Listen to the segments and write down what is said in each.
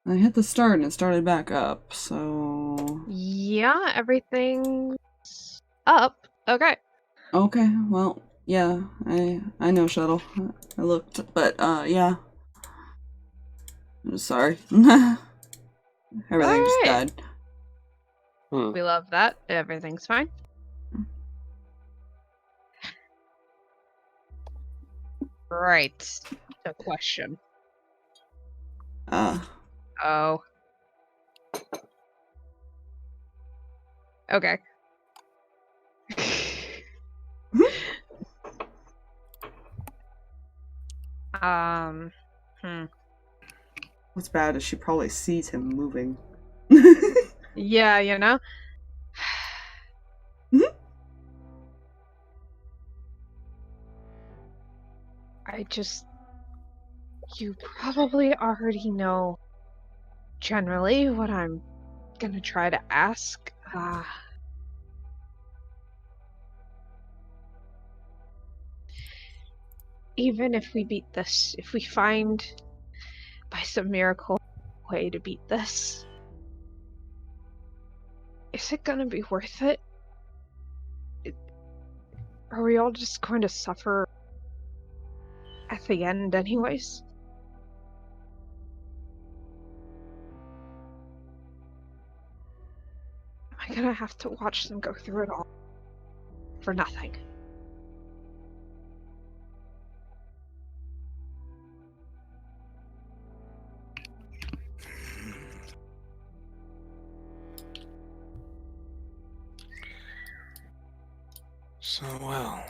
I hit the start and it started back up, so... Yeah, everything's up. Okay. Okay, well, yeah, I know Shuttle. I looked, but, yeah. I'm sorry. Everything just Alright. died. We love that. Everything's fine. Right. The question. Oh. Okay. What's bad is she probably sees him moving. Yeah, you know? You probably already know generally what I'm gonna try to ask. Even if we beat this, if we find by some miracle way to beat this, is it gonna be worth it? Are we all just going to suffer at the end anyways? Am I gonna have to watch them go through it all for nothing? So, well...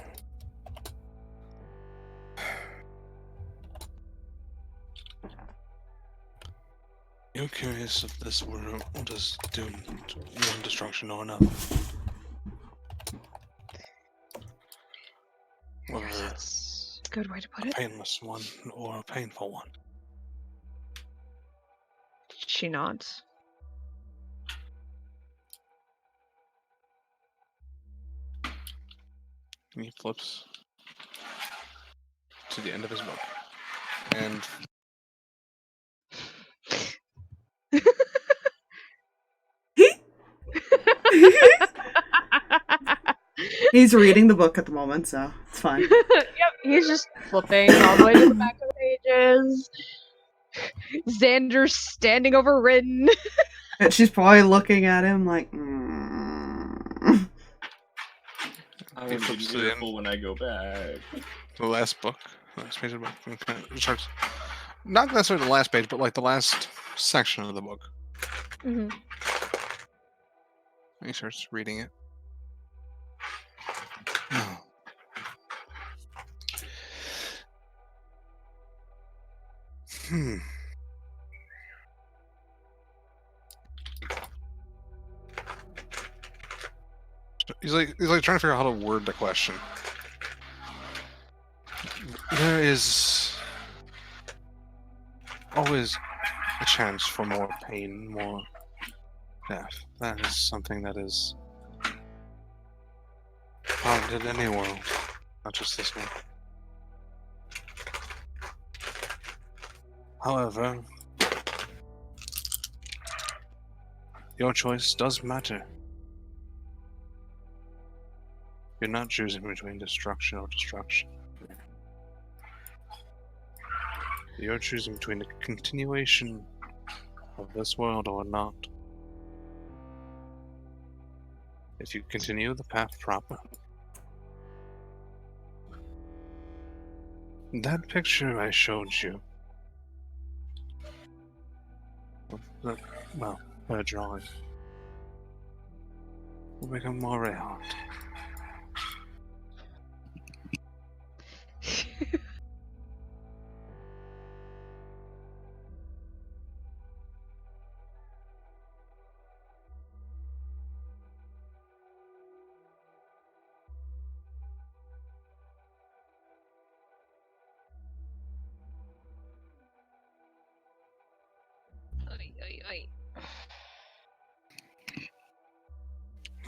You're curious if this world is doomed to one destruction or another. Whether That's a good way to put a it. painless one or a painful one. She nods. And he flips to the end of his book. And He's reading the book at the moment, so it's fine. Yep, he's just flipping all the way to the back of the pages. Xander's standing over Rinn. And she's probably looking at him like, I will be beautiful when I go back. the last book, the last page of the book, okay, it starts, not necessarily the last page, but like the last section of the book. Mm-hmm. He starts reading it. Oh. He's like trying to figure out how to word the question. There is always a chance for more pain, more death. That is something that is found in any world, not just this one. However, your choice does matter. You're not choosing between destruction or destruction. You're choosing between the continuation of this world or not. If you continue the path proper. That picture I showed you. Well, her drawing. Will become more real.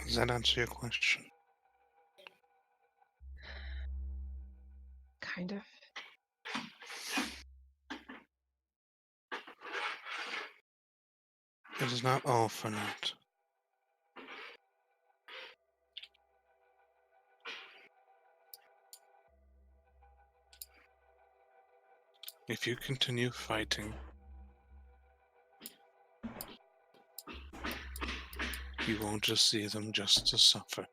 Does that answer your question? Kind of. It is not all for naught. If you continue fighting, you won't just see them just to suffer.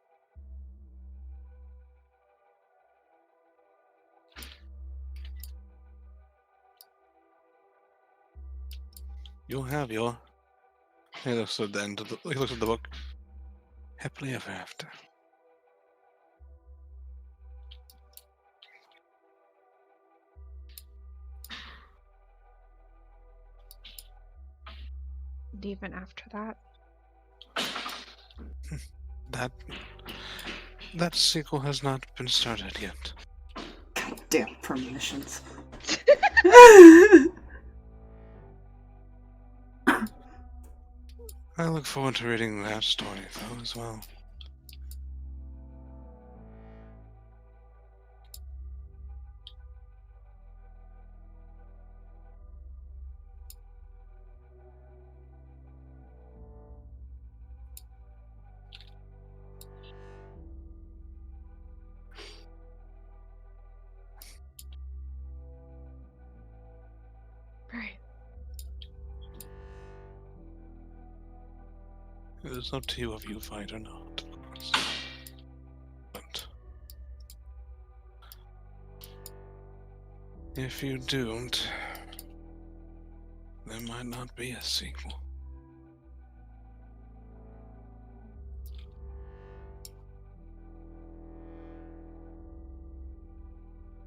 You'll have your... He looks at the end of he looks at the book. Happily ever after. And even after that. That sequel has not been started yet. Damn premonitions. I look forward to reading that story, though, as well. Right. It is up to you if you fight or not, of course. But if you don't, there might not be a sequel.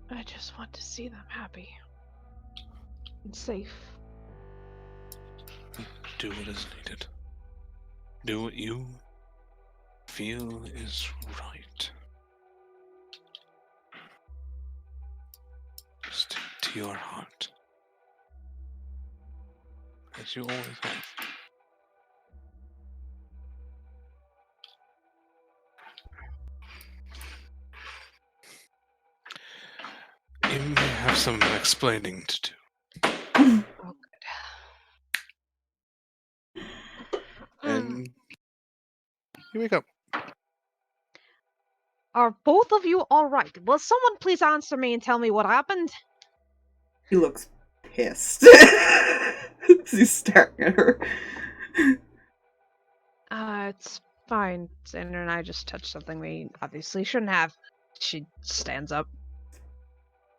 I just want to see them happy. And safe. Do what is needed. Do what you feel is right. Stick to your heart. As you always have. You may have some explaining to do. Oh, good. And you wake up. Are both of you alright? Will someone please answer me and tell me what happened? He looks pissed. He's staring at her. It's fine. Xander and I just touched something we obviously shouldn't have. She stands up.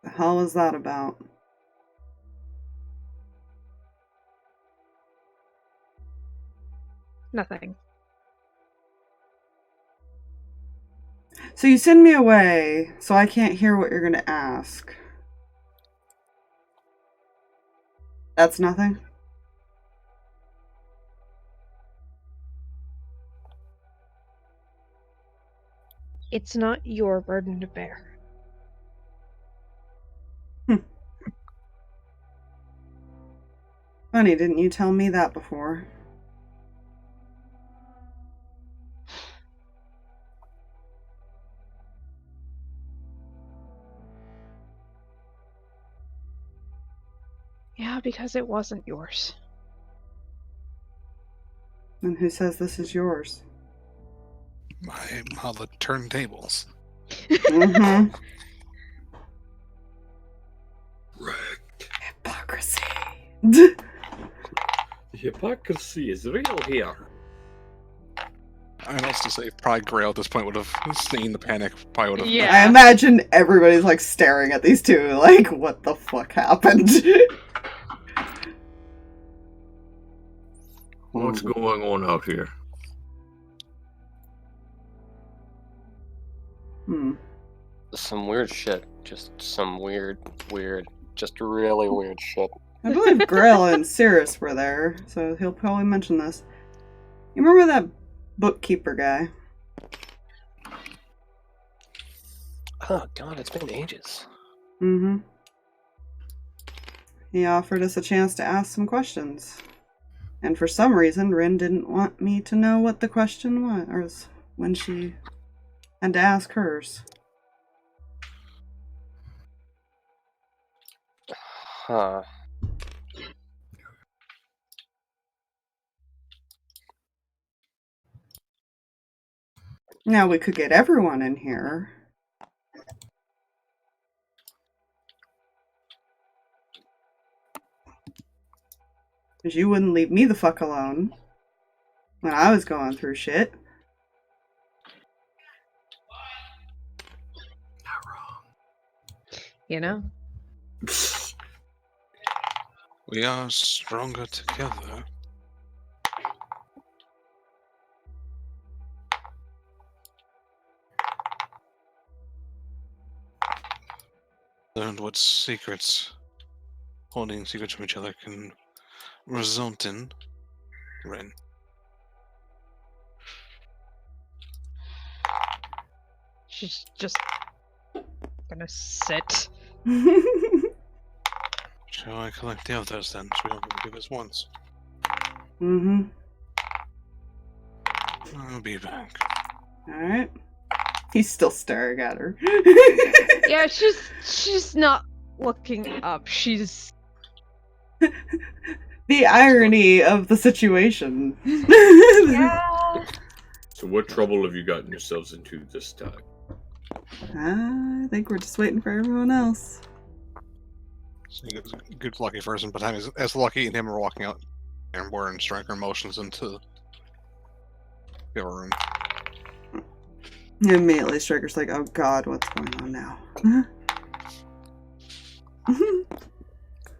The hell was that about? Nothing. So you send me away, so I can't hear what you're gonna ask. That's nothing? It's not your burden to bear. Funny, didn't you tell me that before? Yeah, because it wasn't yours. And who says this is yours? All the turntables. Mm-hmm. Right. Hypocrisy. Hypocrisy is real here. I mean, also to say, probably Grail at this point would have seen the panic. Probably would have. Yeah. I imagine everybody's like staring at these two, like, what the fuck happened? What's going on out here? Some weird shit. Just some weird, just really weird shit. I believe Grail and Sirris were there, so he'll probably mention this. You remember that bookkeeper guy? Oh god, it's been ages. Mm-hmm. He offered us a chance to ask some questions. And for some reason, Rinn didn't want me to know what the question was, when she had to ask hers. Huh. Now we could get everyone in here. Because you wouldn't leave me the fuck alone when I was going through shit. Not wrong. You know? We are stronger together. Learned what secrets, holding secrets from each other, can result in. Rinn. She's just gonna sit. Shall I collect the others then, so we don't do this once? Mm-hmm. I'll be back. Alright. He's still staring at her. Yeah, she's not looking up. She's The irony of the situation. yeah. So what trouble have you gotten yourselves into this time? I think we're just waiting for everyone else. So you get a good lucky person, but as Lucky and him are walking out, Erembor and Striker motions into the other room. Immediately, Striker's like, oh god, what's going on now?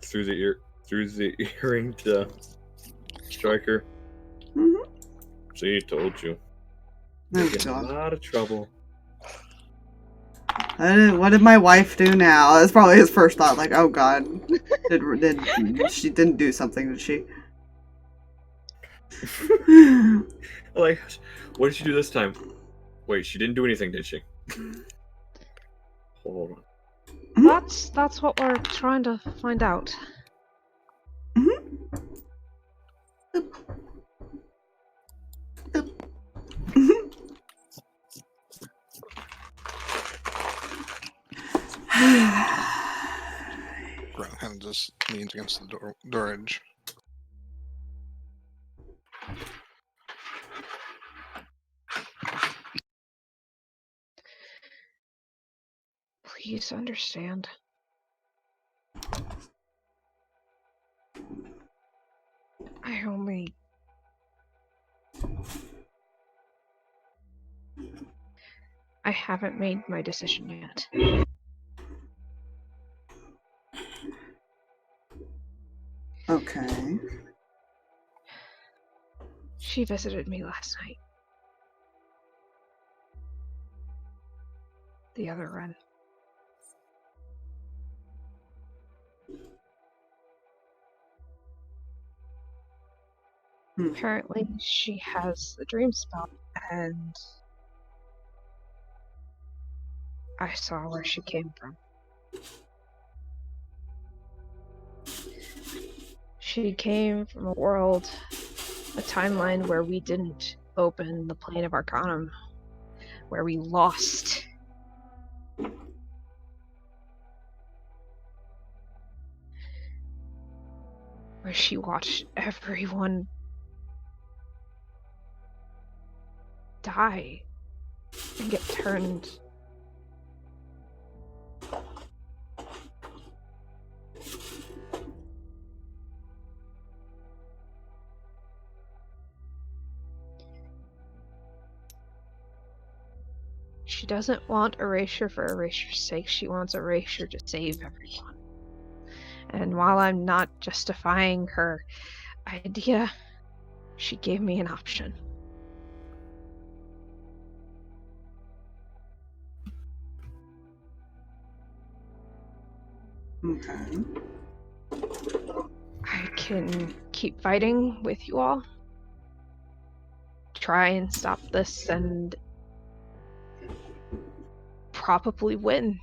Through the earring to Striker. See, told you. Oh, Getting a god. lot of trouble. What did my wife do now? That's probably his first thought. Like, oh god, she didn't do something, did she? Like, what did she do this time? Wait, she didn't do anything, did she? Hold on. That's what we're trying to find out. Ground kind of just leans against the door edge. Please understand. I haven't made my decision yet. Okay. She visited me last night. The other Rinn. Apparently, she has the dream spell, and I saw where she came from. She came from a world, a timeline where we didn't open the plane of Arcanum, where we lost. Where she watched everyone die and get turned. She doesn't want erasure for erasure's sake. She wants erasure to save everyone. And while I'm not justifying her idea, she gave me an option. Okay. I can keep fighting with you all. Try and stop this and probably win.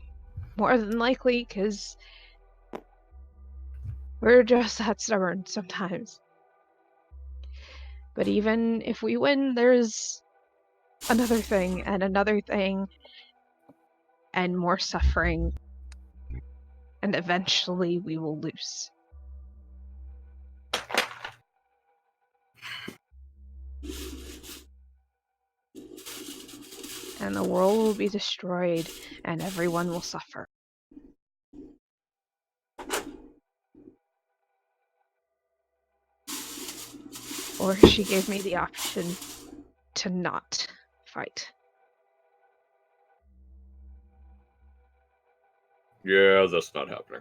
More than likely, because we're just that stubborn sometimes. But even if we win, there's another thing, and more suffering. And eventually we will lose. and the world will be destroyed, and everyone will suffer. Or she gave me the option to not fight. Yeah, that's not happening.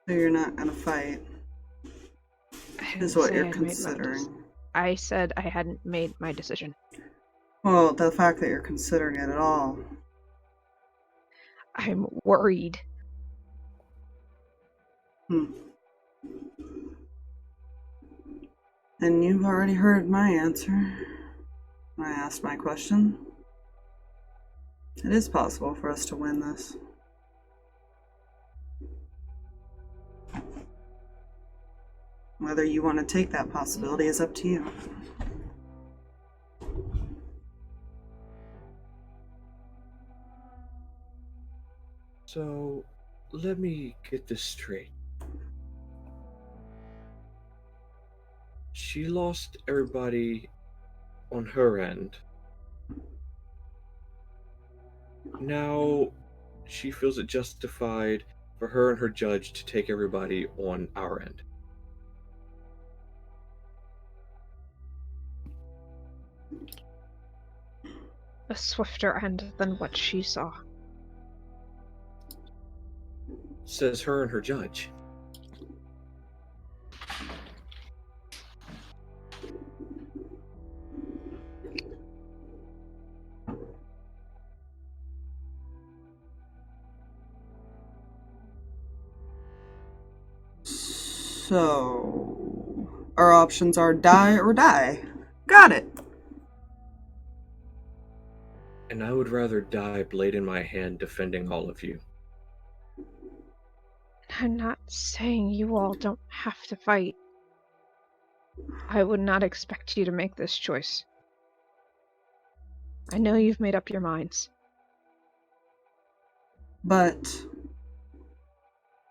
So you're not gonna fight, I is didn't what say you're I'd made my considering. I said I hadn't made my decision. Well, the fact that you're considering it at all. I'm worried. And you've already heard my answer. I asked my question. It is possible for us to win this. Whether you want to take that possibility is up to you. So, let me get this straight. She lost everybody on her end. Now, she feels it justified for her and her judge to take everybody on our end. A swifter end than what she saw. Says her and her judge. So, our options are die or die. Got it. And I would rather die blade in my hand defending all of you. I'm not saying you all don't have to fight. I would not expect you to make this choice. I know you've made up your minds. But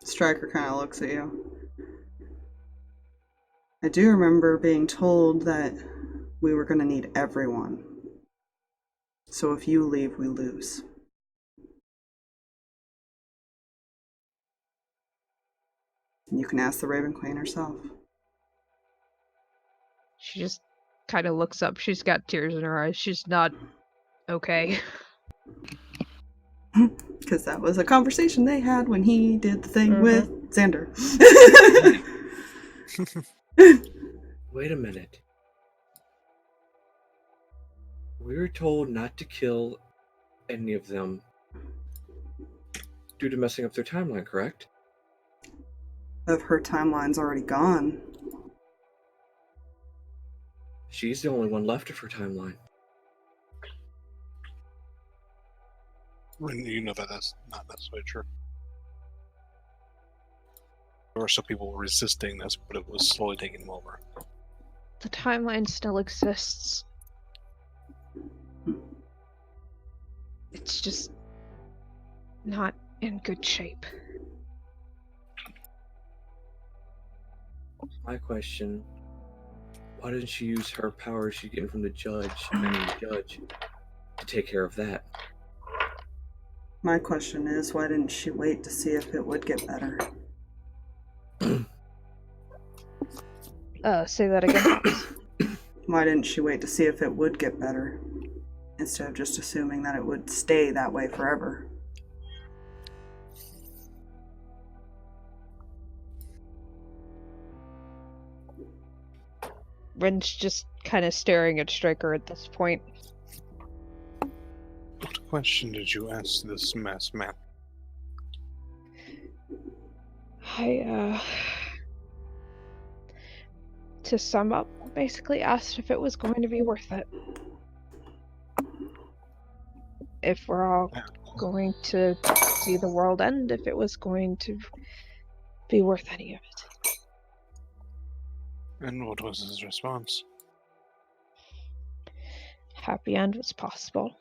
Stryker kind of looks at you. I do remember being told that we were going to need everyone. So if you leave, we lose. And you can ask the Raven Queen herself. She just kind of looks up. She's got tears in her eyes. She's not okay. Because that was a conversation they had when he did the thing with Xander. Wait a minute. We were told not to kill any of them due to messing up their timeline, correct? If her timeline's already gone. She's the only one left of her timeline. You know that that's not necessarily true. There were some people resisting this, but it was slowly taking them over. The timeline still exists. It's just not in good shape. My question, why didn't she use her power she's getting from the judge to take care of that? My question is, why didn't she wait to see if it would get better? Say that again. Why didn't she wait to see if it would get better? Instead of just assuming that it would stay that way forever. Rinn's just kind of staring at Stryker at this point. What question did you ask this mess, man? To sum up, basically asked if it was going to be worth it. If we're all going to see the world end, if it was going to be worth any of it. And what was his response? Happy end was possible.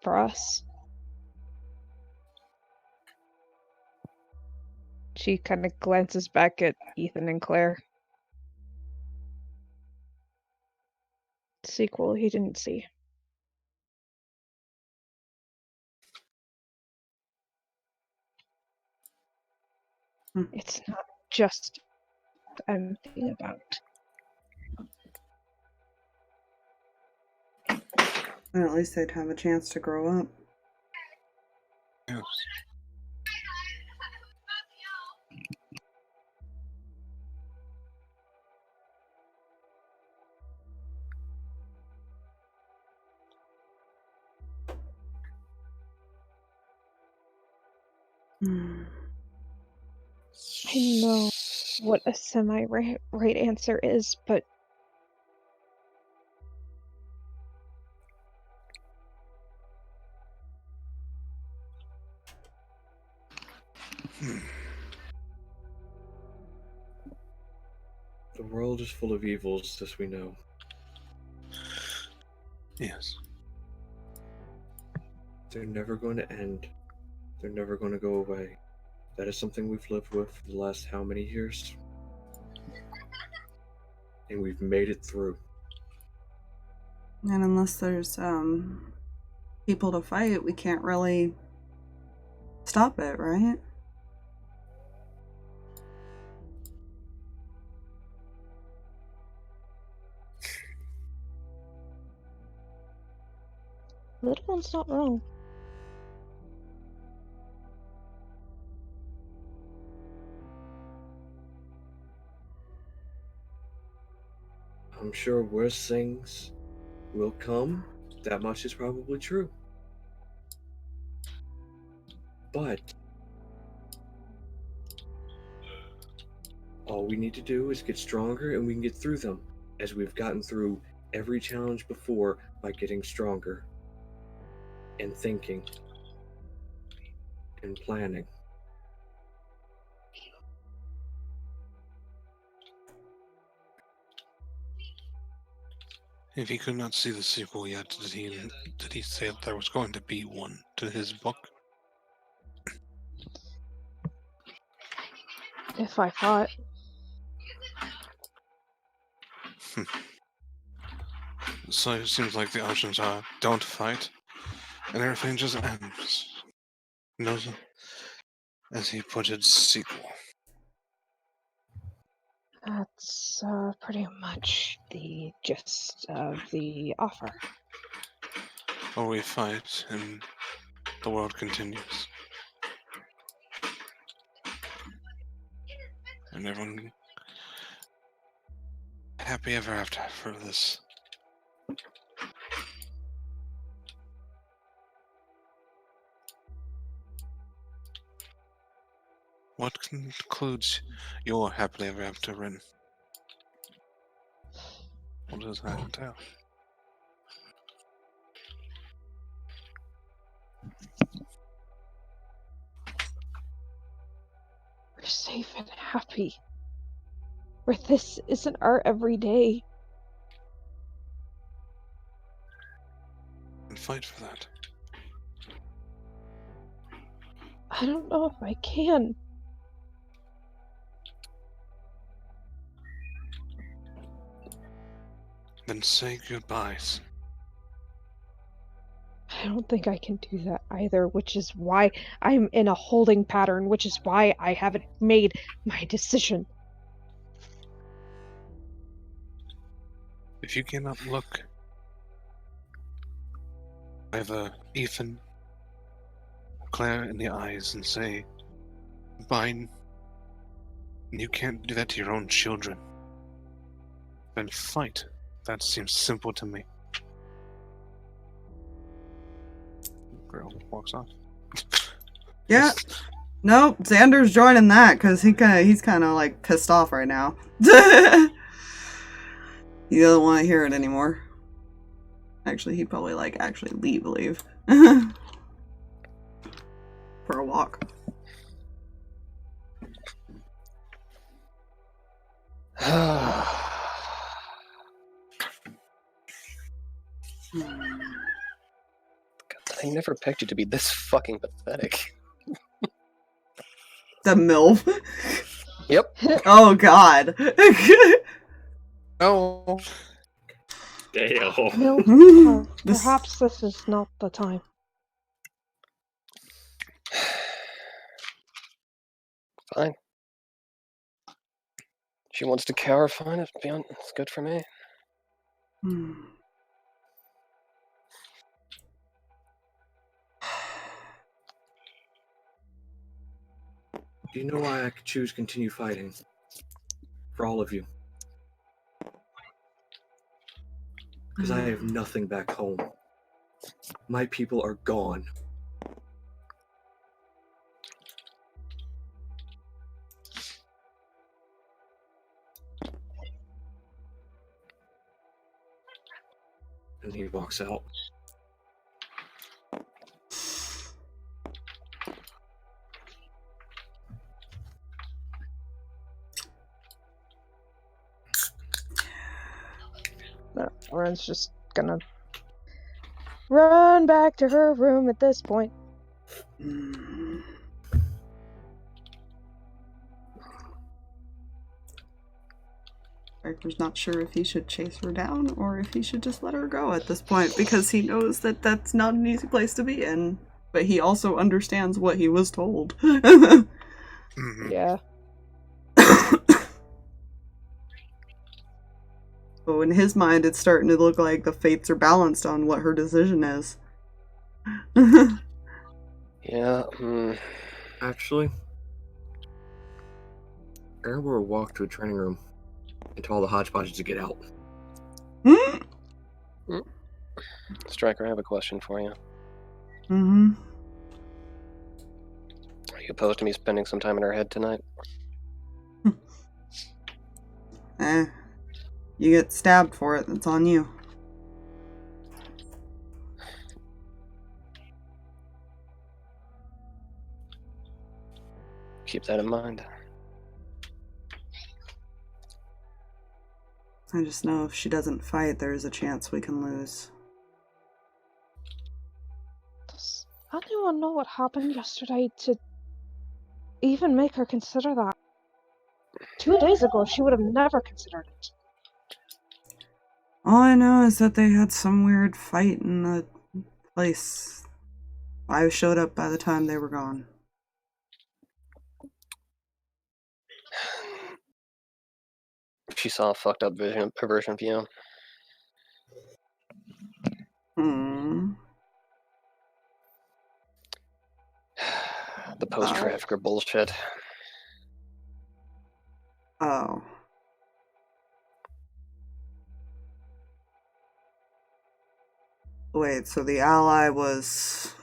For us. She kind of glances back at Ethan and Claire. sequel he didn't see. It's not just I'm thinking about. Well, at least they'd have a chance to grow up. Yes. I know what a semi-right answer is, but The world is full of evils, as we know. Yes. They're never going to end. They're never going to go away. That is something we've lived with for the last how many years? And we've made it through. And unless there's people to fight, we can't really stop it, right? little one's not wrong. I'm sure worse things will come. That much is probably true. But all we need to do is get stronger, and we can get through them, as we've gotten through every challenge before by getting stronger and thinking and planning. If he could not see the sequel yet, did he say that there was going to be one to his book? If I fought. So it seems like the options are don't fight, and everything just ends. No, as he put it, sequel. That's pretty much the gist of the offer. Or we fight, and the world continues. And everyone happy ever after for this. What concludes your happily ever after, Rinn? What does that entail? We're safe and happy. Where this isn't our everyday. And fight for that. I don't know if I can. Then say goodbyes. I don't think I can do that either, which is why I'm in a holding pattern, which is why I haven't made my decision. If you cannot look either Ethan or Claire in the eyes and say goodbye, and you can't do that to your own children, then fight. That seems simple to me. Girl walks off. Yeah. Nope, Xander's joining that because he's kind of like pissed off right now. He doesn't want to hear it anymore. Actually, he'd probably like leave for a walk. God, I never picked you to be this fucking pathetic. The MILF? Yep. Oh god. Oh. Damn. No, This- perhaps this is not the time. Fine. She wants to cower, fine. It's good for me. Hmm. Do you know why I could choose continue fighting? For all of you. Because I have nothing back home. My people are gone. And he walks out. No, Rinn's just gonna run back to her room at this point. Riker's not sure if he should chase her down or if he should just let her go at this point, because he knows that that's not an easy place to be in. But he also understands what he was told. Yeah. So in his mind, it's starting to look like the fates are balanced on what her decision is. Yeah. Actually, Erembor will walk to a training room and tell all the hodgepodges to get out. Striker, I have a question for you. Mm-hmm. Are you opposed to me spending some time in her head tonight? You get stabbed for it, that's on you. Keep that in mind. I just know if she doesn't fight, there's a chance we can lose. Does anyone know what happened yesterday to even make her consider that? 2 days ago, she would have never considered it. All I know is that they had some weird fight in the place. I showed up by the time they were gone. She saw a fucked up perversion of you. The post-trafficker bullshit. Oh. Wait, so the ally was...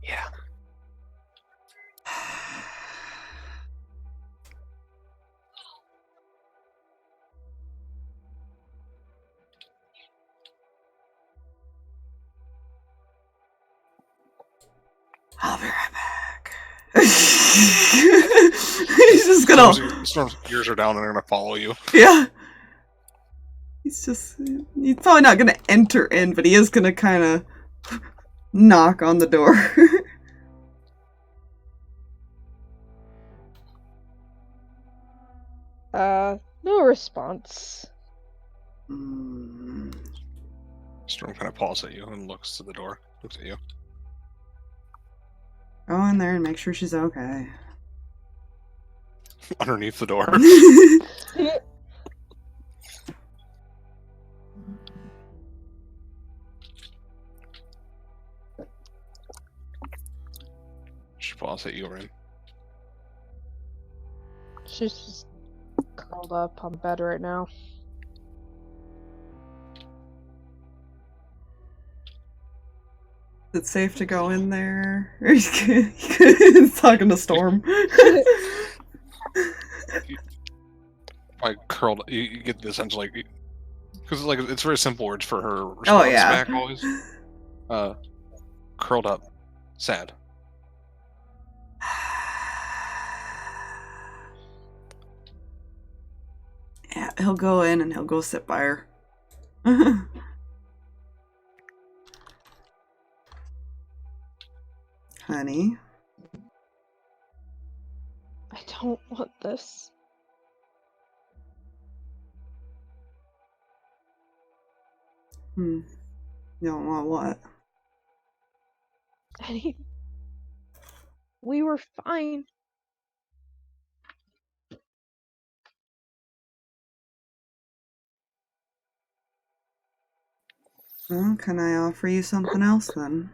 Yeah. I'll be right back. He's just gonna... Storm's ears are down and are gonna follow you. Yeah. He's probably not gonna enter in, but he is gonna kind of knock on the door. No response. Storm kind of pauses at you and looks to the door. Looks at you. Go in there and make sure she's okay. Underneath the door. She pauses at you, Rinn. She's just curled up on the bed right now. Is it safe to go in there? He's talking to Storm. Like curled, you get the sense like, because like it's very simple words for her response back always. Curled up, sad. Yeah, he'll go in and he'll go sit by her. Honey. I don't want this. You don't want what? We were fine. Well, can I offer you something else then?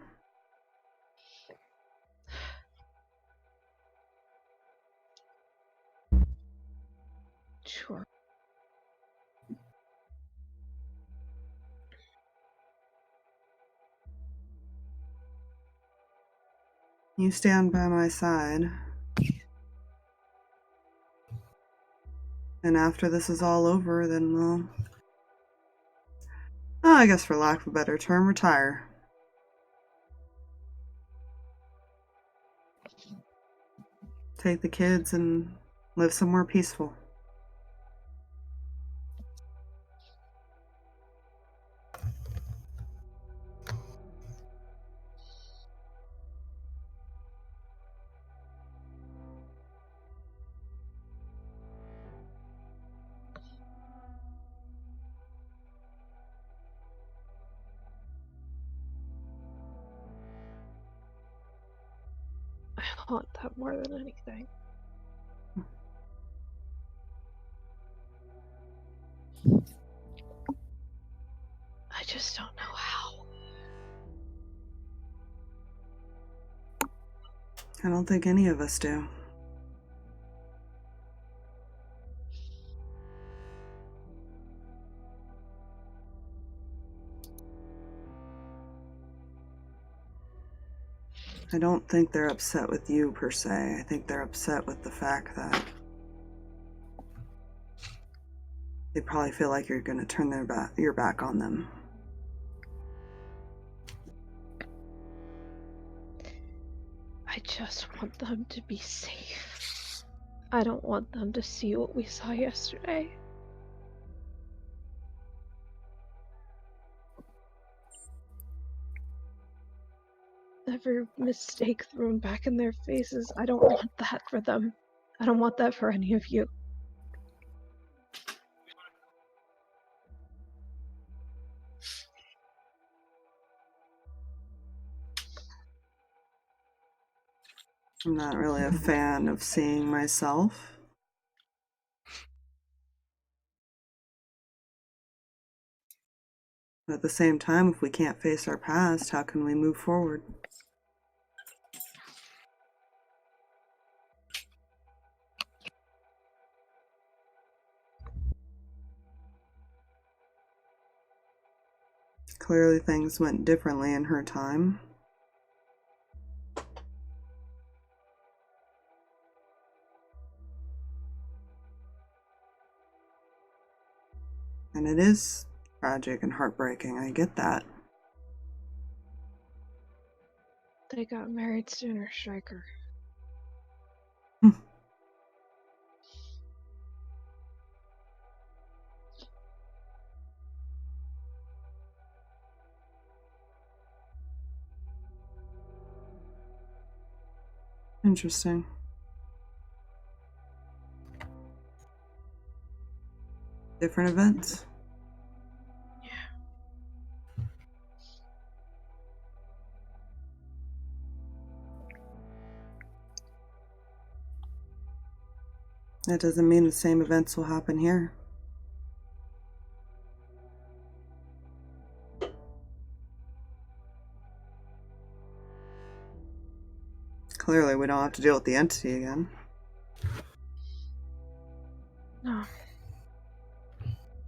Sure. You stand by my side. And after this is all over, then we'll... I guess for lack of a better term, retire. Take the kids and live somewhere peaceful. I want that more than anything. I just don't know how. I don't think any of us do. I don't think they're upset with you per se. I think they're upset with the fact that they probably feel like you're going to turn your back on them. I just want them to be safe. I don't want them to see what we saw yesterday. Every mistake thrown back in their faces, I don't want that for them. I don't want that for any of you. I'm not really a fan of seeing myself. But at the same time, if we can't face our past, how can we move forward? Clearly things went differently in her time. And it is tragic and heartbreaking, I get that. They got married sooner, Striker. Interesting. Different events. Yeah. That doesn't mean the same events will happen here. Clearly we don't have to deal with the entity again. No.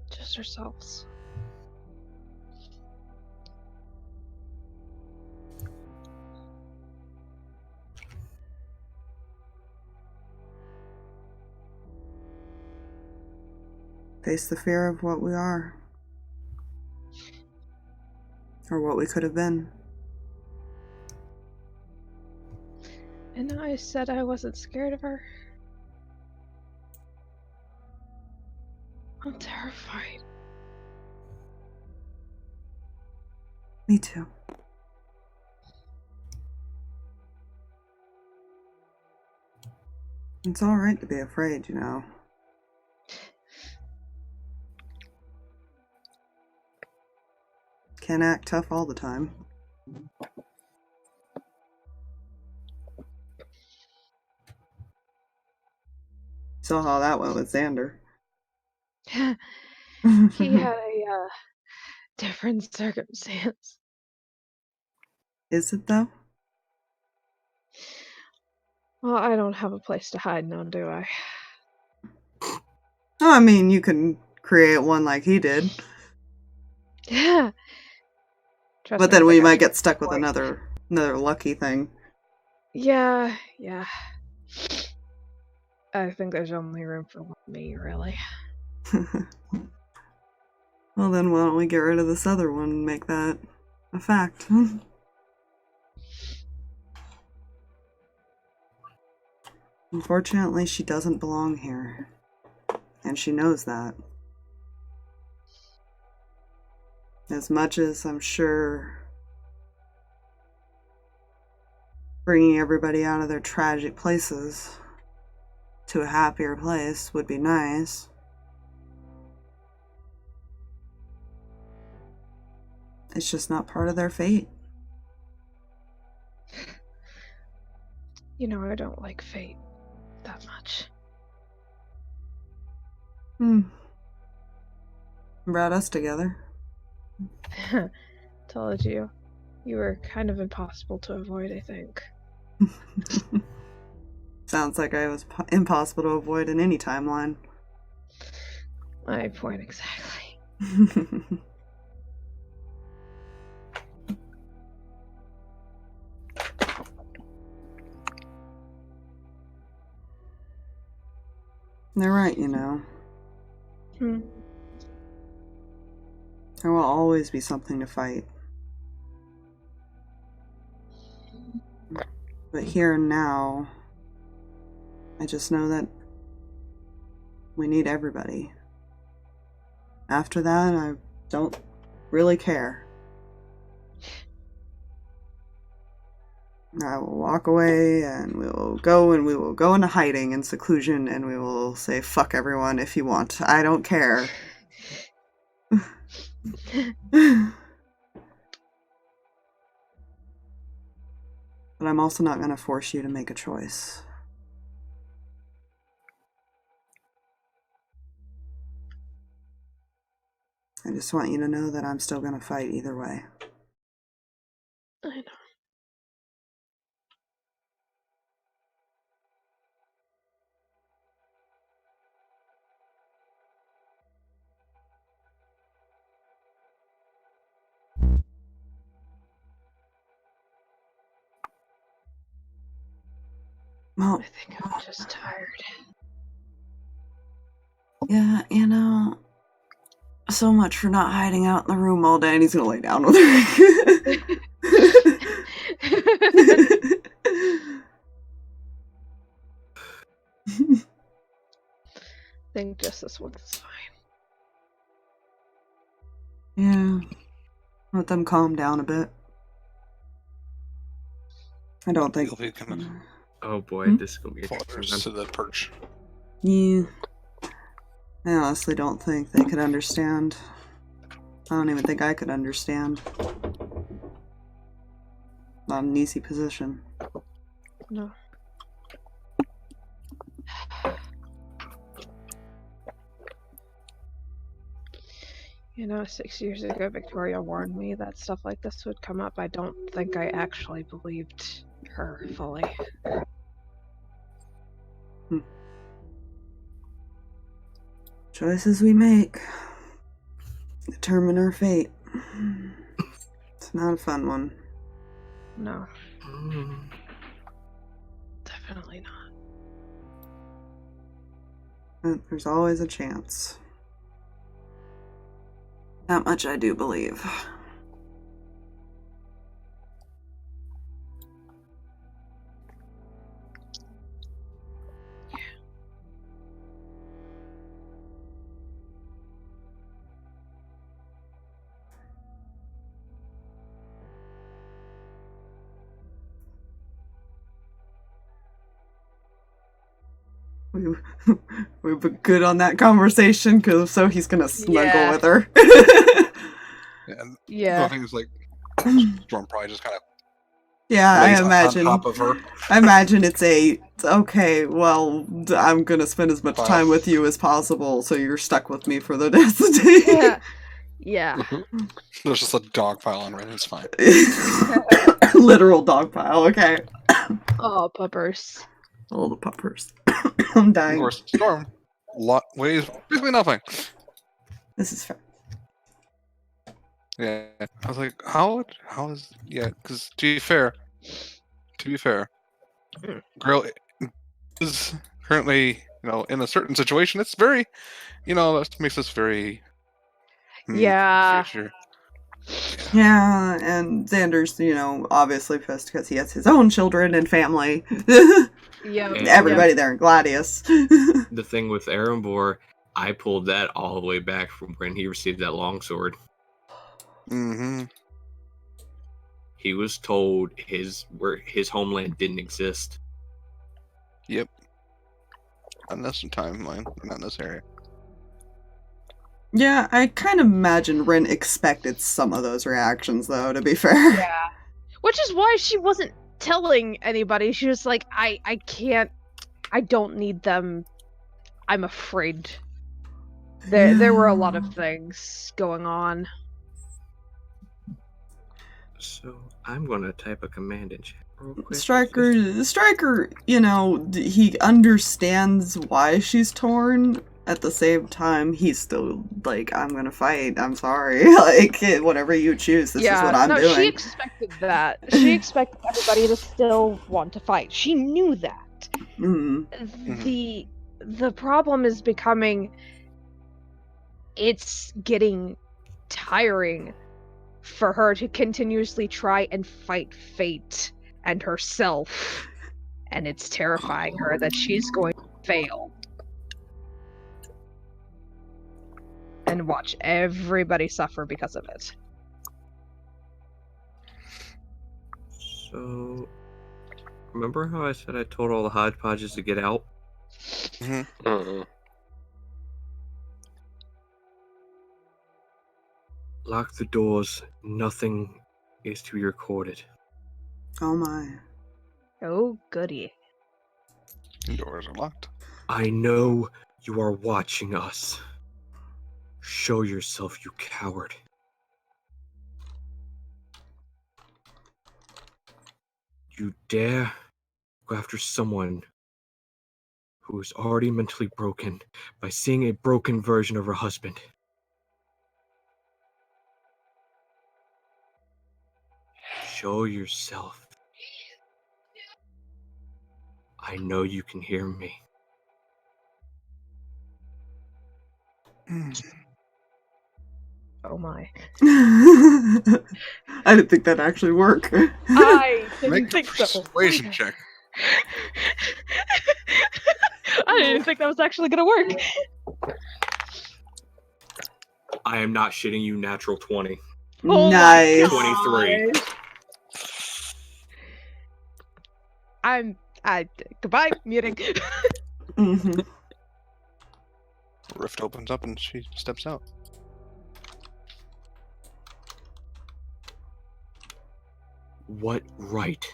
Just ourselves. Face the fear of what we are. Or what we could have been. And I said I wasn't scared of her. I'm terrified. Me too. It's alright to be afraid, you know. Can't act tough all the time. Saw how that went with Xander. He had a different circumstance. Is it though? Well, I don't have a place to hide now, do I? Oh, I mean, you can create one like he did. Yeah. But then we might get stuck with another lucky thing. Yeah. I think there's only room for me, really. Well, then why don't we get rid of this other one and make that a fact? Unfortunately, she doesn't belong here. And she knows that. As much as I'm sure bringing everybody out of their tragic places to a happier place would be nice, it's just not part of their fate. You know, I don't like fate that much. Brought us together. Told you. You were kind of impossible to avoid, I think. Sounds like I was impossible to avoid in any timeline. My point exactly. They're right, you know. Hmm. There will always be something to fight. But here and now, I just know that we need everybody. After that, I don't really care. I will walk away and we will go into hiding and seclusion and we will say fuck everyone if you want. I don't care. But I'm also not going to force you to make a choice. I just want you to know that I'm still going to fight either way. I know. Well, I think I'm just tired. Yeah, you know, so much for not hiding out in the room all day. And he's gonna lay down with her. I think just this one is fine. Yeah, let them calm down a bit. I don't think. He'll be coming Oh boy, this is gonna be close interesting. to the perch. Yeah. I honestly don't think they could understand. I don't even think I could understand. Not an easy position. No. You know, 6 years ago, Victoria warned me that stuff like this would come up. I don't think I actually believed her fully. Choices we make determine our fate. It's not a fun one. No. Definitely not. But there's always a chance. That much I do believe. We've been good on that conversation, because so he's gonna snuggle with her. And Yeah. the thing is, like, Storm probably just kind of Yeah, lays I imagine. on top of her. I imagine it's okay, well, I'm gonna spend as much Wow. time with you as possible, so you're stuck with me for the rest of the day. Yeah. Yeah. There's just a dog pile on Rinn. It's fine. Literal dog pile, okay. Oh, puppers. All the puppers. I'm Of dying. course, Storm weighs basically nothing. This is fair. Yeah, I was like, how is because to be fair, girl is currently, in a certain situation. It's very, that makes us very Yeah. future. Yeah, and Xander's, obviously pissed because he has his own children and family. Yeah. Everybody there in Gladius. The thing with Erembor, I pulled that all the way back from when he received that longsword. Mm-hmm. He was told his homeland didn't exist. Yep. Not in this timeline, not in this area. Yeah, I kind of imagine Rinn expected some of those reactions, though, to be fair. Yeah. Which is why she wasn't telling anybody. She was like, I can't, I don't need them. I'm afraid. There were a lot of things going on. So I'm gonna type a command in chat real quick. Striker, he understands why she's torn. At the same time, he's still like, I'm gonna fight. I'm sorry. Like, whatever you choose, this is what I'm doing. She expected that. She expected everybody to still want to fight. She knew that. Mm-hmm. The problem is becoming, it's getting tiring for her to continuously try and fight fate and herself, and it's terrifying her that she's going to fail and watch everybody suffer because of it. So, remember how I said I told all the hodgepodges to get out? Mm-hmm. Lock the doors. Nothing is to be recorded. Oh my. Oh, goody. Doors are locked. I know you are watching us. Show yourself, you coward. You dare go after someone who is already mentally broken by seeing a broken version of her husband. Show yourself. I know you can hear me. Oh my. I didn't think that'd actually work. I didn't Make a think so. persuasion check. I didn't even think that was actually gonna work. I am not shitting you, natural 20. Oh Nice. 23. Goodbye, muting. Mm-hmm. Rift opens up and she steps out. What right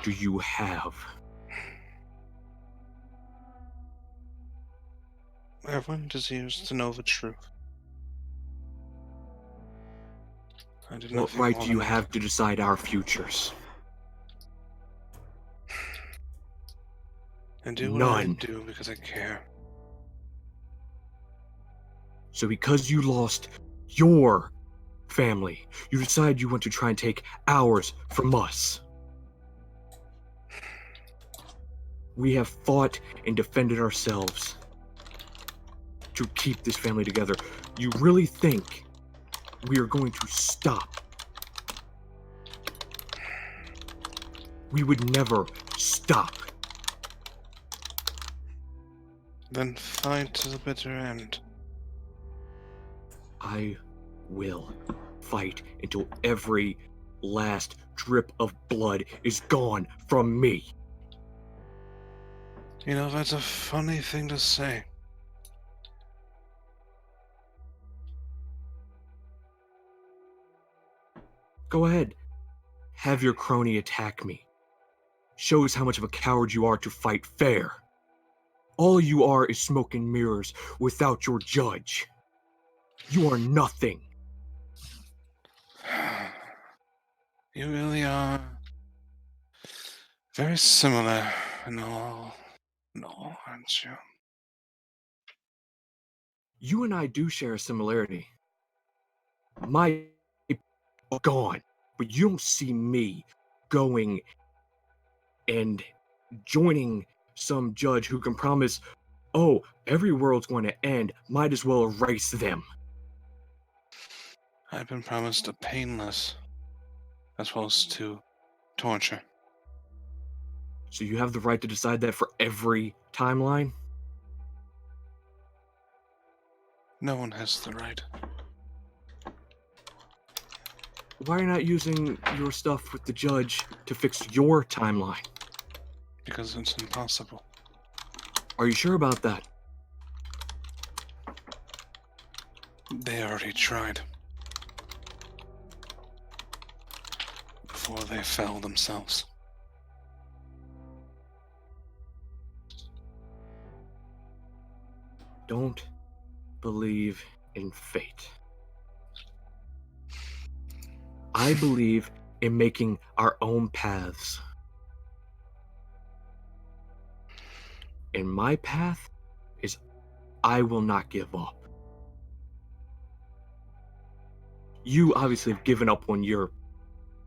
do you have? Everyone deserves to know the truth. What right do you have to decide our futures? I do what I do because I care. So because you lost your family, you decide you want to try and take ours from us. We have fought and defended ourselves to keep this family together. You really think we are going to stop? We would never stop. Then fight to the bitter end. I will fight until every last drip of blood is gone from me. You know, that's a funny thing to say. Go ahead. Have your crony attack me. Shows how much of a coward you are to fight fair. All you are is smoke and mirrors without your judge. You are nothing. You really are very similar in all, aren't you? You and I do share a similarity. My gone, but you don't see me going and joining some judge who can promise, oh, every world's going to end, might as well erase them. I've been promised a painless, as well as to torture. So you have the right to decide that for every timeline? No one has the right. Why are you not using your stuff with the judge to fix your timeline? Because it's impossible. Are you sure about that? They already tried. Before they fell themselves. Don't believe in fate. I believe in making our own paths. And my path is I will not give up. You obviously have given up on your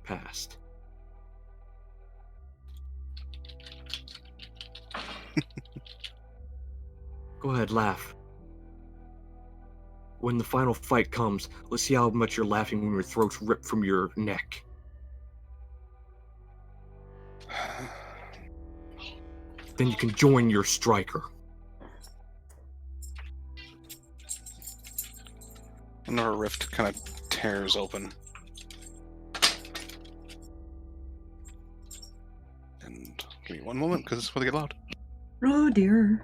past. Go ahead, laugh. When the final fight comes, let's see how much you're laughing when your throat's ripped from your neck. Then you can join your striker. Another rift kind of tears open. And give me one moment, because it's going to get loud. Oh dear.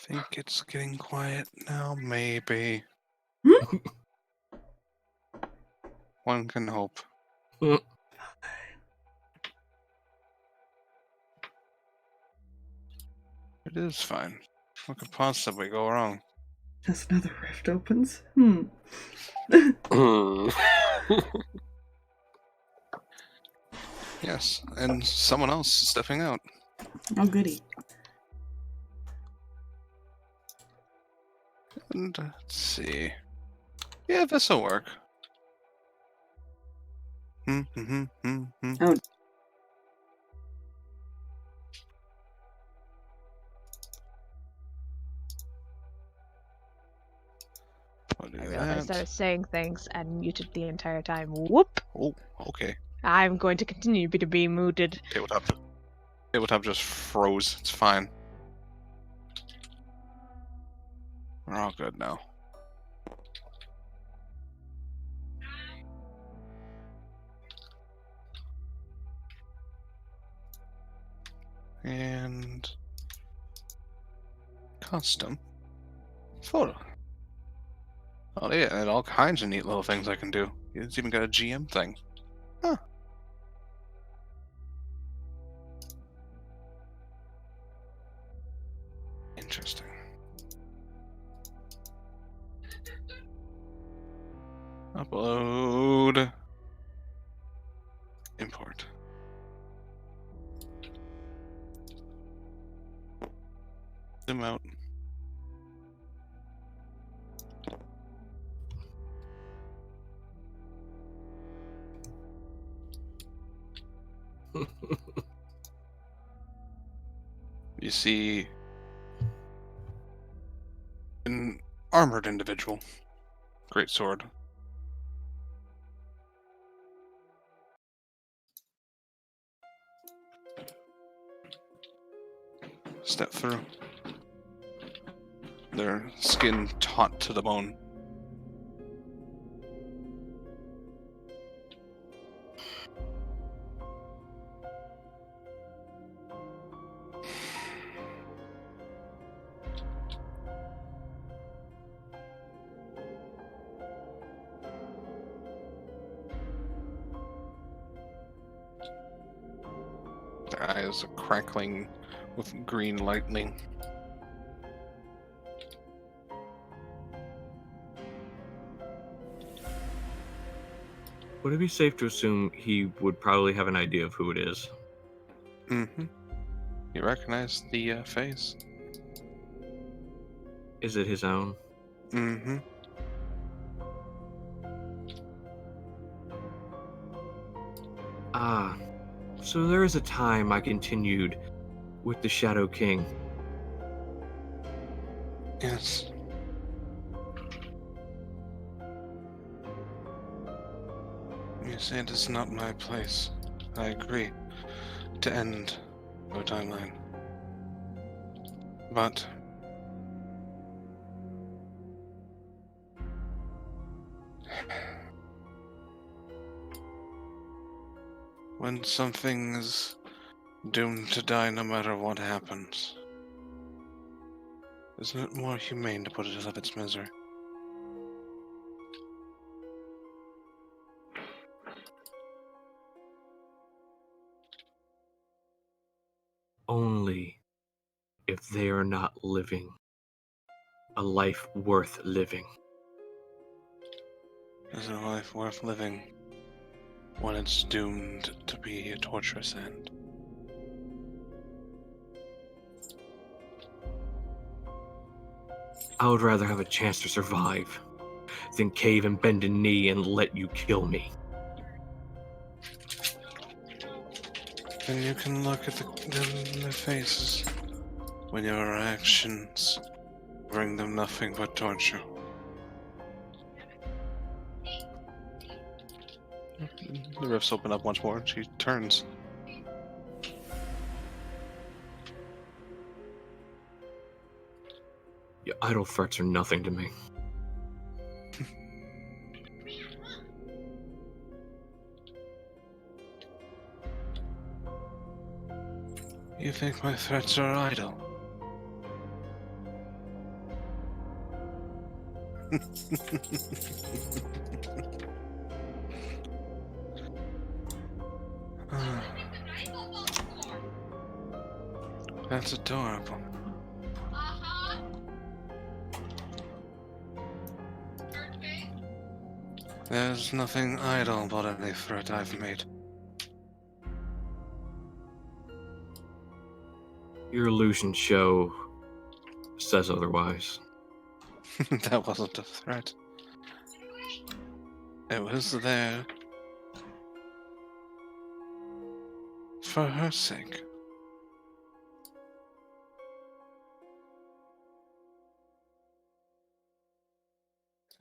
I think it's getting quiet now, maybe. One can hope. It is fine. What could possibly go wrong? Just another rift opens. Yes, and someone else is stepping out. Oh goody. And let's see. Yeah, this'll work. Oh. I'll do I realized I that. was saying things and muted the entire time. Whoop! Oh, okay. I'm going to continue to be muted. Tabletop. Tabletop just froze. It's fine. We're all good now. And custom photo. Oh yeah, and all kinds of neat little things I can do. It's even got a GM thing. Huh. Interesting. Upload. Import. Zoom out. You see an armored individual great sword. Step through. Their skin taut to the bone. Their eyes are crackling with green lightning. Would it be safe to assume he would probably have an idea of who it is? Mm-hmm. You recognize the face? Is it his own? Mm-hmm. Ah, so there is a time I continued with the Shadow King. Yes. You say it is not my place. I agree to end your timeline. But when something is doomed to die no matter what happens, isn't it more humane to put it out of its misery? Only if they are not living a life worth living. Is a life worth living when it's doomed to be a torturous end? I would rather have a chance to survive than cave and bend a knee and let you kill me. Then you can look at them in their faces when your actions bring them nothing but torture. The rifts open up once more and she turns. Your idle threats are nothing to me. You think my threats are idle? That's adorable. There's nothing idle about any threat I've made. Your illusion show says otherwise. That wasn't a threat. It was there for her sake.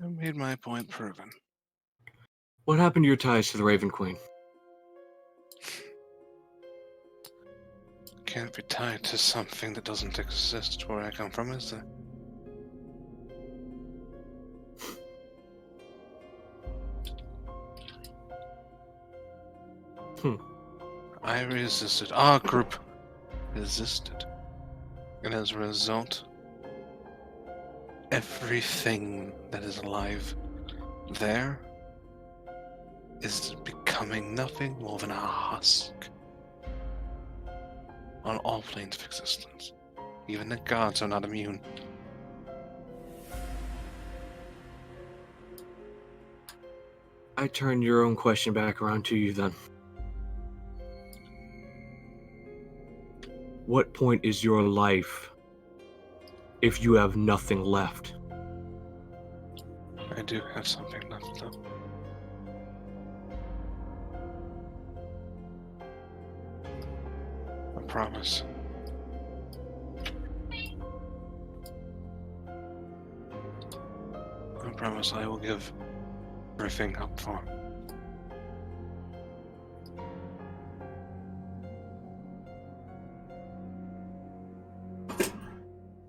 I made my point proven. What happened to your ties to the Raven Queen? Can't be tied to something that doesn't exist where I come from, is there? I resisted. Our group resisted. And as a result, everything that is alive there is becoming nothing more than a husk on all planes of existence. Even the gods are not immune. I turn your own question back around to you then. What point is your life if you have nothing left? I do have something left, though. I promise. I promise I will give everything up for.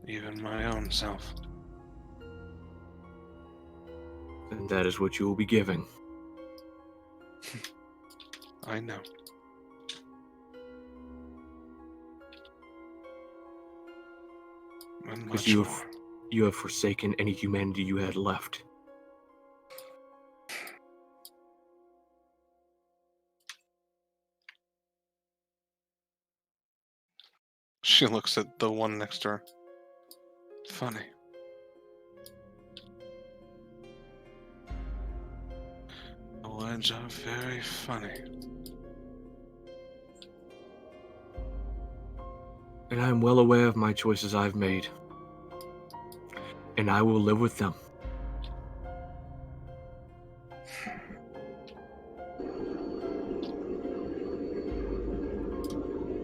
Even my own self. And that is what you will be giving. I know. And Because much more. you have forsaken any humanity you had left. She looks at the one next to her. Funny. The words are very funny. And I am well aware of my choices I've made. And I will live with them.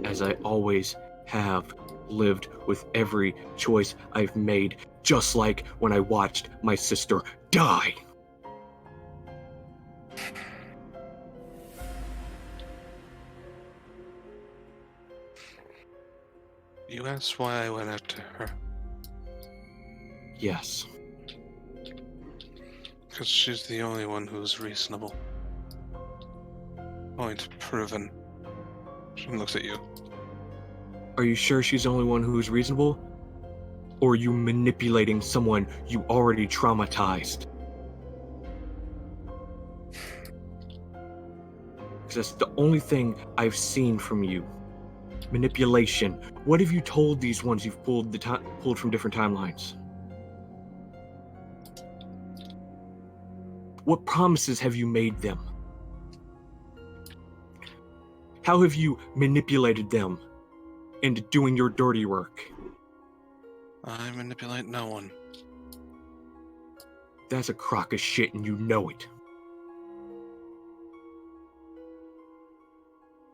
As I always have lived with every choice I've made, just like when I watched my sister die. You asked why I went after her. Yes. Because she's the only one who's reasonable. Point proven. She looks at you. Are you sure she's the only one who's reasonable? Or are you manipulating someone you already traumatized? Because that's the only thing I've seen from you. Manipulation. What have you told these ones you've pulled from different timelines? What promises have you made them? How have you manipulated them into doing your dirty work? I manipulate no one. That's a crock of shit and you know it.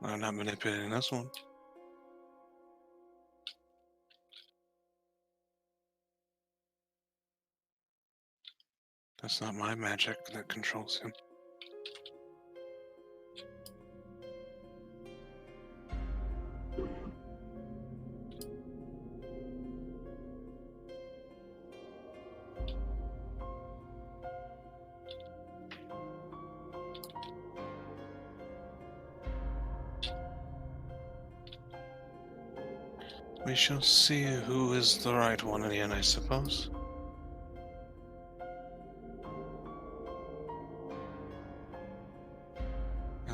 I'm not manipulating this one. That's not my magic that controls him. We shall see who is the right one in the end, I suppose.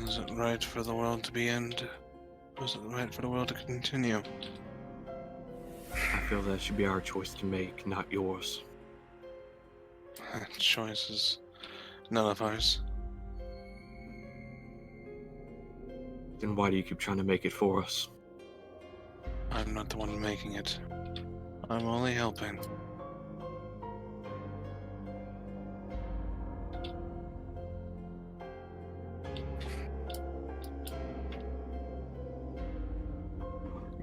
Is it right for the world to be ended? Or is it right for the world to continue? I feel that should be our choice to make, not yours. Choice is none of ours. Then why do you keep trying to make it for us? I'm not the one making it. I'm only helping.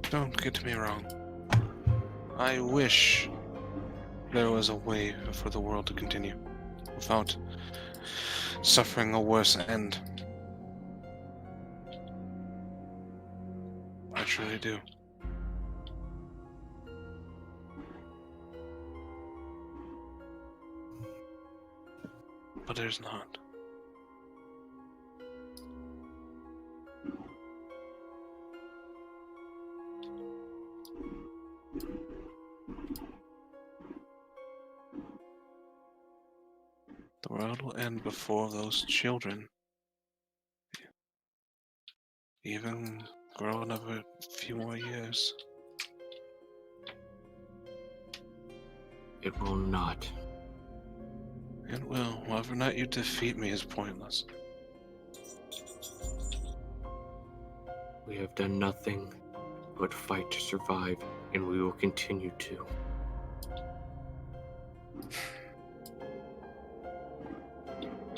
Don't get me wrong. I wish there was a way for the world to continue without suffering a worse end. I truly do. But there's not. The world will end before those children even grow another few more years. It will not. It will. Whether or not you defeat me is pointless. We have done nothing but fight to survive, and we will continue to.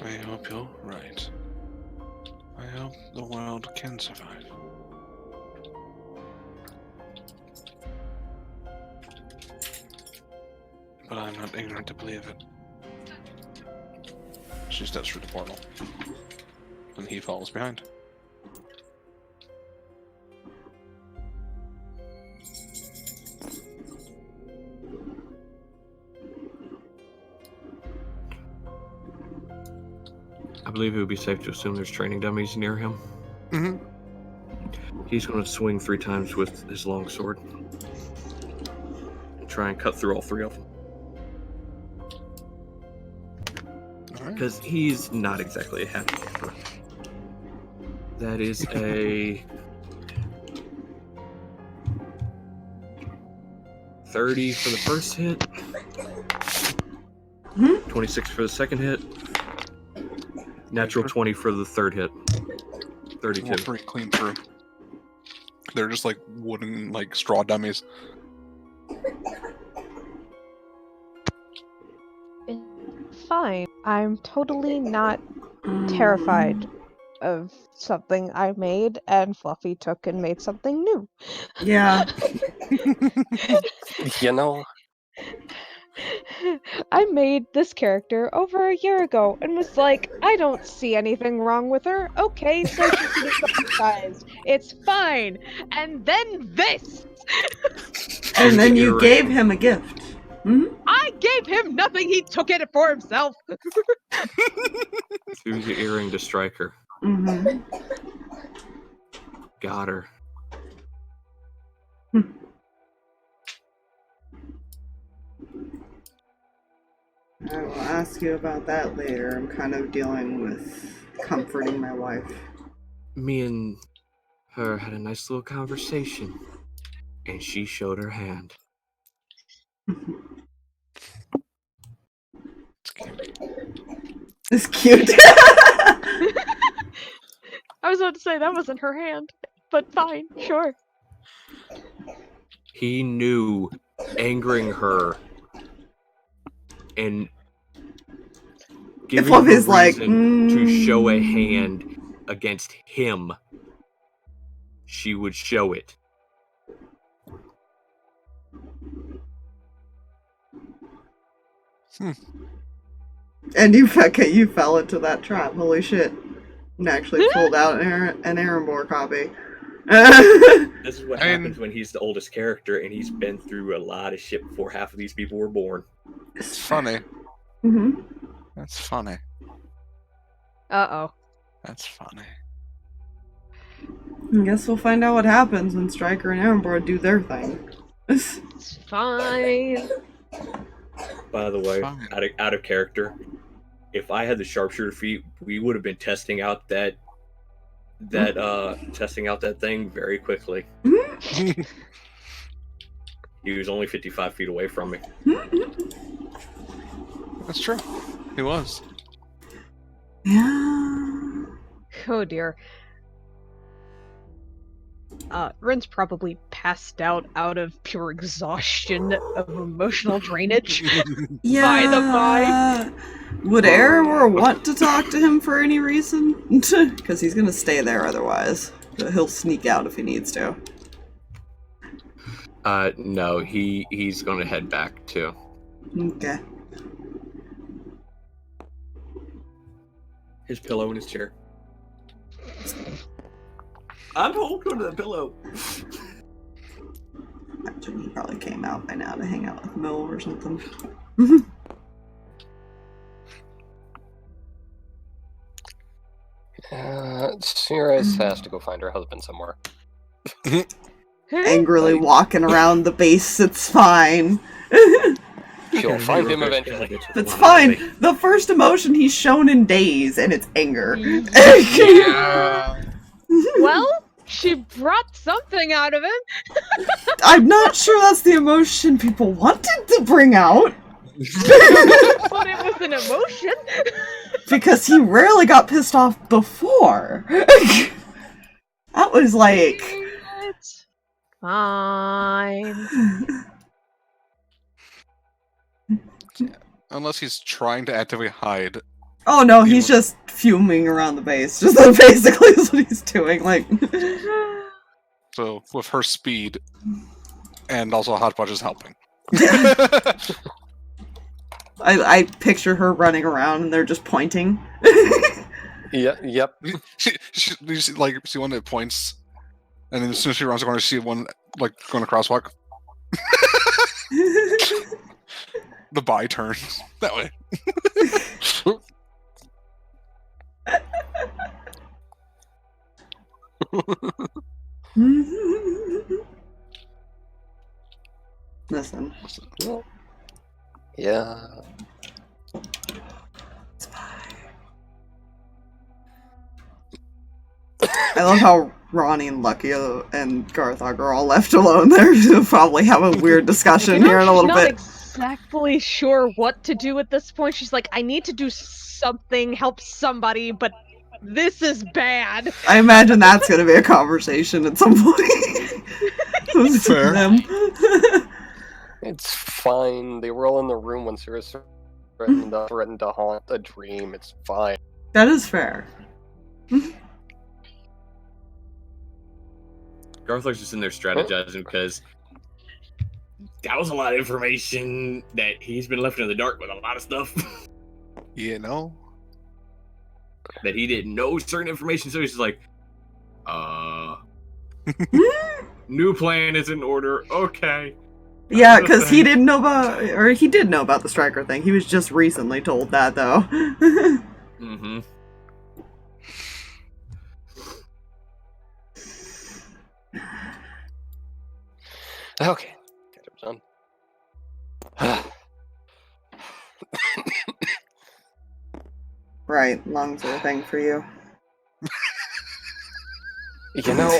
I hope you're right. I hope the world can survive. But I'm not ignorant to believe it. She steps through the portal. And he follows behind. I believe it would be safe to assume there's training dummies near him. Mm-hmm. He's going to swing 3 times with his longsword. And try and cut through all 3 of them. Because he's not exactly a happy camper. That is a 30 for the first hit. 26 for the second hit. Natural 20 for the third hit. 32. All 3 clean through. They're just like wooden, like straw dummies. Fine. I'm totally not terrified of something I made, and Fluffy took and made something new. Yeah. You know, I made this character over a year ago and was like, I don't see anything wrong with her. Okay, so she's gonna traumatized. It's fine. And then this! And then you gave him a gift. I gave him nothing, he took it for himself! Threw the earring to strike her. Got her. I will ask you about that later. I'm kind of dealing with comforting my wife. Me and her had a nice little conversation, and she showed her hand. It's cute. I was about to say that wasn't her hand, but fine, sure. He knew angering her and giving her Fluffy's like, reason to show a hand against him, she would show it. And you fell into that trap. Holy shit. And actually pulled out an Erembor copy. This is what happens when he's the oldest character and he's been through a lot of shit before half of these people were born. It's funny. Mm-hmm. That's funny. Uh-oh. That's funny. I guess we'll find out what happens when Striker and Erembor do their thing. It's fine. By the way, out of character, if I had the sharpshooter feat, we would have been testing out that thing very quickly. He was only 55 feet away from me. That's true. He was. Yeah. Oh dear. Rinn's probably passed out of pure exhaustion of emotional drainage. Yeah. By the by. Would Erembor want to talk to him for any reason? Because he's gonna stay there otherwise. But he'll sneak out if he needs to. No, he's gonna head back too. Okay. His pillow in his chair. I'm holding the pillow. Imagine he probably came out by now to hang out with Mill or something. Sirris has to go find her husband somewhere. Angrily walking around the base, it's fine. She'll find him eventually. It's fine. The first emotion he's shown in days, and it's anger. Yeah. Well, she brought something out of him. I'm not sure that's the emotion people wanted to bring out. But it was an emotion. Because he rarely got pissed off before. That was like... It's fine. Unless he's trying to actively hide. Oh no, he's just fuming around the base. Just that basically is what he's doing. Like, So, with her speed, and also Hodgepodge is helping. I picture her running around and they're just pointing. Yeah, yep. You see, like, see one that points, and then as soon as she runs the corner, see one like going to crosswalk. The body turns that way. Listen. Yeah. I love how Ronnie and Lucky and Garthag are all left alone there. We'll probably have a weird discussion here in a little she's bit. not exactly sure what to do at this point. She's like, I need to do something, help somebody, but this is bad. I imagine that's going to be a conversation at some point. Fair. Them. It's fine. They were all in the room when Sirris threatened to haunt a dream. It's fine. That is fair. Garthag's just in there strategizing because that was a lot of information that he's been left in the dark with a lot of stuff You know? that he didn't know certain information. So he's just like, new plan is in order. Okay. Yeah, because he didn't know about, or he did know about the striker thing. He was just recently told that, though. Mm-hmm. Okay. Get it done. Right, lungs are a thing for you. You know,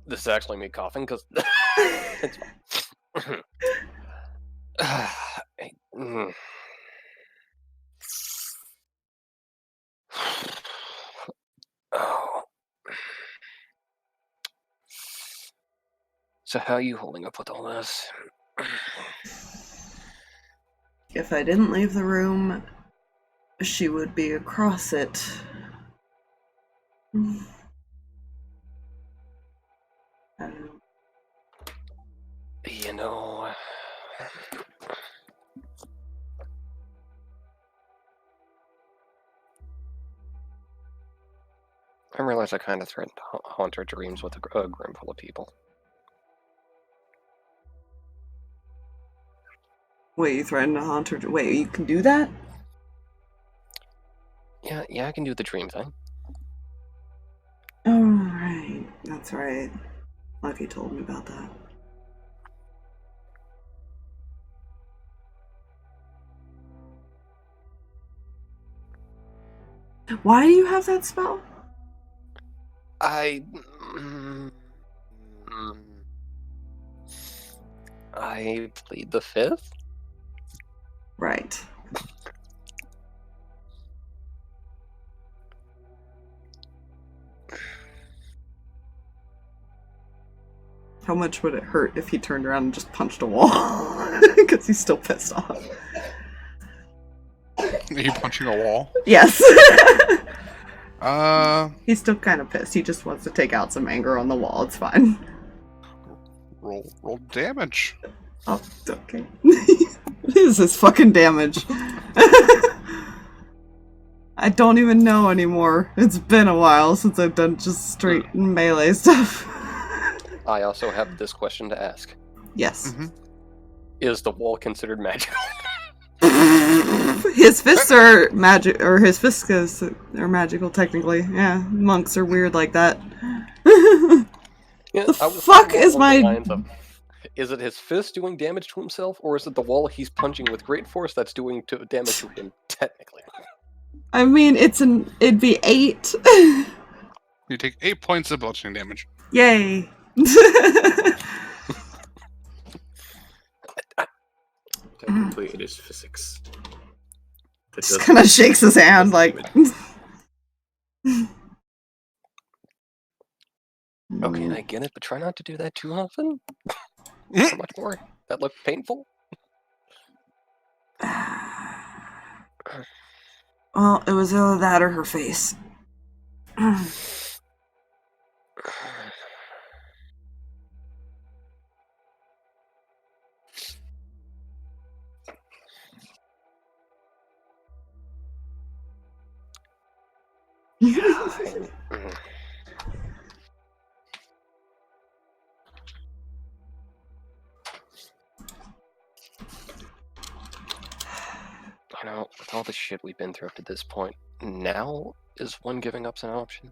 this is actually me coughing because it's. Oh. So how are you holding up with all this? If I didn't leave the room, she would be across it. I don't know. You know, I realize I kind of threatened to haunt her dreams with a room full of people. Wait, you threatened to haunt her? Wait, you can do that? Yeah, I can do the dream thing. Oh, right. That's right. Lucky told me about that. Why do you have that spell? I plead the fifth. Right. How much would it hurt if he turned around and just punched a wall? Because he's still pissed off. Are you punching a wall? Yes. He's still kind of pissed. He just wants to take out some anger on the wall. It's fine. Roll damage. Oh, okay. What is this fucking damage? I don't even know anymore. It's been a while since I've done just straight melee stuff. I also have this question to ask. Yes. Mm-hmm. Is the wall considered magical? His fists are magic, or his fists are magical technically. Yeah, monks are weird like that. Yeah, The fuck is my... Is it his fist doing damage to himself, or is it the wall he's punching with great force that's doing damage to him, technically? I mean, it'd be 8. You take 8 points of bludgeoning damage. Yay. Technically, it is physics. Just kind of shakes his hand like... Okay, I get it, but try not to do that too often. How much more? That looked painful? Well, it was either that or her face. You know, with all the shit we've been through up to this point, now is one giving up's an option?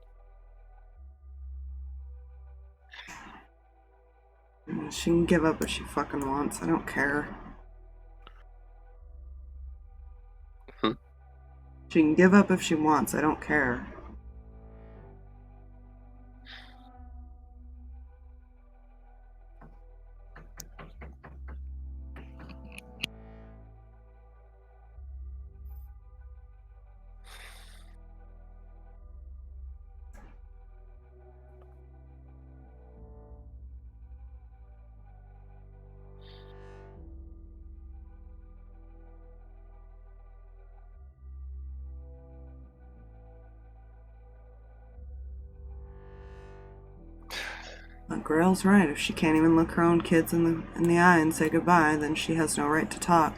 She can give up if she fucking wants. I don't care. She can give up if she wants. I don't care. But Grail's right. If she can't even look her own kids in the eye and say goodbye, then she has no right to talk.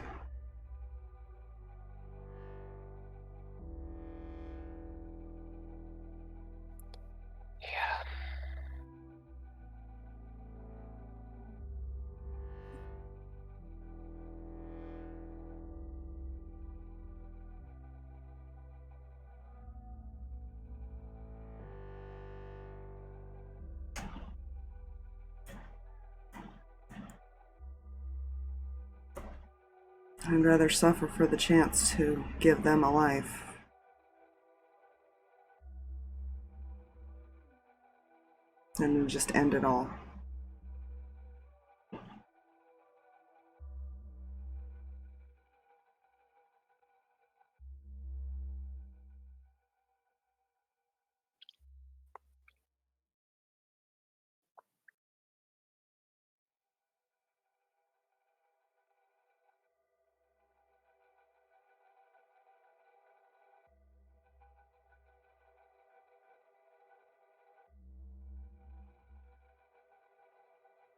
I'd rather suffer for the chance to give them a life. Than to just end it all.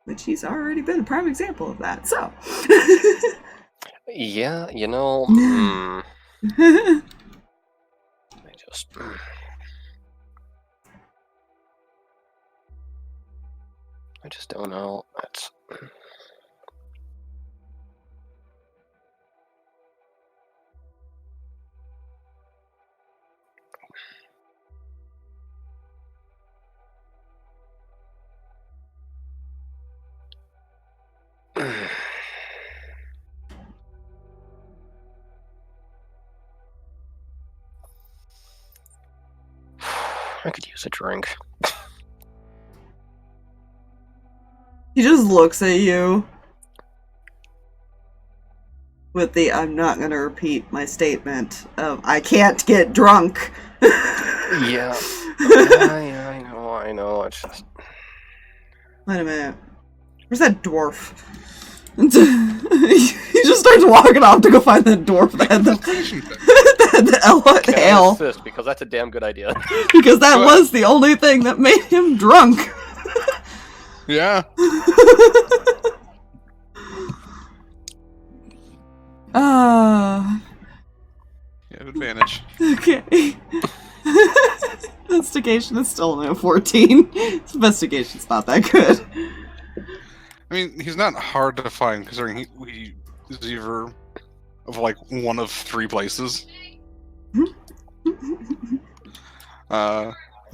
Which he's already been a prime example of that, so. Yeah, you know, I just don't know. That's... I could use a drink. He just looks at you with the "I'm not gonna repeat my statement" of "I can't get drunk." Yeah. I know, it's just... Wait a minute. Where's that dwarf? He just starts walking off to go find that dwarf that had the ale. Assist, because that's a damn good idea. Because that was the only thing that made him drunk. Yeah. You have advantage. Okay. Investigation is still only a 14. Investigation's not that good. I mean, he's not hard to find considering he is either of like one of 3 places. You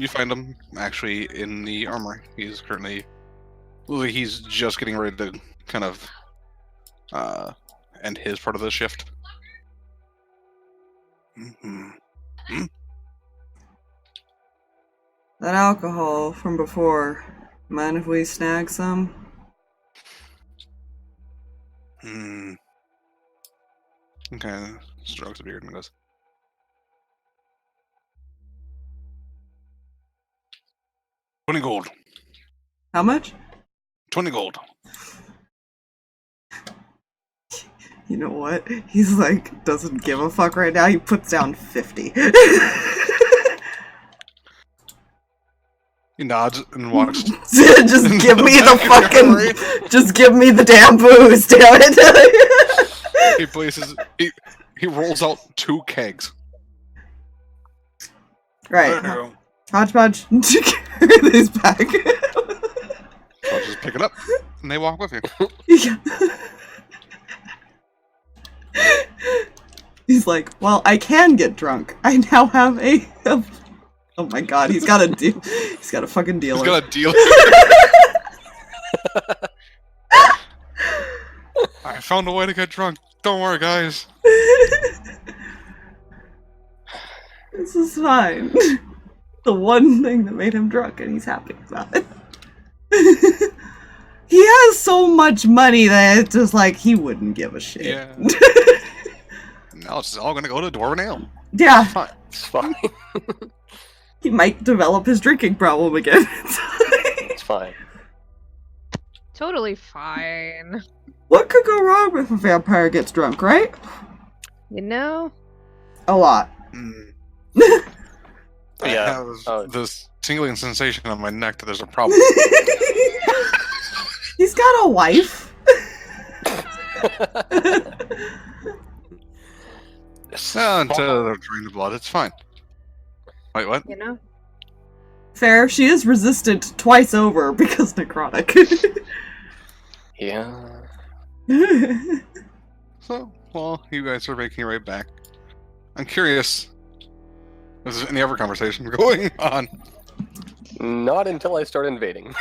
find him actually in the armory. He's currently, he's just getting ready to kind of end his part of the shift. That alcohol from before, mind if we snag some? Okay, strokes a beard and goes, 20 gold. How much? 20 gold. You know what? He's like, doesn't give a fuck right now. He puts down 50. He nods and walks. Just give me the fucking... Just give me the damn booze, damn it. He places... He rolls out 2 kegs. Right. There you go. Hodgepodge, carry these back. So I'll just pick it up, and they walk with you. Yeah. He's like, well, I can get drunk. I now have a oh my god, he's got a deal. He's got a fucking dealer. He's got a deal. I found a way to get drunk. Don't worry, guys. This is fine. The one thing that made him drunk, and he's happy about it. He has so much money that it's just like he wouldn't give a shit. Yeah. Now it's all gonna go to Dwarven Ale. Yeah. Fine. It's fine. He might develop his drinking problem again. It's fine. Totally fine. What could go wrong if a vampire gets drunk, right? You know? A lot. I Yeah. have this tingling sensation on my neck that there's a problem. He's got a wife. Until they're drain the blood, it's fine. Wait, what? You know? Fair, she is resistant twice over because necrotic. Yeah. So, well, you guys are making your way back. I'm curious. Is there any other conversation going on? Not until I start invading.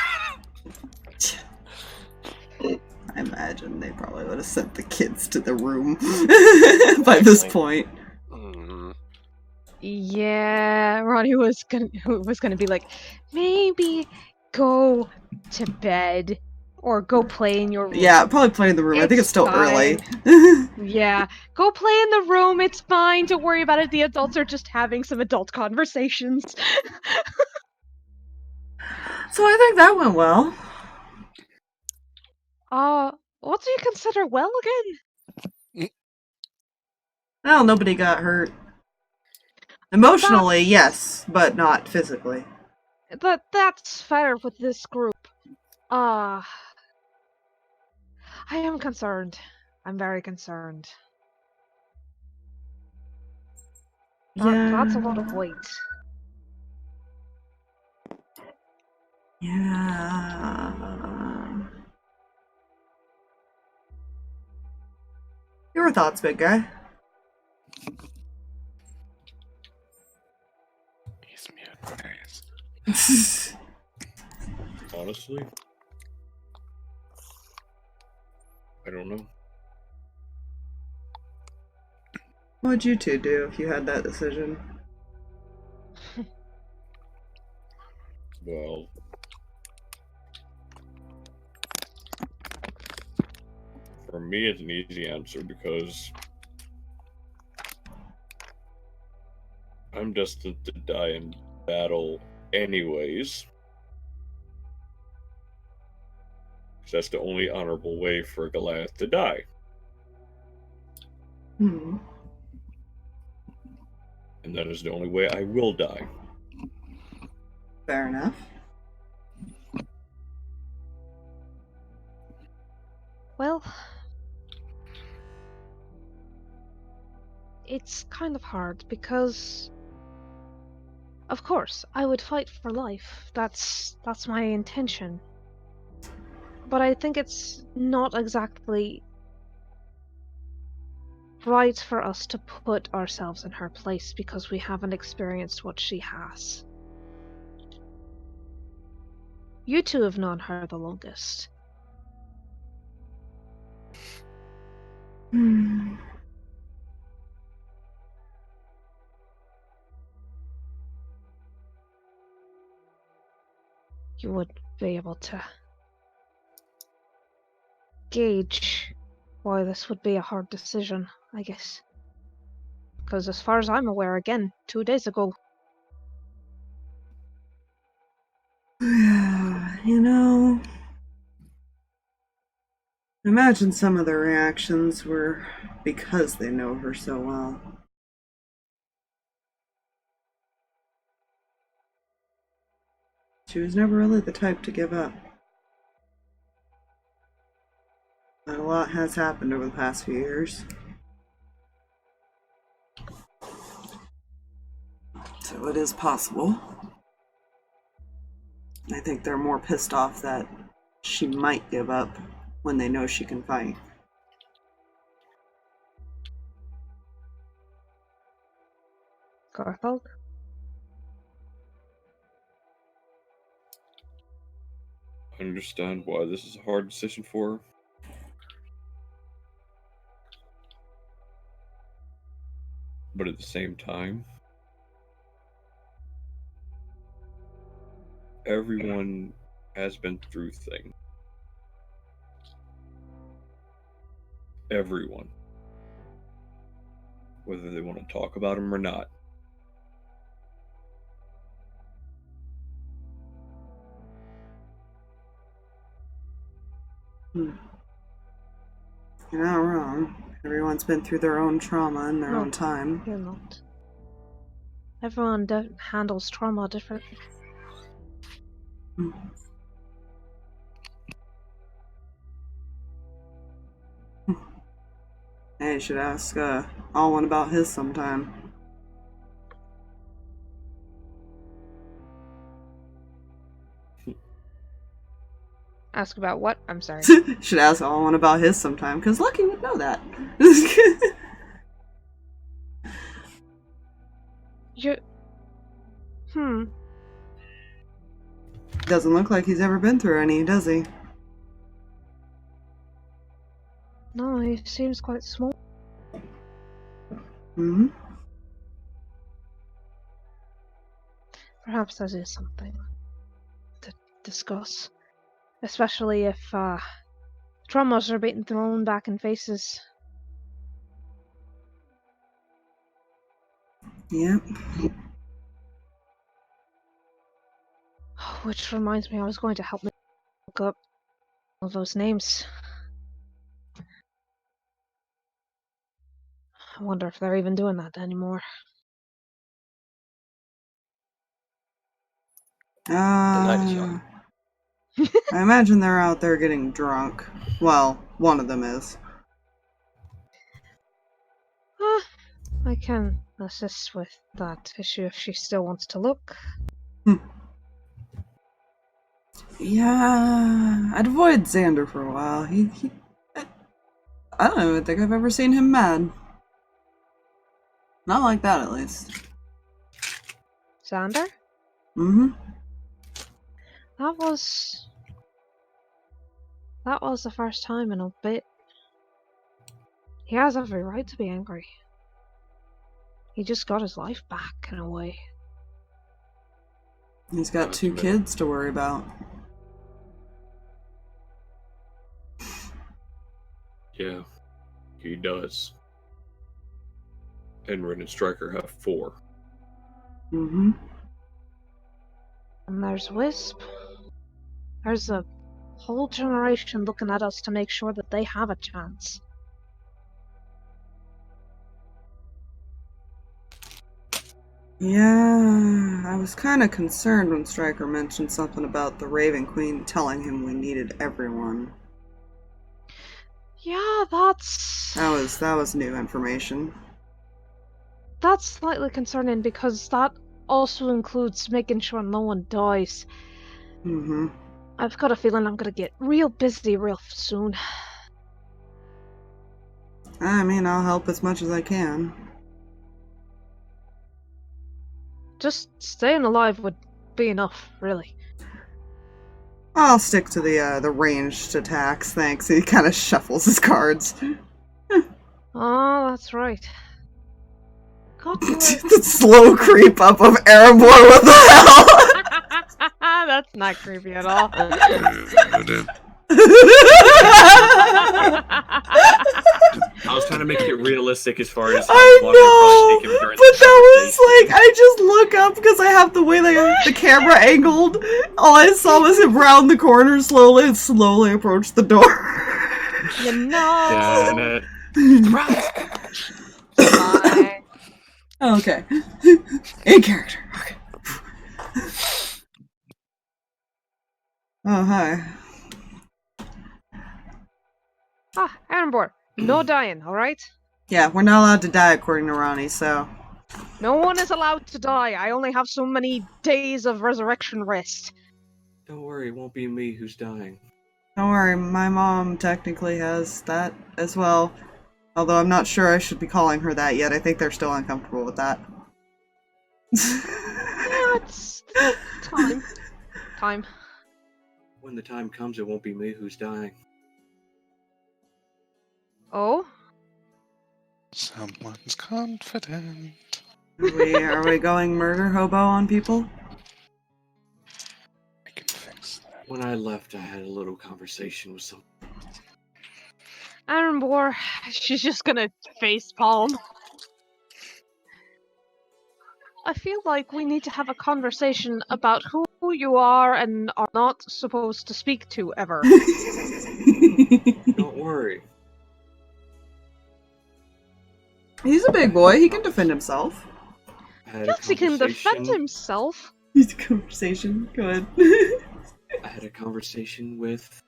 I imagine they probably would have sent the kids to the room by this point. Yeah, Ronnie was gonna be like, maybe go to bed or go play in your room. Yeah, probably play in the room. I think it's still early. Yeah, go play in the room. It's fine. Don't worry about it. The adults are just having some adult conversations. So I think that went well. What do you consider well again? Well, nobody got hurt. Emotionally, yes, but not physically. That's fair with this group. I am concerned. I'm very concerned. That's a lot of weight. Yeah. Your thoughts, big guy? He's mute. There he is. Honestly, I don't know. What'd you two do if you had that decision? Well, for me, it's an easy answer because I'm destined to die in battle anyways. Because that's the only honorable way for Goliath to die. Hmm. And that is the only way I will die. Fair enough. Well, it's kind of hard because, of course, I would fight for life. That's my intention. But I think it's not exactly right for us to put ourselves in her place because we haven't experienced what she has. You two have known her the longest. Hmm. You would be able to gauge why this would be a hard decision, I guess. Because as far as I'm aware, again, 2 days ago. You know, imagine some of the reactions were because they know her so well. She was never really the type to give up. But a lot has happened over the past few years. So it is possible. I think they're more pissed off that she might give up when they know she can fight. Garthag? I understand why this is a hard decision for her. But at the same time, everyone has been through things. Everyone. Whether they want to talk about them or not. You're not wrong. Everyone's been through their own trauma in their own time. You're not. Everyone handles trauma differently. Hey, you should ask Alwin about his sometime. Ask about what? I'm sorry. Should ask Alwin about his sometime, because Lucky would know that. Doesn't look like he's ever been through any, does he? No, he seems quite small. Mm-hmm. Perhaps that is something to discuss. Especially if traumas are being thrown back in faces. Yep. Which reminds me, I was going to help me look up all those names. I wonder if they're even doing that anymore. The night is young. I imagine they're out there getting drunk. Well, one of them is. I can assist with that issue if she still wants to look. Yeah, I'd avoid Xander for a while. I don't even think I've ever seen him mad. Not like that, at least. Xander? Mm-hmm. That was the first time in a bit. He has every right to be angry. He just got his life back, in a way. He's got 2 kids to worry about. Yeah, he does. And Rinn and Striker have 4. Mm-hmm. And there's Wisp. There's a whole generation looking at us to make sure that they have a chance. Yeah, I was kind of concerned when Striker mentioned something about the Raven Queen telling him we needed everyone. Yeah, That was new information. That's slightly concerning because that also includes making sure no one dies. Mm-hmm. I've got a feeling I'm gonna get real busy real soon. I mean, I'll help as much as I can. Just staying alive would be enough, really. I'll stick to the ranged attacks, thanks. He kind of shuffles his cards. Oh, that's right. The slow creep up of Erembor, what the hell? That's not creepy at all. I was trying to make it realistic as far as I know, but that was like, I just look up because I have the way the camera angled. All I saw was him round the corner slowly and slowly approach the door. You know. Bye. Okay. In character. Okay. Oh, hi. Erembor, no dying, alright? Yeah, we're not allowed to die according to Ronnie, so... No one is allowed to die. I only have so many days of resurrection rest. Don't worry, it won't be me who's dying. Don't worry, my mom technically has that as well. Although I'm not sure I should be calling her that yet. I think they're still uncomfortable with that. Yeah, it's time. Time. When the time comes, it won't be me who's dying. Oh? Someone's confident. Are we going murder hobo on people? I can fix that. When I left, I had a little conversation with some. Erembor, she's just gonna facepalm. I feel like we need to have a conversation about who you are and are not supposed to speak to ever. Don't worry. He's a big boy, he can defend himself. Yes, he can defend himself. He's a conversation, go ahead. I had a conversation with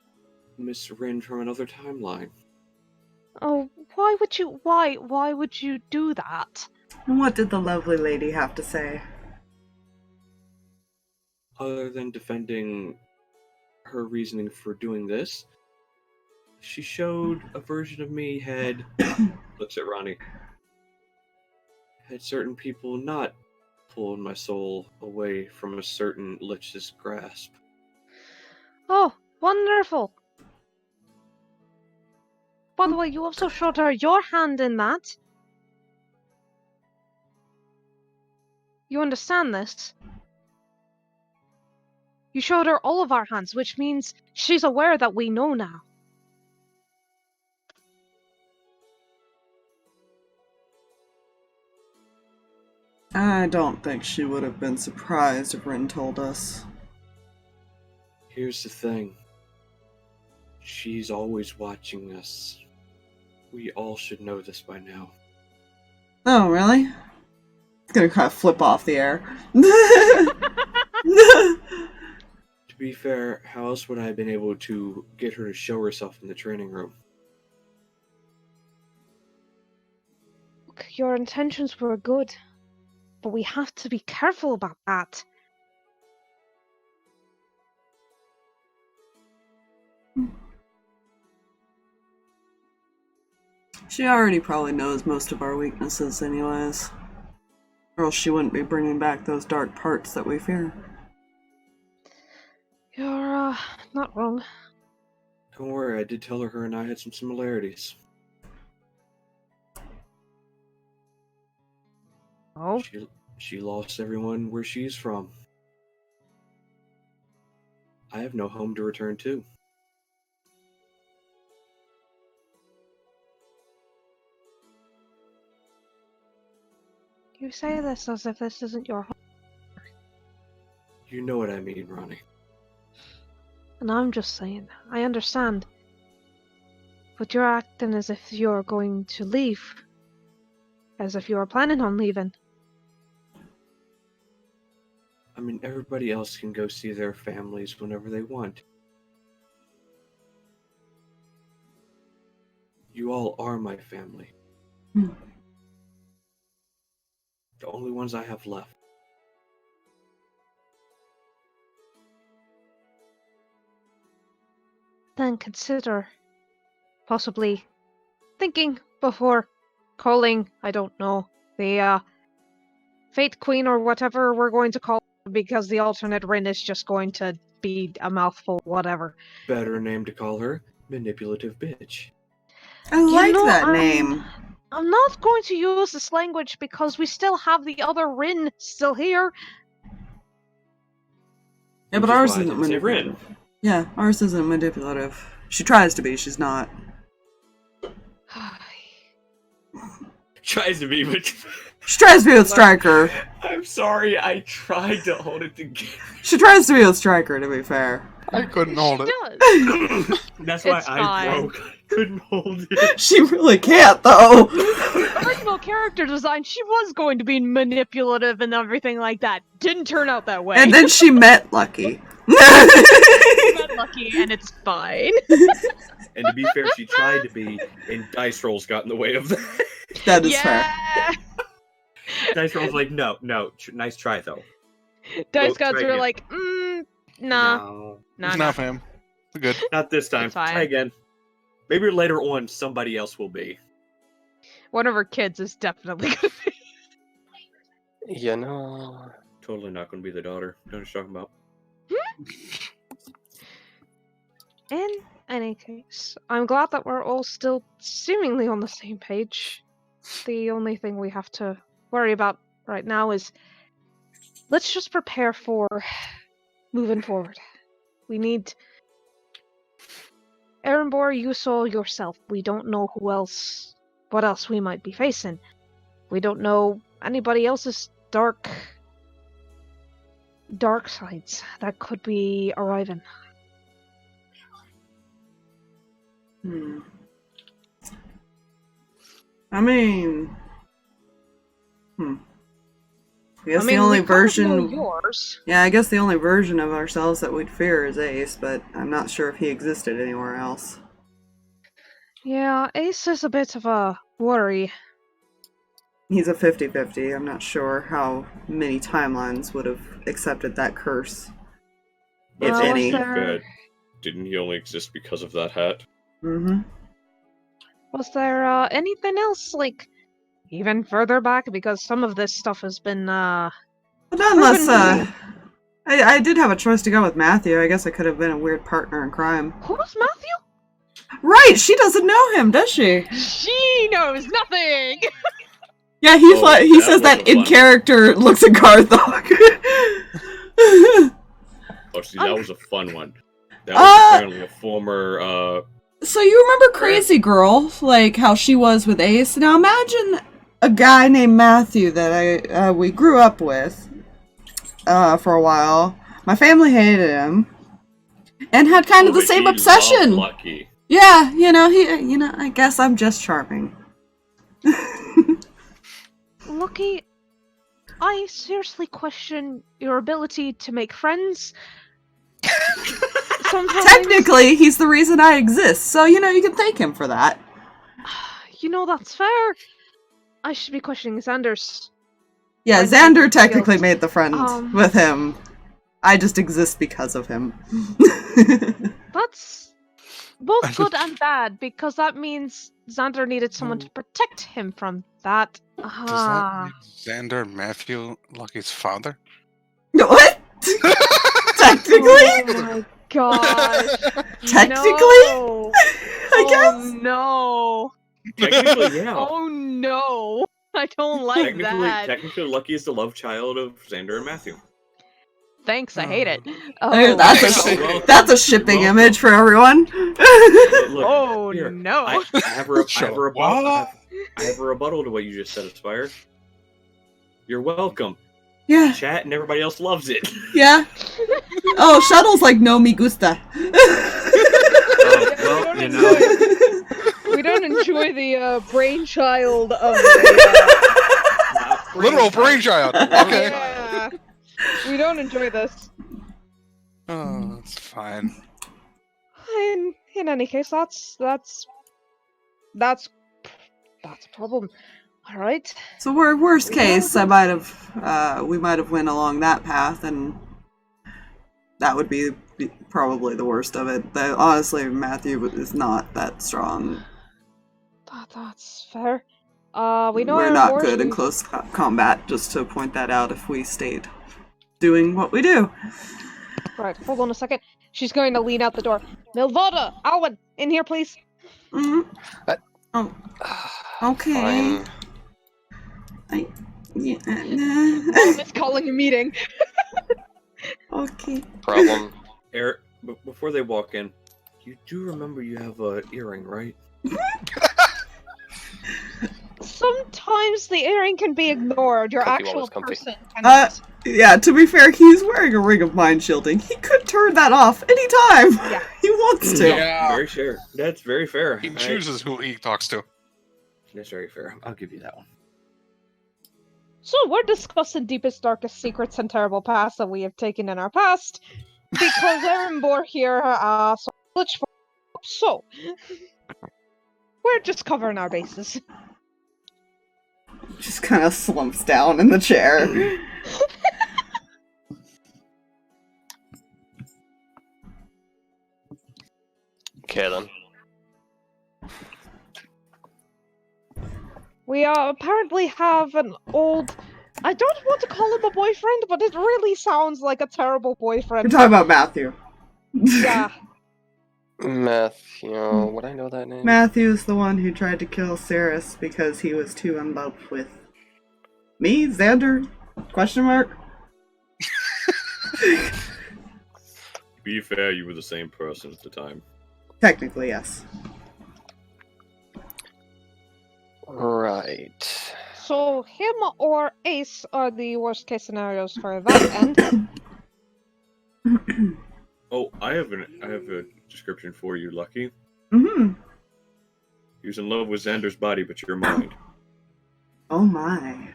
Miss Rinn from another timeline. Oh, why would you do that? And what did the lovely lady have to say? Other than defending her reasoning for doing this, she showed a version of me had, looks at Ronnie, had certain people not pulled my soul away from a certain lich's grasp. Oh, wonderful. By the way, you also showed her your hand in that. You understand this? You showed her all of our hands, which means she's aware that we know now. I don't think she would have been surprised if Rinn told us. Here's the thing. She's always watching us. We all should know this by now. Oh, really? It's gonna kind of flip off the air. To be fair, how else would I have been able to get her to show herself in the training room? Look, your intentions were good, but we have to be careful about that. She already probably knows most of our weaknesses anyways. Or else she wouldn't be bringing back those dark parts that we fear. You're, not wrong. Don't worry, I did tell her and I had some similarities. Oh? She lost everyone where she's from. I have no home to return to. You say this as if this isn't your home. You know what I mean, Ronnie. And I'm just saying, I understand. But you're acting as if you're going to leave. As if you were planning on leaving. I mean, everybody else can go see their families whenever they want. You all are my family. The only ones I have left. Then consider possibly thinking before calling, I don't know, the Fate Queen or whatever we're going to call her, because the alternate Rinn is just going to be a mouthful, whatever. Better name to call her, Manipulative Bitch. I like that name. I'm not going to use this language because we still have the other Rinn still here. Yeah, but ours isn't manipulative. Yeah, ours isn't manipulative. She tries to be, she's not. Tries to be, but... She tries to be with Stryker. I'm sorry, I tried to hold it together. She tries to be with Stryker, to be fair. I couldn't hold it. Does. That's why It's I fine. broke. I couldn't hold it. She really can't, though. Original character design, she was going to be manipulative and everything like that. Didn't turn out that way. And then she met Lucky. Not lucky, and it's fine. And to be fair, she tried to be, and dice rolls got in the way of that. That is fair. Dice rolls like, no, nice try though. Dice try gods were again. like, nah. No, Nah. fam. We're good. not this time. It's fine. Try again. Maybe later on somebody else will be. One of our kids is definitely gonna be. You know. Totally not going to be the daughter. Know what you're talking about. In any case, I'm glad that we're all still seemingly on the same page. The only thing we have to worry about right now is let's just prepare for moving forward. We need Erembor, you saw yourself. We don't know what else we might be facing. We don't know anybody else's dark sides that could be arriving. I mean, I guess the we only kind of version. know yours. Yeah, I guess the only version of ourselves that we'd fear is Ace, but I'm not sure if he existed anywhere else. Yeah, Ace is a bit of a worry. He's a 50-50. I'm not sure how many timelines would have accepted that curse. But If Well, any. good. Didn't he only exist because of that hat? Mm-hmm. Was there anything else, like, even further back? Because some of this stuff has been, But unless, I did have a choice to go with Matthew. I guess I could have been a weird partner in crime. Who's Matthew? Right! She doesn't know him, does she? She knows nothing! Yeah, he says that wasn't in fun. character looks at Garthag. Oh, see, that was a fun one. That was apparently a former, So you remember Crazy Girl, like how she was with Ace? Now imagine a guy named Matthew that we grew up with for a while. My family hated him, and had kind of the same obsession. Lucky. Yeah, I guess I'm just charming. Lucky, I seriously question your ability to make friends. Sometimes, Technically, he's the reason I exist, so you can thank him for that. that's fair. I should be questioning Xander's. Yeah, When he Xander technically feels- made the friend with him. I just exist because of him. That's both good and bad, because that means Xander needed someone to protect him from that. Does that make Xander Matthew Lucky's father? What? Technically? Oh my gosh. Technically? No. I guess. Oh no. Technically, yeah. Oh no. I don't like that. Technically, Lucky is the love child of Xander and Matthew. Thanks, I hate it. Oh, well, that's a shipping you're image for everyone. Look, Oh here, no. I have a rebuttal to what you just said, Aspire. You're welcome. Yeah, Chat and everybody else loves it. yeah. Oh, Shuttle's like, no me gusta. Well, you know, We don't enjoy the brainchild of Literal brainchild. Okay. Yeah. We don't enjoy this. Oh, that's fine. In any case, that's a problem. All right. So worst case, we might have went along that path, and that would be probably the worst of it. Honestly, Matthew is not that strong. That's fair. We know We're not Erembor, good in close combat, just to point that out if we stayed doing what we do. Right, hold on a second. She's going to lean out the door. Mylvada, Alwin, in here, please. Oh, okay. Fine. Mom is calling a meeting. Okay. Problem. Eric, before they walk in, you do remember you have an earring, right? Sometimes the earring can be ignored. Your Comfy while actual it's comfy. person cannot. Yeah, to be fair, he's wearing a ring of mind shielding. He could turn that off anytime Yeah. he wants to. Yeah. Very fair. That's very fair. He chooses who he talks to. That's very fair. I'll give you that one. So we're discussing deepest, darkest secrets and terrible paths that we have taken in our past, because Erembor here, so we're just covering our bases. Just kind of slumps down in the chair. Okay then. We apparently have an old... I don't want to call him a boyfriend, but it really sounds like a terrible boyfriend. We're talking about Matthew. Yeah. Matthew, would I know that name? Matthew's the one who tried to kill Sirris because he was too in love with me, Xander? Question mark? To be fair, you were the same person at the time. Technically, yes. Right. So him or Ace are the worst case scenarios for that end. Oh, I have a description for you, Lucky. Mm-hmm. He was in love with Xander's body, but your mind. Oh my.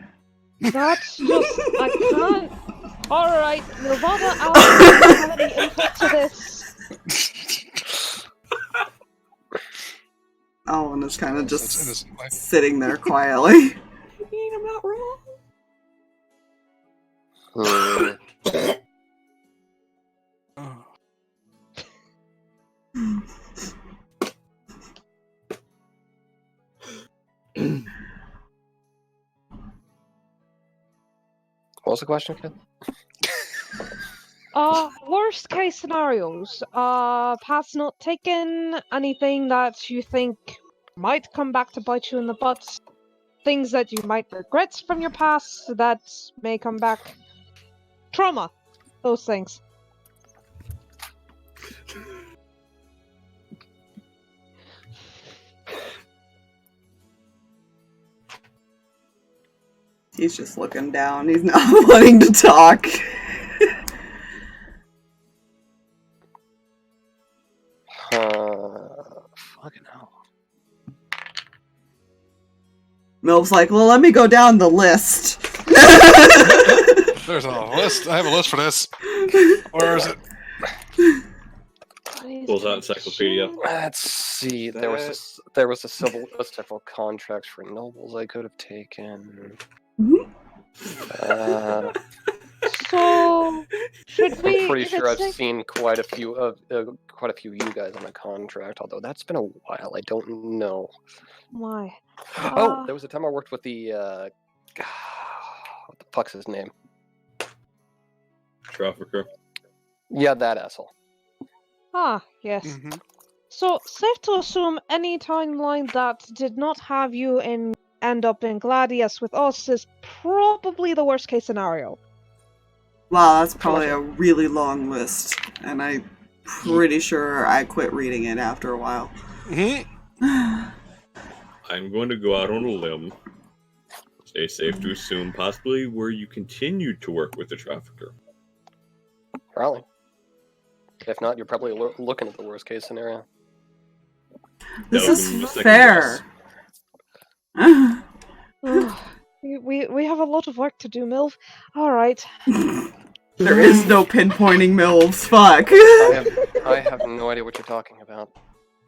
That's just... I can't... Alright, Mylvada, I don't have any input to this. Alwin is kind of just That's innocent life. sitting there quietly. I mean, I'm not wrong. What was the question, kid? Worst case scenarios. Paths not taken, anything that you think might come back to bite you in the butt, things that you might regret from your past that may come back. Trauma. Those things. He's just looking down. He's not wanting to talk. Fucking hell. Milv's like, well, let me go down the list. There's a list. I have a list for this. Where is it? Pulls out encyclopedia. Let's see. There was a several contracts for nobles I could have taken. So, should we? I'm pretty is sure it I've safe- seen quite a few of you guys on a contract. Although that's been a while, I don't know. Why? Oh, there was a time I worked with the what the fuck's his name? Trafficker. Yeah, that asshole. Ah, yes. Mm-hmm. So, safe to assume any timeline that did not have you end up in Gladius with us is probably the worst case scenario. Wow, that's probably a really long list. And I'm pretty sure I quit reading it after a while. Mm-hmm. I'm going to go out on a limb. Stay safe to assume possibly where you continued to work with the trafficker. Probably. If not, you're probably looking at the worst case scenario. This That would is be the second fair. We have a lot of work to do, Milv. Alright. There is no pinpointing Milvs. Fuck. I have no idea what you're talking about.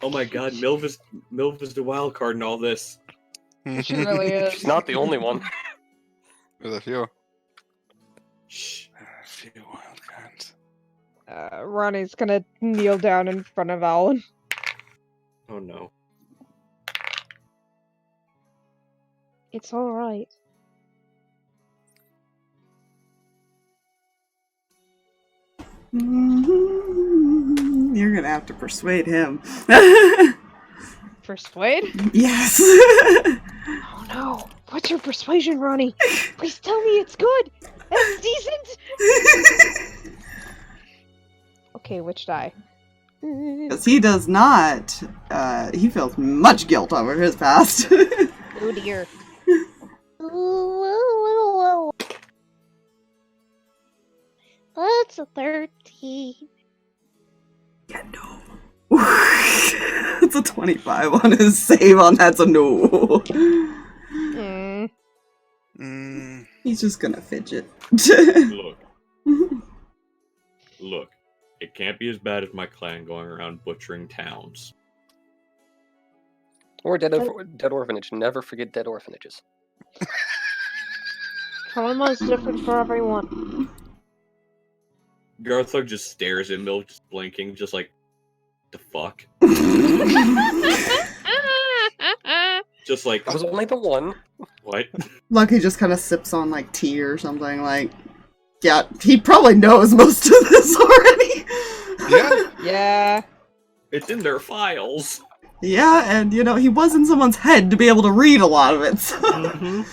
Oh my god, Milv is the wild card in all this. She really is. She's not the only one. There's a few. Shh. A few wild cards. Ronnie's gonna kneel down in front of Alwin. Oh no. It's alright. You're gonna have to persuade him. Persuade? Yes. Oh no. What's your persuasion, Ronnie? Please tell me it's good. It's decent. Okay, which die? Because he does not. He feels much guilt over his past. Oh dear. That's a 13. Yeah, no. It's a 25 on his save on that's a no. He's just gonna fidget. Look, it can't be as bad as my clan going around butchering towns. Or dead orphanage. Never forget dead orphanages. Trauma is different for everyone. Garthag just stares at Milk, just blinking, just like, the fuck? Just like, I was only the one. what? Lucky just kind of sips on like tea or something. Like, yeah, he probably knows most of this already. Yeah. Yeah. It's in their files. Yeah, and you know, he was in someone's head to be able to read a lot of it. So. Mhm.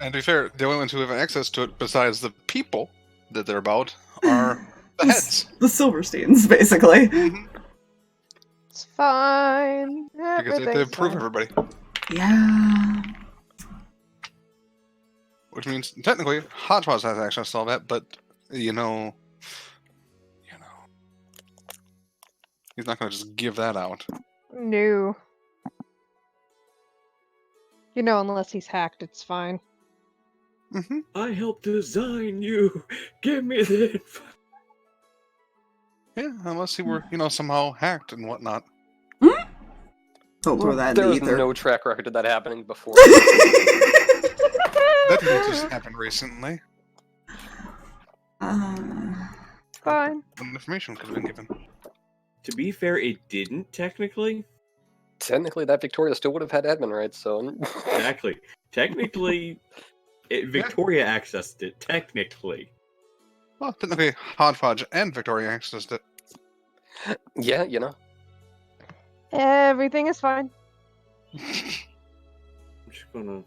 And to be fair, the only ones who have access to it, besides the people that they're about, are the heads. The Silversteins, basically. Mhm. It's fine. Because they Everything's approve fine. everybody. Yeah. Which means, technically, Hodgepodge has access to all that, but, you know... He's not going to just give that out. No. You know, unless he's hacked, it's fine. Mm-hmm. I helped design you. Give me the info. Yeah, unless he were, somehow hacked and whatnot. Don't throw that in There the was ether. no track record of that happening before. That didn't just happen recently. Fine. When information could have been given. To be fair, it didn't technically. Technically, that Victoria still would have had admin rights, so... Exactly. Technically, Victoria accessed it. Technically. Well, technically, Hodgepodge and Victoria accessed it. Yeah, you know. Everything is fine. I'm just gonna...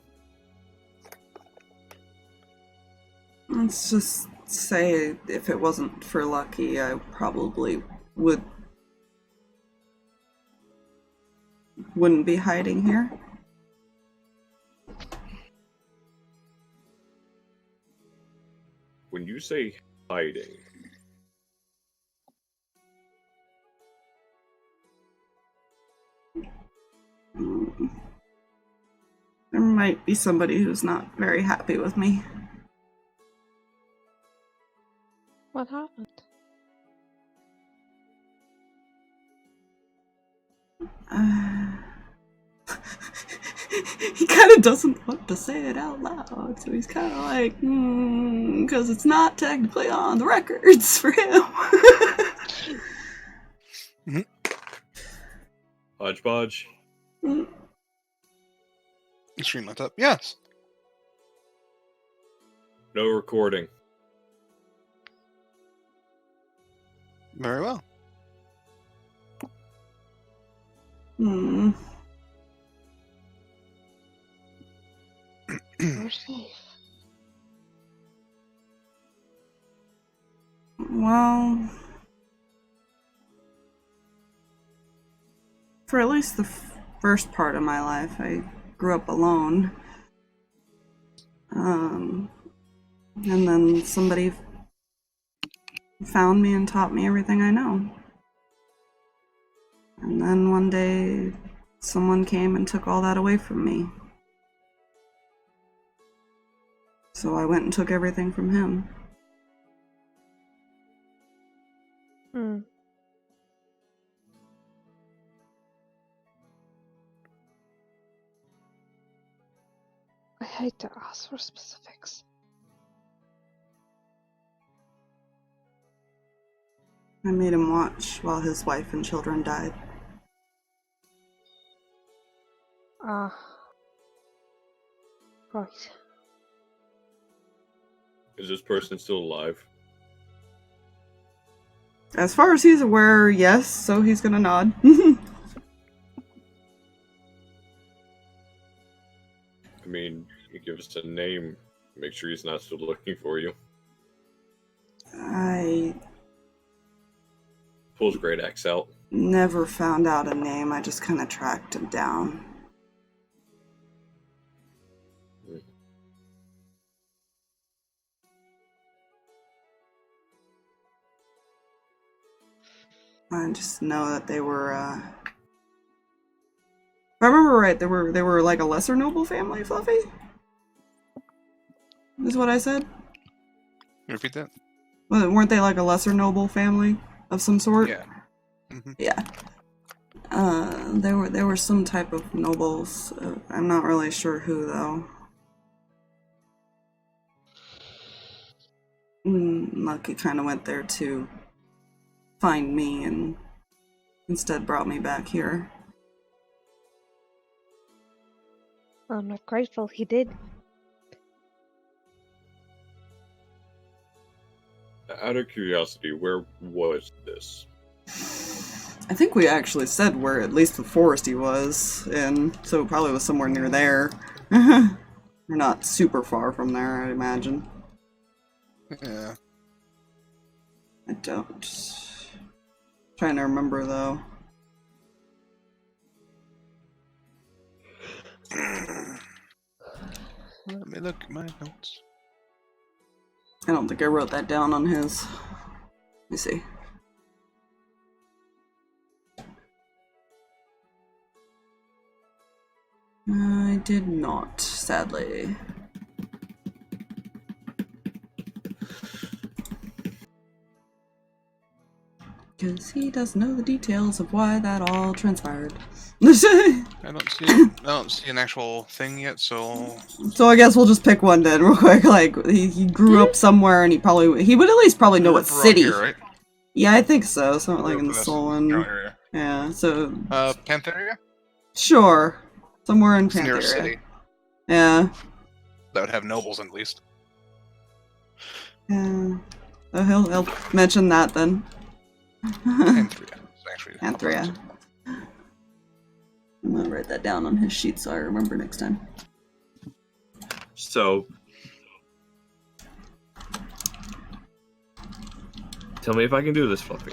Let's just say if it wasn't for Lucky, I probably wouldn't be hiding here. When you say hiding... There might be somebody who's not very happy with me. What happened? He kind of doesn't want to say it out loud, so he's kind of like, because it's not technically on the records for him. Hodgepodge? Screen lit up. Yes. No recording. Very well. We're safe. Well, for at least the first part of my life, I grew up alone. And then somebody found me and taught me everything I know. And then one day, someone came and took all that away from me. So I went and took everything from him. I hate to ask for specifics. I made him watch while his wife and children died. Right. Is this person still alive? As far as he's aware, yes, so he's gonna nod. I mean, you give us a name. Make sure he's not still looking for you. I Pulls great axe out. never found out a name, I just kind of tracked him down. I just know that they were, if I remember right, they were like a lesser noble family, Fluffy? Is what I said? Repeat that? Well, weren't they like a lesser noble family of some sort? Yeah. Mm-hmm. Yeah. There were some type of nobles. I'm not really sure who though. Lucky kind of went there to find me and instead brought me back here. I'm not grateful he did. Out of curiosity, where was this? I think we actually said where at least the forest he was, and so it probably was somewhere near there. We're not super far from there, I imagine. Yeah. I don't. Trying to remember though. Let me look at my notes. I don't think I wrote that down on his. Let me see. I did not, sadly. Because he doesn't know the details of why that all transpired. I don't see an actual thing yet, so So I guess we'll just pick one then, real quick. Like he grew up somewhere, and he would at least probably know what city. Here, right? Yeah, I think so. Something like in the This Solon. general area. Yeah. So. Pantheria? Sure. Somewhere in It's near a Pantheria. city. Yeah. That would have nobles at least. Yeah. So he'll mention that then. Pantheria. It's actually Pantheria. I'm gonna write that down on his sheet so I remember next time. So, tell me if I can do this, Fluffy.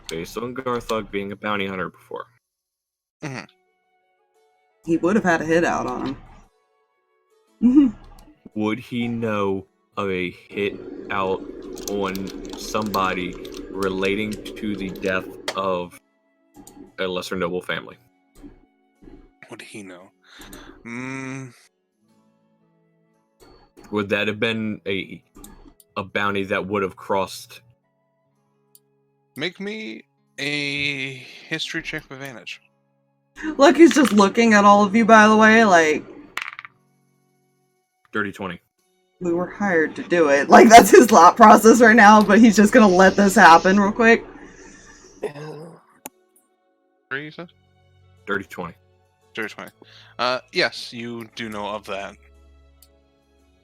Based on Garthag being a bounty hunter before. Mm-hmm. He would have had a hit out on him. Would he know of a hit out on somebody relating to the death of a lesser noble family? What did he know? Would that have been a bounty that would have crossed? Make me a history check with advantage. Look, he's just looking at all of you, by the way, like... Dirty 20. We were hired to do it. Like, that's his thought process right now, but he's just gonna let this happen real quick. Three, you said? Dirty 20. Dirty 20. Yes, you do know of that.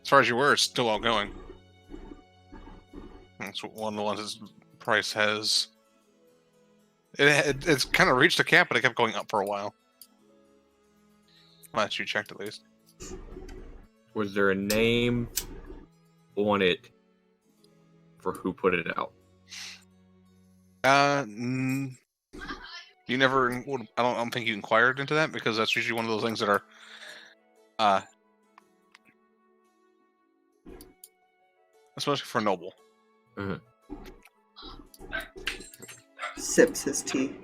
As far as you were, it's still ongoing. That's one of the ones his price has... It's kind of reached a cap, but it kept going up for a while. Last you checked, at least. Was there a name on it for who put it out? You never... I don't think you inquired into that, because that's usually one of those things that are... especially for noble. Mm-hmm. Sips his tea.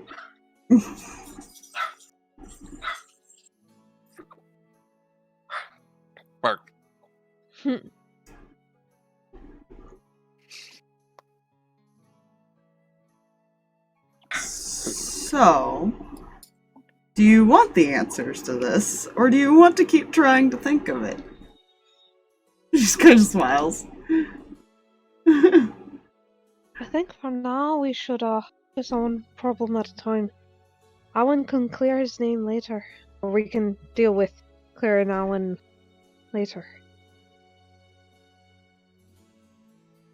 Bark. So, do you want the answers to this, or do you want to keep trying to think of it? He just kind of smiles. I think for now we should focus on one problem at a time. Alwin can clear his name later, or we can deal with Clair and Alwin later.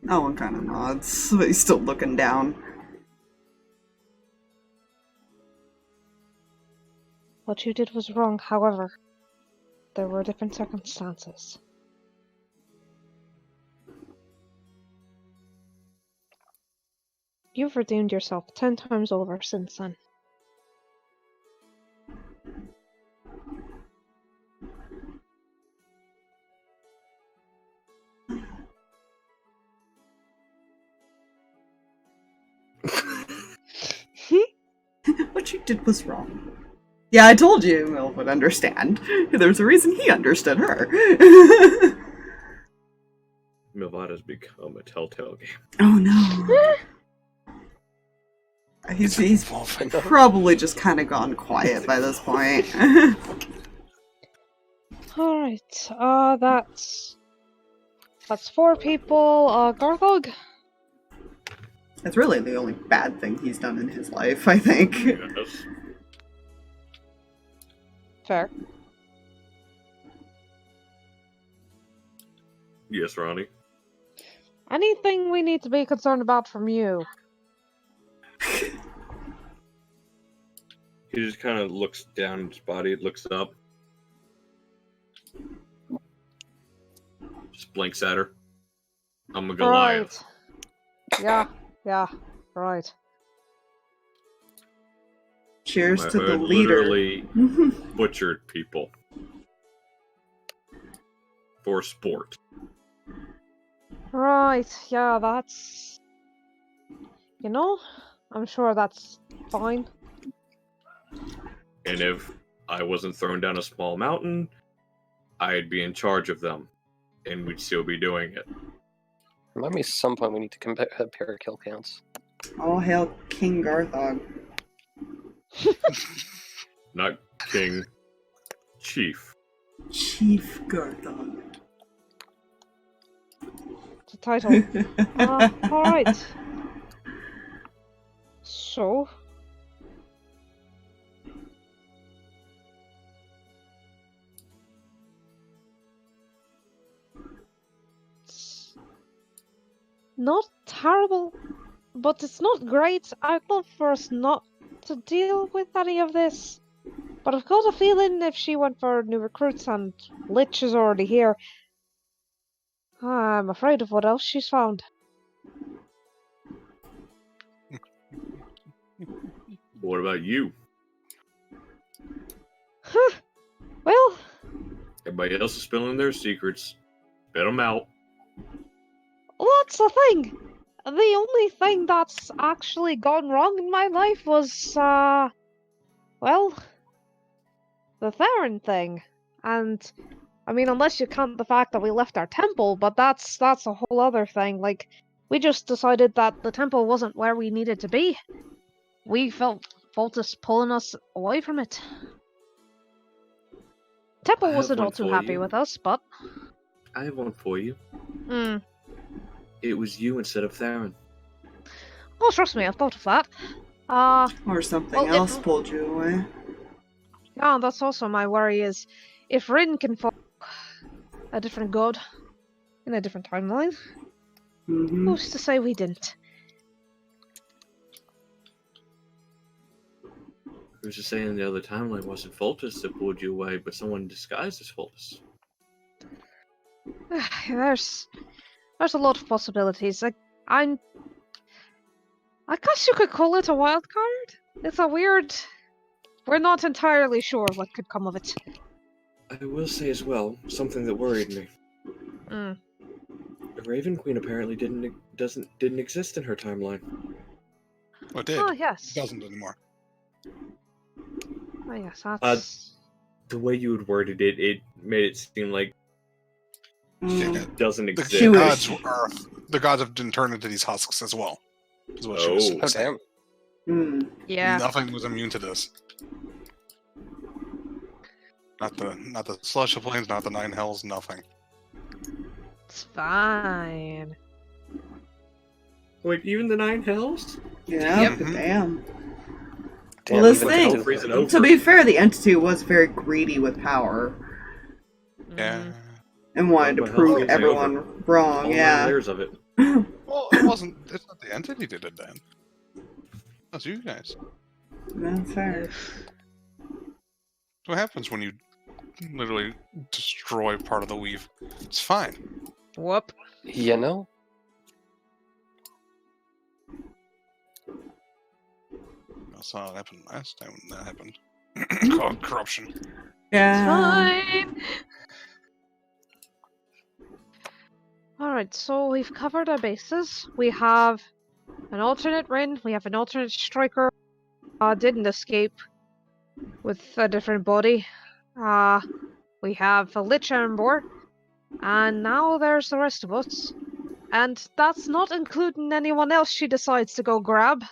Alwin kind of nods, but he's still looking down. What you did was wrong, however. There were different circumstances. You've redeemed yourself 10 times over since then. What you did was wrong. Yeah, I told you Mil would understand. There's a reason he understood her. Mylvada's become a telltale game. Oh no. He's probably just kind of gone quiet by this point. Alright, that's That's 4 people. Garthag? That's really the only bad thing he's done in his life, I think. Yes. Fair. Yes, Ronnie. Anything we need to be concerned about from you? He just kind of looks down at his body, looks up, just blinks at her. I'm a Goliath. Right. Yeah, right. Cheers My to the hood leader. literally butchered people for sport. Right, yeah, that's... You know, I'm sure that's fine. And if I wasn't thrown down a small mountain, I'd be in charge of them, and we'd still be doing it. Remind me, at some point we need to compare kill counts. All hail King Garthag. Not King, Chief. Chief Garthag. It's a title. Alright. So... It's not terrible, but it's not great. I'd love for us not to deal with any of this. But I've got a feeling if she went for new recruits and Lich is already here, I'm afraid of what else she's found. What about you? Well, Everybody else is spilling their secrets. Spit them out. that's the thing. The only thing that's actually gone wrong in my life was, well, the Theron thing. And, I mean, unless you count the fact that we left our temple, but that's a whole other thing. Like, we just decided that the temple wasn't where we needed to be. We felt Voltus pulling us away from it. Temple I have wasn't one all too for happy you. with us, but... I have one for you. Hmm. It was you instead of Theron. Oh, trust me, I've thought of that. Or something Well, else pulled you away. Yeah, that's also my worry is if Rinn can follow a different god in a different timeline, Mm-hmm. who's to say we didn't? Who's to say in the other timeline wasn't Voltus that pulled you away, but someone disguised as Voltus? There's a lot of possibilities. I guess you could call it a wild card. It's a weird. We're not entirely sure what could come of it. I will say as well, something that worried me. Mm. The Raven Queen apparently didn't exist in her timeline. Well, it did. Oh yes. It doesn't anymore. Oh yes, that's. The way you had worded it, it made it seem like Mm. it doesn't The exist. She was- gods are the gods have been turned into these husks as well. Is what she was Oh. Oh, saying. damn. Mm. Yeah. Nothing was immune to this. Not the celestial planes, not the nine hells, nothing. It's fine. Wait, even the Nine Hells? Yeah, Yep. damn. Damn, Well, this even thing- Tilted. Freezing over. To be fair, the entity was very greedy with power Yeah. and wanted to Well, prove hell's everyone wrong. All 9 Yeah. layers of it. Well, it wasn't. It's not the entity that did that. That's you guys. That's fair. That's what happens when you literally destroy part of the weave. It's fine. Whoop. You know? That's not what happened last time when that happened. Called corruption. Yeah. Fine. Alright, so we've covered our bases. We have an alternate Rinn, we have an alternate striker. Didn't escape with a different body. We have a Lich Erembor. And now there's the rest of us. And that's not including anyone else she decides to go grab.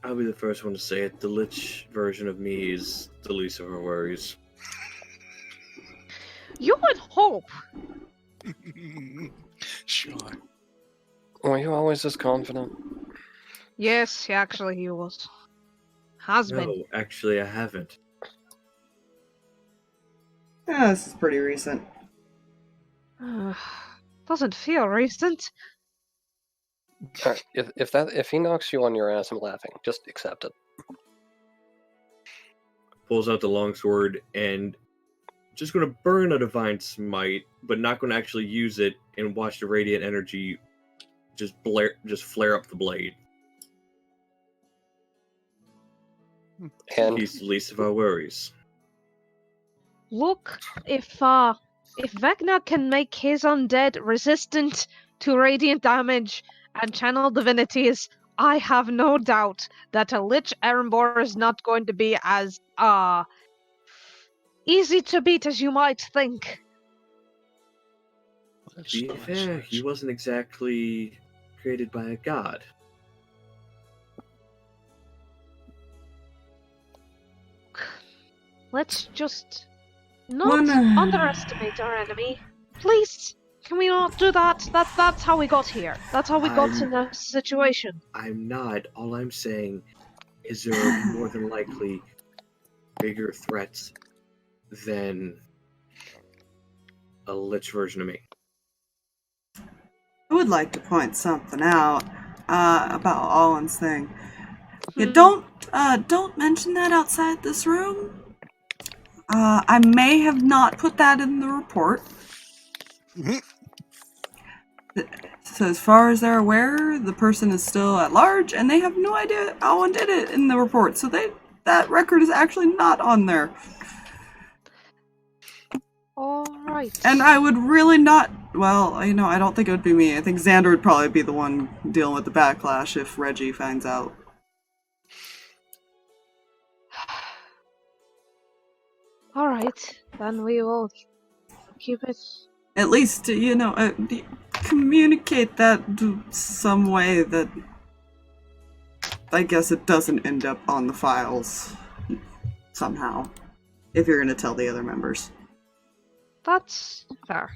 I'll be the first one to say it. The Lich version of me is the least of our worries. You would hope. Sure. Were you always this confident? Yes, actually he was. Has been. No, actually, I haven't. Yeah, this is pretty recent. Doesn't feel recent. Alright, if he knocks you on your ass, I'm laughing. Just accept it. Pulls out the longsword and just going to burn a divine smite, but not going to actually use it, and watch the radiant energy just flare up the blade. And He's the least of our worries. Look, if Vecna can make his undead resistant to radiant damage and channel divinities, I have no doubt that a Lich Erembor is not going to be as easy to beat as you might think. To be fair, he wasn't exactly created by a god. Let's just not underestimate our enemy. Please, can we not do that? That's how we got here. That's how we got in this situation. I'm not. All I'm saying is there are more than likely bigger threats than a Lich version of me. I would like to point something out about Alwin's thing. Yeah, don't mention that outside this room. I may have not put that in the report. So as far as they're aware, the person is still at large, and they have no idea Alwin did it in the report. So that record is actually not on there. Alright. And I would really not... Well, I don't think it would be me. I think Xander would probably be the one dealing with the backlash if Reggie finds out. Alright, then we will keep it. At least, communicate that some way that I guess it doesn't end up on the files somehow, if you're going to tell the other members. That's fair.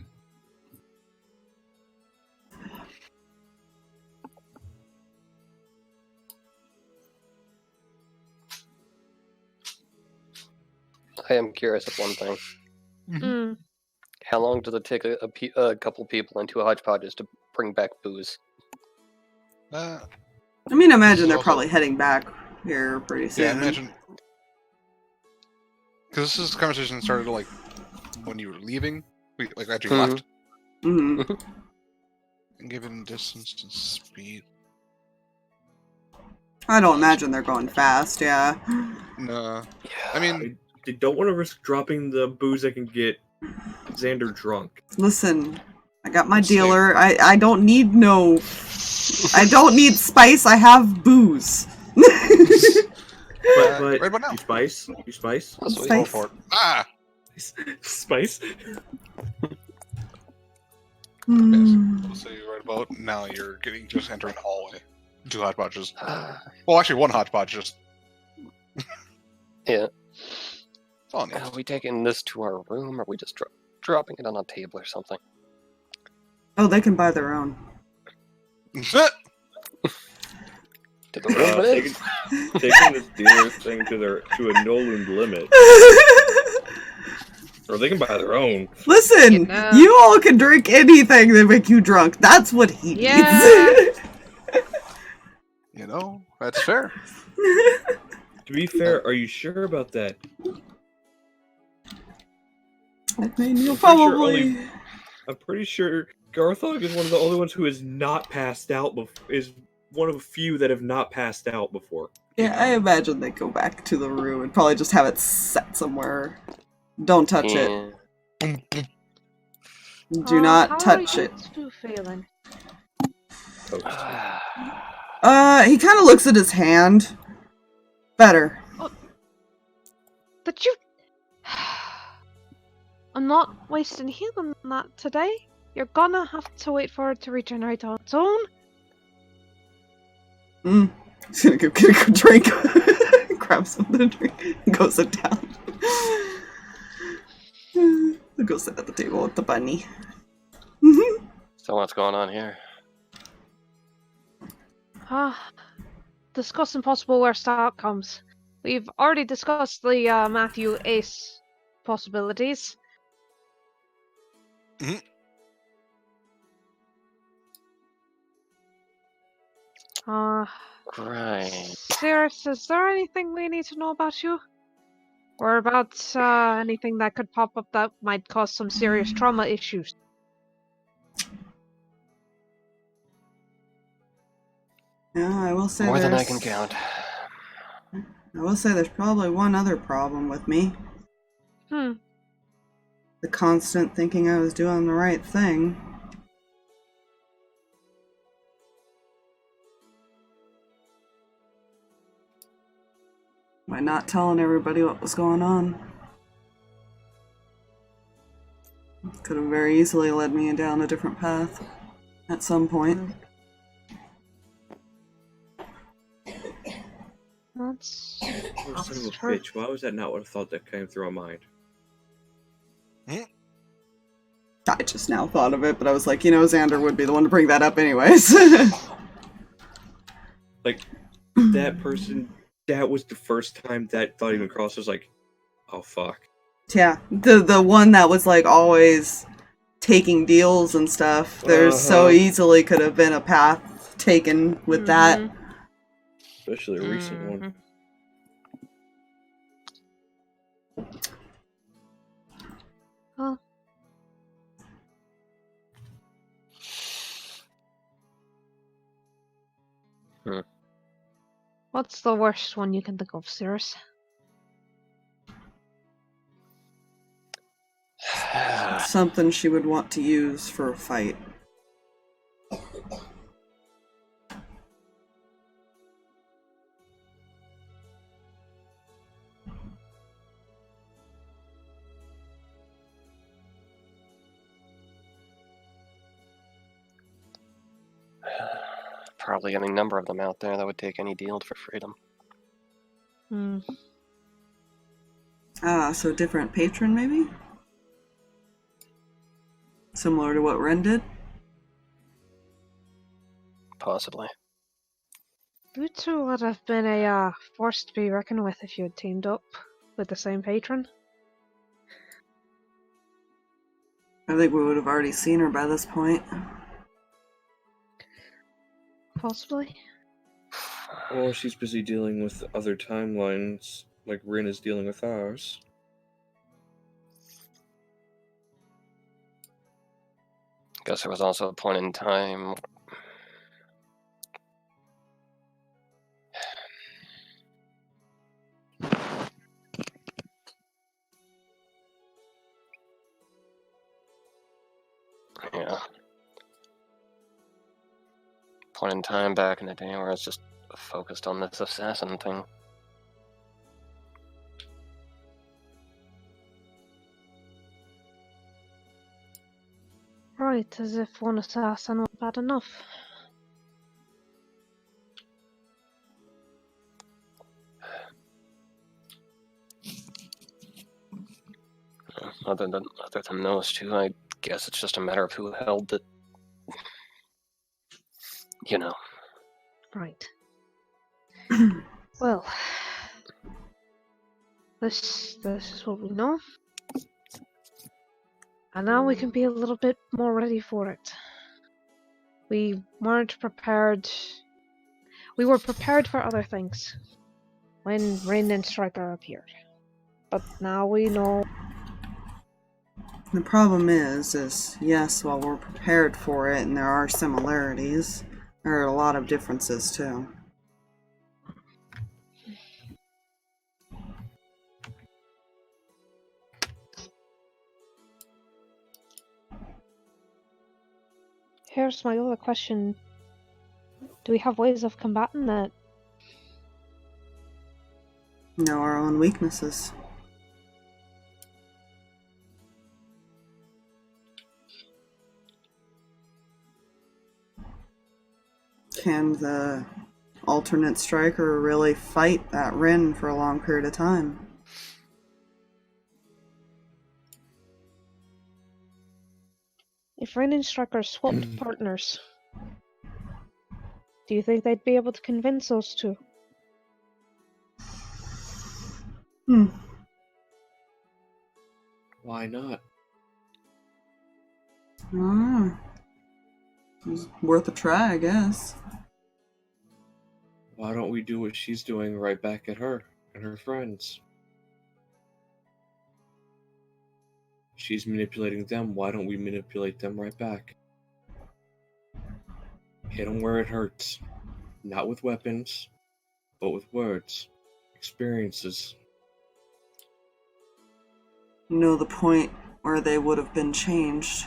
I am curious of one thing. Mm. How long does it take a couple people into a hodgepodges to bring back booze? I imagine they're probably heading back here pretty soon. Yeah, imagine. Because this conversation started when you were leaving, after you left. Mm-hmm. And given distance and speed. I don't imagine they're going fast, yeah. No. Yeah. I mean... I don't want to risk dropping the booze that can get Xander drunk. Listen, I got my dealer. I don't need I don't need spice, I have booze. But right about now. You spice? That's what we Spice. go for. Ah! Spice? We'll say right about now you're just entering the hallway. 2 hodgepodges. Well, actually 1 hodgepodge just... Yeah. Oh, Are we taking this to our room, or are we just dropping it on a table or something? Oh, they can buy their own. To the room it is? Taking this dealer thing to a no-loom limit. Or they can buy their own. Listen, you all can drink anything that make you drunk. That's what he needs. That's fair. To be fair, are you sure about that? I mean, you'll probably... I'm pretty sure Garthag is one of the only ones who has not passed out. Is one of a few that have not passed out before. Yeah, I imagine they go back to the room and probably just have it set somewhere. Don't touch it. Do not touch it. How are you feeling? He kind of looks at his hand. Better. But you... I'm not wasting healing on that today. You're gonna have to wait for it to regenerate on its own. He's gonna go get a drink, grab something to drink, and go sit down. I'll go sit at the table with the bunny. So what's going on here? Discussing possible worst outcomes. We've already discussed the Matthew Ace possibilities. Mhm. Right. Sirris, is there anything we need to know about you? Or about anything that could pop up that might cause some serious trauma issues? Yeah, I will say More than I there's... can count. I will say there's probably one other problem with me. Hmm. The constant thinking I was doing the right thing. By not telling everybody what was going on. Could have very easily led me down a different path at some point. That's Oh, son of a true. bitch, why was that not what I thought that came through my mind? I just now thought of it, but I was like, you know, Xander would be the one to bring that up anyways. Like, that person, that was the first time that thought even crossed. I was like, oh fuck. Yeah, the one that was like always taking deals and stuff. There's so easily could have been a path taken with that. Especially a recent one. Huh. What's the worst one you can think of, Sirris? Something she would want to use for a fight. Probably any number of them out there that would take any deal for freedom. Ah, so different patron maybe? Similar to what Rinn did? Possibly. You two would have been a force to be reckoned with if you had teamed up with the same patron. I think we would have already seen her by this point. Possibly. Or she's busy dealing with other timelines, like Rinn is dealing with ours. Guess there was also a point in time. Yeah. Point in time back in the day where I was just focused on this assassin thing. Right, as if one assassin was bad enough. Other than those two, I guess it's just a matter of who held it. You know. Right. Well, this is what we know. And now we can be a little bit more ready for it. We weren't prepared. We were prepared for other things when Rinn and Striker appeared. But now we know. The problem is yes, while we're prepared for it and there are similarities, there are a lot of differences too. Here's my other question. Do we have ways of combating that? Know our own weaknesses. Can the alternate striker really fight that Rinn for a long period of time. If Rinn and Striker swapped partners, do you think they'd be able to convince those two? Why not? It's worth a try, I guess. Why don't we do what she's doing right back at her and her friends? She's manipulating them. Why don't we manipulate them right back? Hit them where it hurts. Not with weapons, but with words. Experiences. The point where they would have been changed.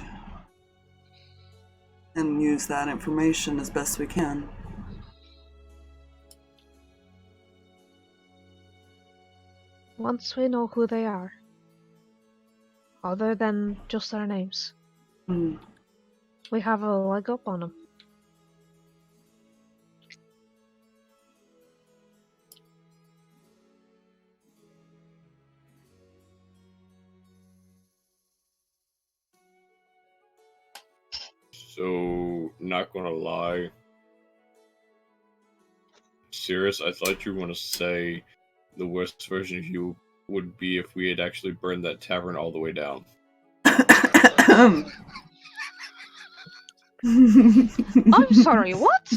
And use that information as best we can. Once we know who they are, other than just their names, we have a leg up on them. So, not gonna lie. Sirris, I thought you were gonna say the worst version of you would be if we had actually burned that tavern all the way down. I'm sorry, what?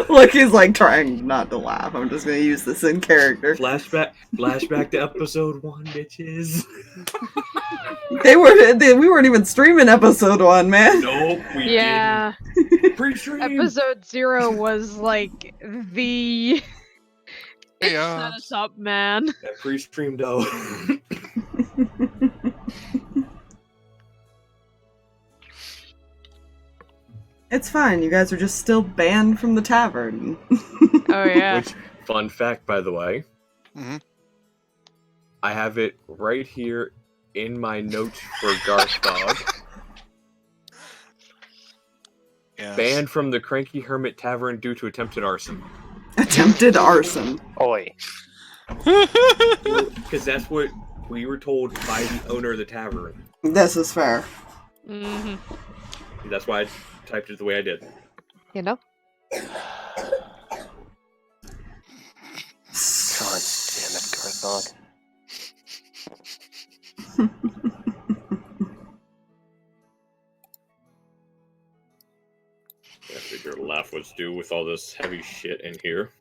Look, he's like trying not to laugh. I'm just gonna use this in character. Flashback to episode 1, bitches. We weren't even streaming episode 1, man. Nope, we Yeah. didn't. Pre-stream. Episode 0 was like the... It set us up, man. Yeah, pre-stream though. It's fine. You guys are just still banned from the tavern. Oh yeah. Which, fun fact, by the way, I have it right here in my notes for Garthag. Yes. Banned from the Cranky Hermit Tavern due to attempted arson. Attempted arson. Oi. Because that's what we were told by the owner of the tavern. This is fair. That's why I typed it the way I did. You know? God damn it, Garthag. I figure a laugh was due with all this heavy shit in here.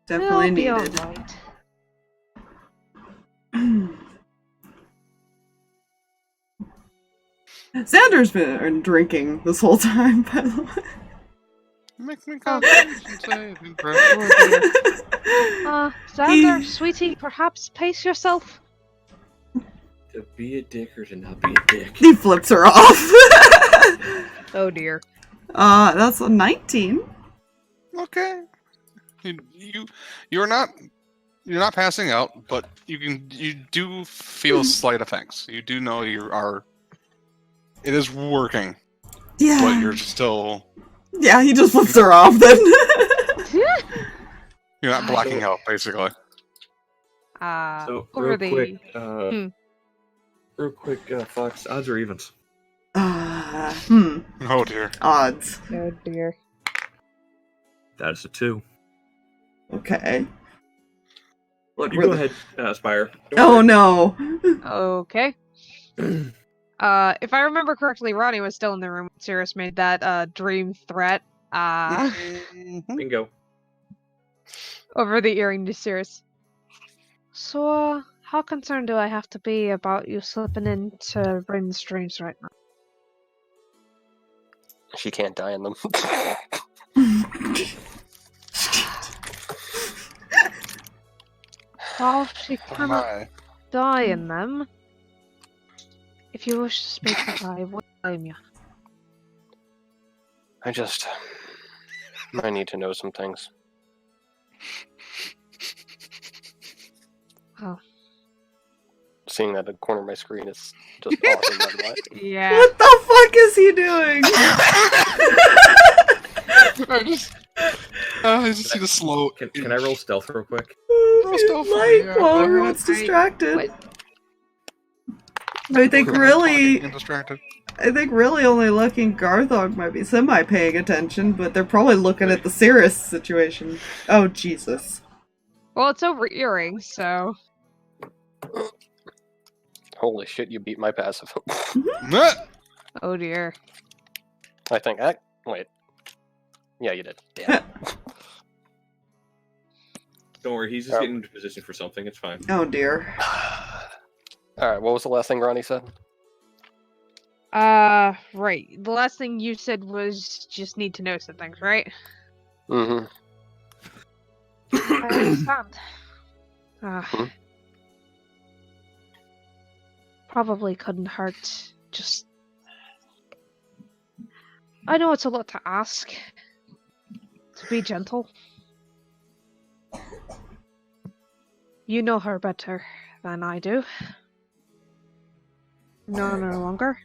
Definitely It'll be needed. alright. Xander's been drinking this whole time, by the way. Make me concentration saving throw. Xander, sweetie, perhaps pace yourself? To be a dick or to not be a dick? He flips her off. Oh dear. That's a 19. Okay. You're not passing out, but you do feel slight effects. You do know it is working. Yeah. But you're still... Yeah, he just flips her off then. You're not blacking out, basically. So, over real quick, Fox, odds or evens? Oh dear. Odds. Oh dear. That's a 2. Okay. Look, You go ahead, Spire. Oh no. Okay. If I remember correctly, Ronnie was still in the room when Sirris made that dream threat Bingo. over the earring to Sirris. So, how concerned do I have to be about you slipping into Rinn's dreams right now? She can't die in them. Well, she cannot die in them. If you wish to speak with her, I won't blame you. I need to know some things. seeing that in the corner of my screen is just awesome, by the way. Yeah. What the fuck is he doing? I just see the slow. Can I roll stealth real quick? Stealth, Like, yeah. while everyone's distracted. What? I think really, I'm distracted. only looking Garthag might be semi-paying attention, but they're probably looking at the Sirris situation. Oh, Jesus. Well, it's over earring, so. Holy shit, you beat my passive. Oh dear. I think. Wait. Yeah, you did. Yeah. Don't worry, he's just getting into position for something. It's fine. Oh, dear. Alright, what was the last thing Ronnie said? Right. The last thing you said was just need to know some things, right? Mm-hmm. I understand. Probably couldn't hurt. Just. I know it's a lot to ask. To be gentle. You know her better than I do. No longer.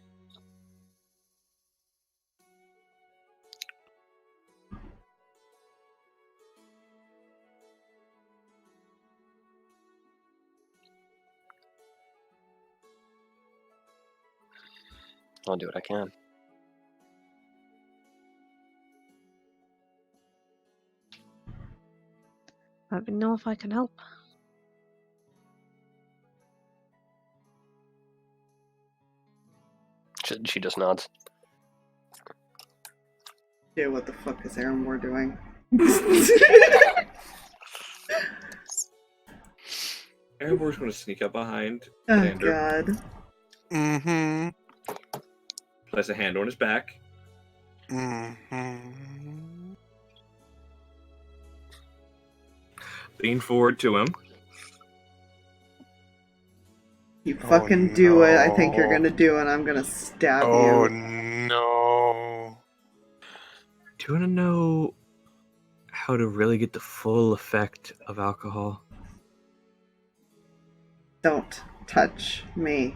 I'll do what I can. Let me know if I can help. She just nods. Yeah, what the fuck is Erembor doing? Erebor's going to sneak up behind Oh, Xander, God. Mm-hmm. place a hand on his back, Mm-hmm. lean forward to him. You fucking do it. I think you're no. gonna do it. I'm gonna stab Oh you. no. Do you want to know how to really get the full effect of alcohol? Don't touch me.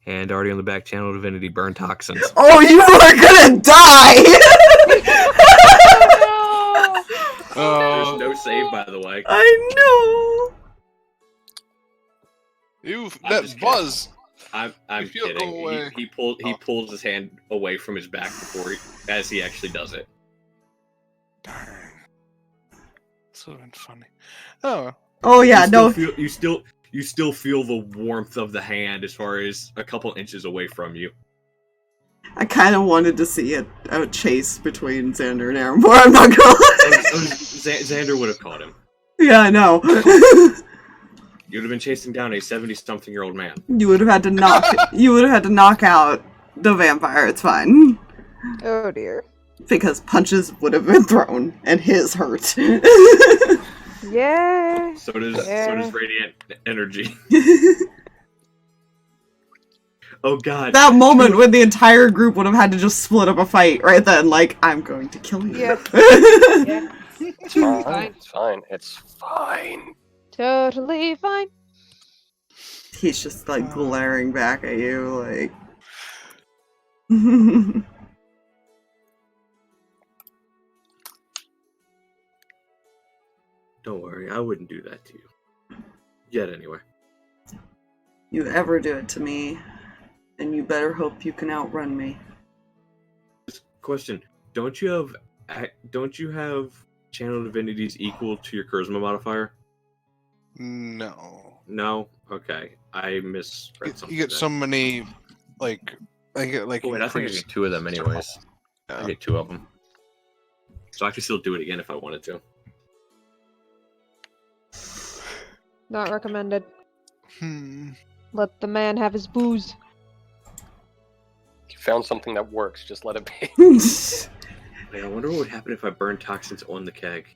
And already on the back channel, Divinity Burn Toxins. Oh, you are gonna die! There's no save, by the way. I know! That buzz. I'm feel it go kidding. away. He pulls his hand away from his back as he actually does it. Darn. This would have been funny. Oh. Oh, yeah, You still feel the warmth of the hand as far as a couple inches away from you. I kind of wanted to see a chase between Xander and Erembor, I'm not gonna lie. Xander would have caught him. Yeah, I know. You would have been chasing down a 70-something-year-old man. You would have had to knock out the vampire, it's fine. Oh dear. Because punches would have been thrown, and his hurt. Yeah. So does radiant energy. Oh god. That moment when the entire group would have had to just split up a fight right then, like, I'm going to kill you. Yeah. Yeah. It's fine. It's fine. It's fine. Totally fine. He's just, like, glaring back at you, like... Don't worry, I wouldn't do that to you. Yet, anyway. You ever do it to me, and you better hope you can outrun me. Question: Don't you have channel divinities equal to your charisma modifier? No. No. Okay, I misread something. You get so many, I get like. Wait, I think I get 2 of them anyways. Yeah. I get 2 of them, so I could still do it again if I wanted to. Not recommended. Hmm. Let the man have his booze. You found something that works. Just let it be. Wait, I wonder what would happen if I burned toxins on the keg.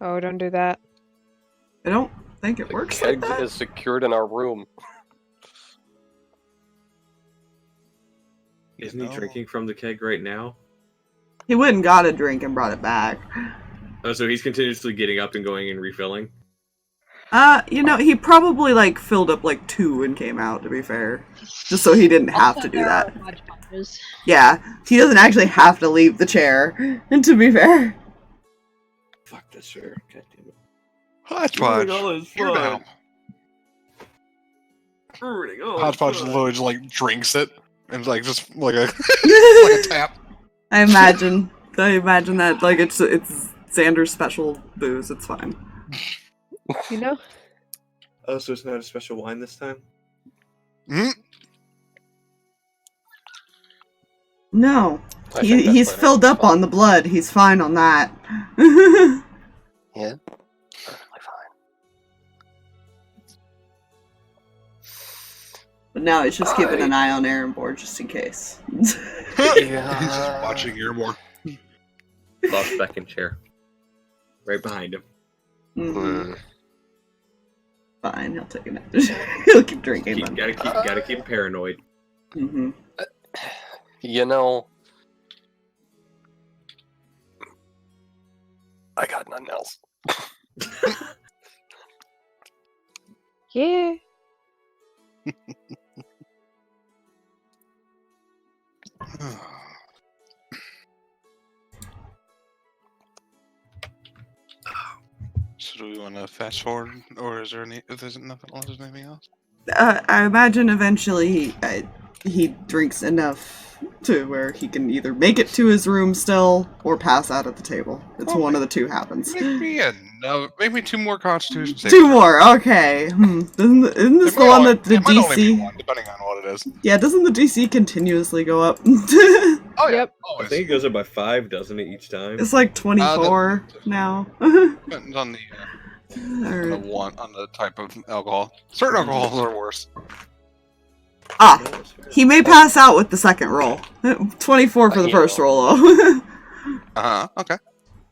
Oh, don't do that. I don't think it works like Keg that. is secured in our room. Isn't he drinking from the keg right now? He went and got a drink and brought it back. Oh, so he's continuously getting up and going and refilling? He probably, like, filled up, like, 2 and came out, to be fair. Just so he didn't have Also, to do there that. are hodgepodges. Yeah, he doesn't actually have to leave the chair, and to be fair. Fuck this chair. God damn it. Hodgepodge. Ruining all his Here now. fun. Ruining all his Hodgepodge fun. literally just like drinks it and like just like a like a tap. I imagine that, like, it's Xander's special booze, it's fine. You know? Oh, so it's not a special wine this time? Mm? No. I think that's He's what it filled is. up on the blood, he's fine on that. Yeah, perfectly fine. But now he's just keeping an eye on Erembor, just in case. Yeah. He's just watching Erembor. Lost second chair. Right behind him. Mm-hmm. Fine, he'll take it. He'll keep drinking. Gotta keep paranoid. Mm-hmm. You know, I got nothing else. Yeah. So do we want to fast forward, or is there any? If there's nothing else, is anything else? I imagine eventually he drinks enough to where he can either make it to his room still or pass out at the table. It's one of the two happens. Maybe 2 more Constitution saves. 2 more, okay. Isn't this the one that the it might only be DC? 1, depending on what it is. Yeah, doesn't the DC continuously go up? Oh yeah, Yep. I always. think it goes up by 5, doesn't it, each time? It's like 24 now. Depends on the Or- on the type of alcohol. Certain alcohols are worse. He may pass out with the second roll. 24 for the first roll, though. Okay.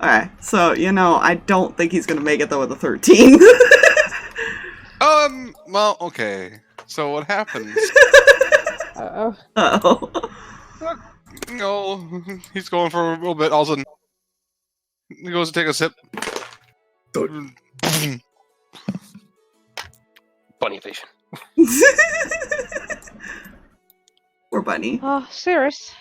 Alright, so, I don't think he's gonna make it, though, with a 13. Well, okay. So what happens? Uh-oh. Uh-oh. He's going for a little bit. All of a sudden, he goes to take a sip. Bunny vision. Poor bunny. Oh, Sirris.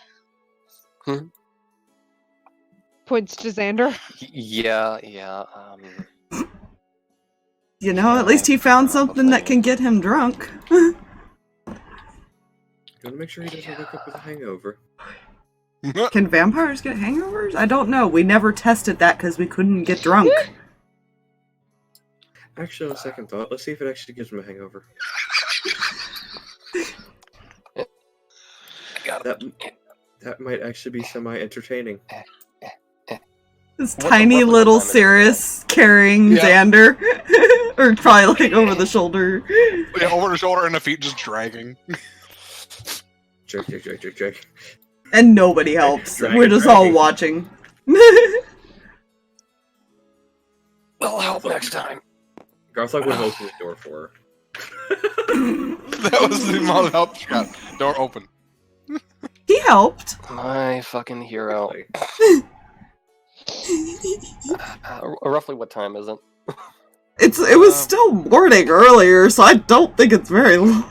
Points to Xander. Yeah. At least he found something that can get him drunk. Gotta make sure he doesn't wake up with a hangover. Can vampires get hangovers? I don't know. We never tested that because we couldn't get drunk. Actually, on second thought, let's see if it actually gives him a hangover. That might actually be semi-entertaining. This tiny little Sirris carrying Xander. Or probably like over the shoulder. Yeah, over the shoulder and the feet just dragging. Drag. And nobody helps. We're just all watching. I'll help next time. Garthag would open the door for her. That was the amount of help she got. Door open. He helped. My fucking hero. Roughly what time is it? It was still morning earlier, so I don't think it's very long.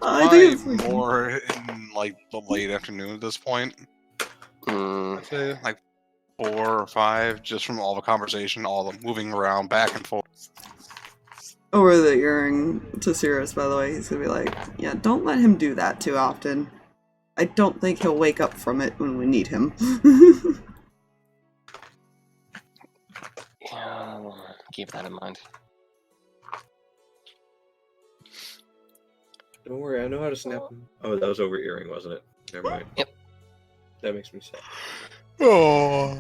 I think it's like... more in like the late afternoon at this point. I'd say like 4 or 5, just from all the conversation, all the moving around back and forth. Over the earring to Sirris, by the way, he's gonna be like, yeah, don't let him do that too often. I don't think he'll wake up from it when we need him. Yeah, I'll keep that in mind. Don't worry, I know how to snap him. Oh, that was over earring, wasn't it? Never mind. Yep. That makes me sad. Oh.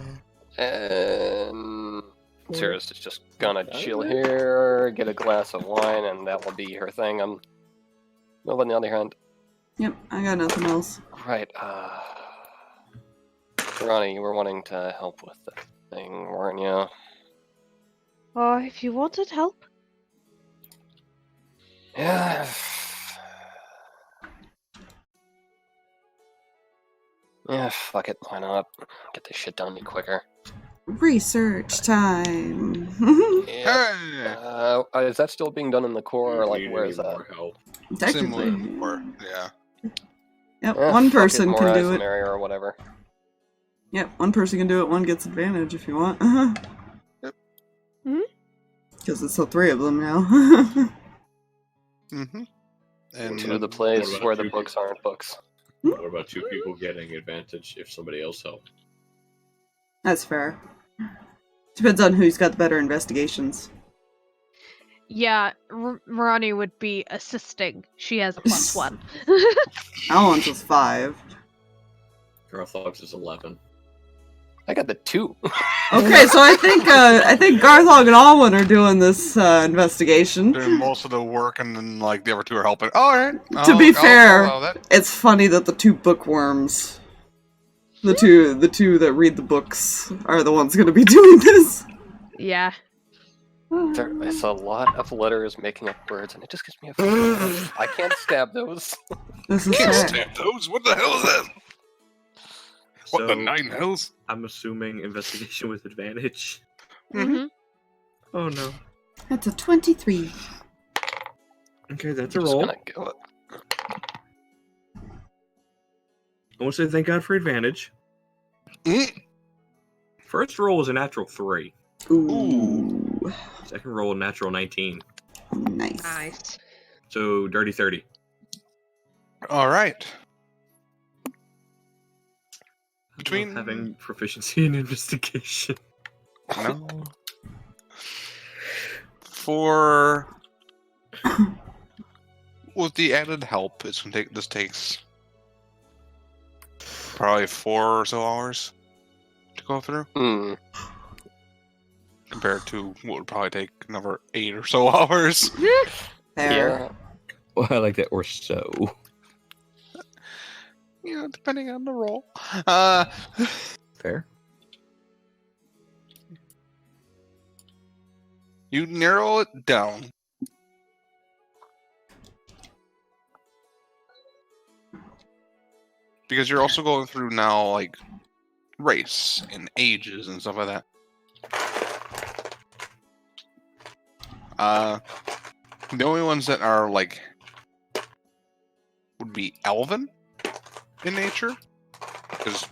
And Sirris is just gonna chill here, get a glass of wine, and that will be her thing. Well, on the other hand... Yep, I got nothing else. Right, Ronnie, you were wanting to help with the thing, weren't you? If you wanted help. Yeah. Yeah, fuck it, why not? Get this shit done quicker. Research time. Yeah. Is that still being done in the core, or like where is that? More help. Technically. Similar, or, yeah. Yep, one Fuck it, person more can eyes do in it. the area or whatever. Yep, one person can do it, one gets advantage if you want. Yep. Because it's the three of them now. Mm-hmm. And To the place about where the you? books aren't books. What about two people getting advantage if somebody else helped? That's fair. Depends on who's got the better investigations. Yeah, Ronnie would be assisting. She has a +1. Alwin's was 5. Garthag is 11. I got the 2. Okay, so I think Garthag and Alwin are doing this investigation. doing most of the work, and then like the other two are helping. All right. To be fair, I'll allow that. it's funny that the two bookworms, the two that read the books, are the ones going to be doing this. Yeah. There is a lot of letters making up words, and it just gives me a I can't stab those. This is Can't fair. stand those. What the hell is that? What the So, 9 hells? I'm assuming investigation with advantage. Mm-hmm. Oh no. That's a 23. Okay, that's a I'm just roll. gonna go it. I want to say thank God for advantage. Mm. First roll was a natural 3. Ooh. Second roll, a natural 19. Nice. Nice. So, dirty 30. All right. I Between- love having proficiency in investigation. No. For with the added help, it's gonna take. This takes probably 4 or so hours to go through, compared to what would probably take another 8 or so hours. There. Yeah. Well, I like that. Or so. Yeah, depending on the roll. Fair. You narrow it down. Because you're also going through now, like, race and ages and stuff like that. The only ones that are, like, would be elven in nature. Because a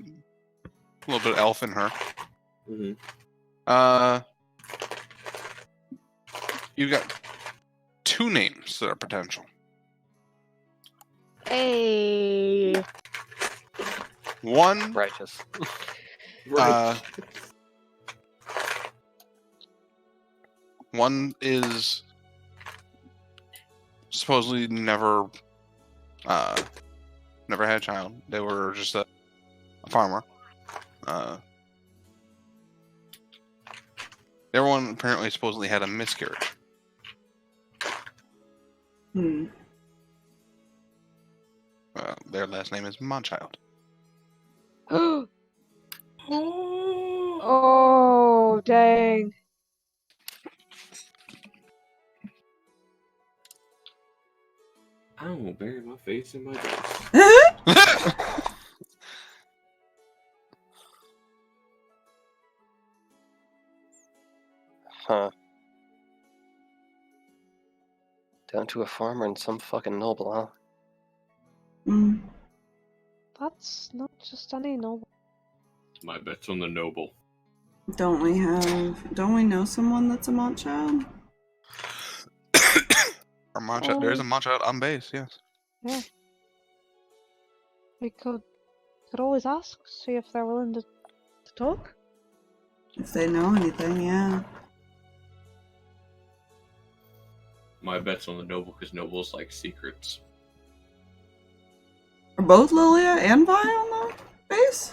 little bit of elf in her. Mm-hmm. You got 2 names that are potential. Hey. One, Righteous. one is supposedly never had a child. They were just a farmer. The other one apparently supposedly had a miscarriage. Their last name is Monchild. Oh, dang. I will bury my face in my dress. Huh. Down to a farmer and some fucking noble, huh? That's not just any noble. My bet's on the noble. Don't we know someone that's a Mont child? Or Monchild. There is a Monchild on base, yes. Yeah. We could always ask, see if they're willing to talk. If they know anything, yeah. My bet's on the noble because nobles like secrets. Are both Lilia and Vi on the base?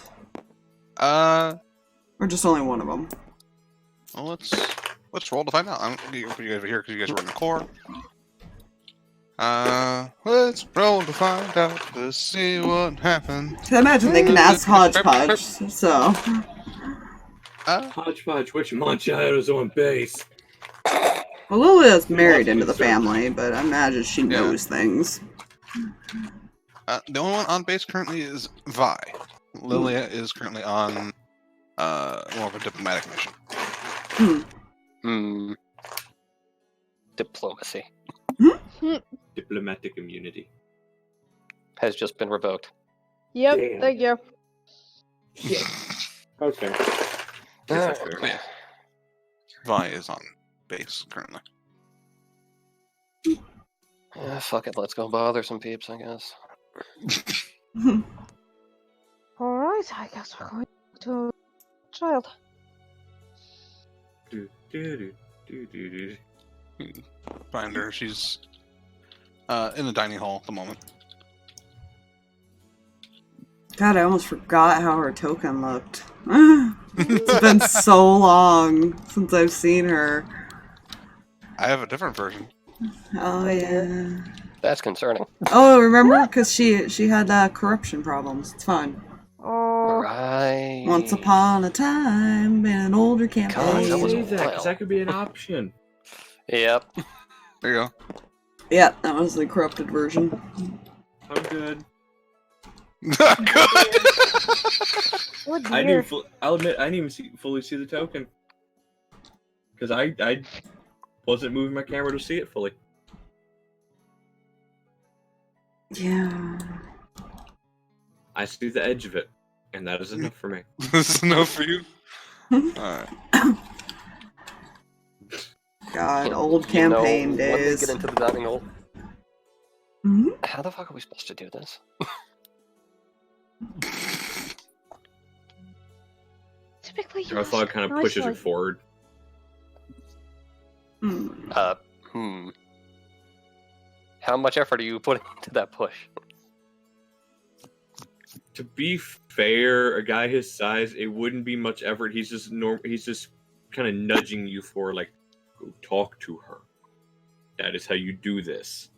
Or just only one of them? Well, let's roll to find out. I'm gonna put you guys over here because you guys were in the core. Let's roll to find out to see what happened. I imagine they can ask Hodgepodge, so. Hodgepodge, which Monchild is on base? Well, Lilia's married into the family, but I imagine she knows things. The only one on base currently is Vi. Lilia is currently on more of a diplomatic mission. Diplomacy Diplomatic immunity. has just been revoked. Yep, Damn. thank you. Yeah. Okay. Guess that's fair. Vi is on base currently. Yeah, fuck it, let's go bother some peeps, I guess. Alright, I guess we're going to child. Find her. She's in the dining hall at the moment. God, I almost forgot how her token looked. It's been so long since I've seen her. I have a different version. Oh, yeah. That's concerning. Oh, remember? Because she had corruption problems. It's fine. Oh, Right. Once upon a time in an older God, campaign. that was a Because while. that could be an option. Yep. There you go. Yeah, that was the corrupted version. I'm good. Good. oh I dear. didn't. I'll admit, I didn't even fully see the token because I wasn't moving my camera to see it fully. Yeah. I see the edge of it, and that is enough for me. This is enough for you. Alright. God, old You know, campaign When we days. get into the dining hall, Mhm. how the fuck are we supposed to do this? Typically, you I thought it kind of pushes it forward. Hmm. How much effort are you putting into that push? To be fair, a guy his size, it wouldn't be much effort. He's just kind of nudging you for like, go talk to her. That is how you do this.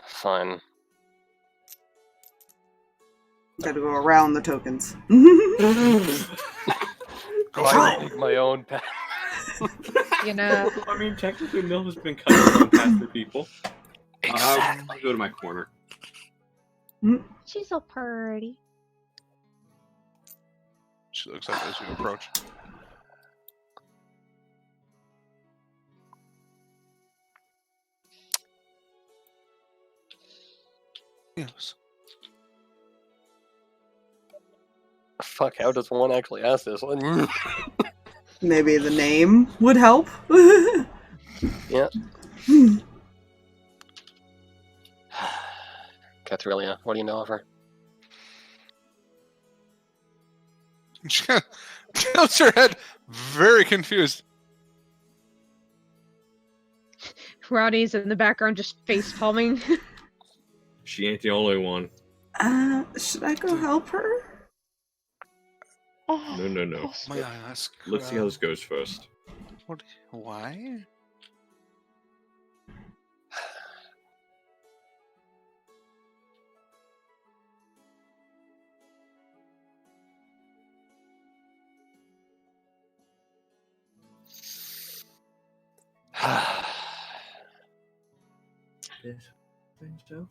Fine. Gotta go around the tokens. My own path. You know. I mean, technically, Mill has been cutting on past for people. I'll go to my corner. She's so pretty. She looks up as you approach. Yes. Fuck, how does one actually ask this one? Maybe the name would help. Yeah. Catrelia, what do you know of her? She kind of tilts her head, very confused. Ronnie's in the background just face palming. She ain't the only one. Should I go help her? No. May I ask? Let's see how this goes first. What? Why?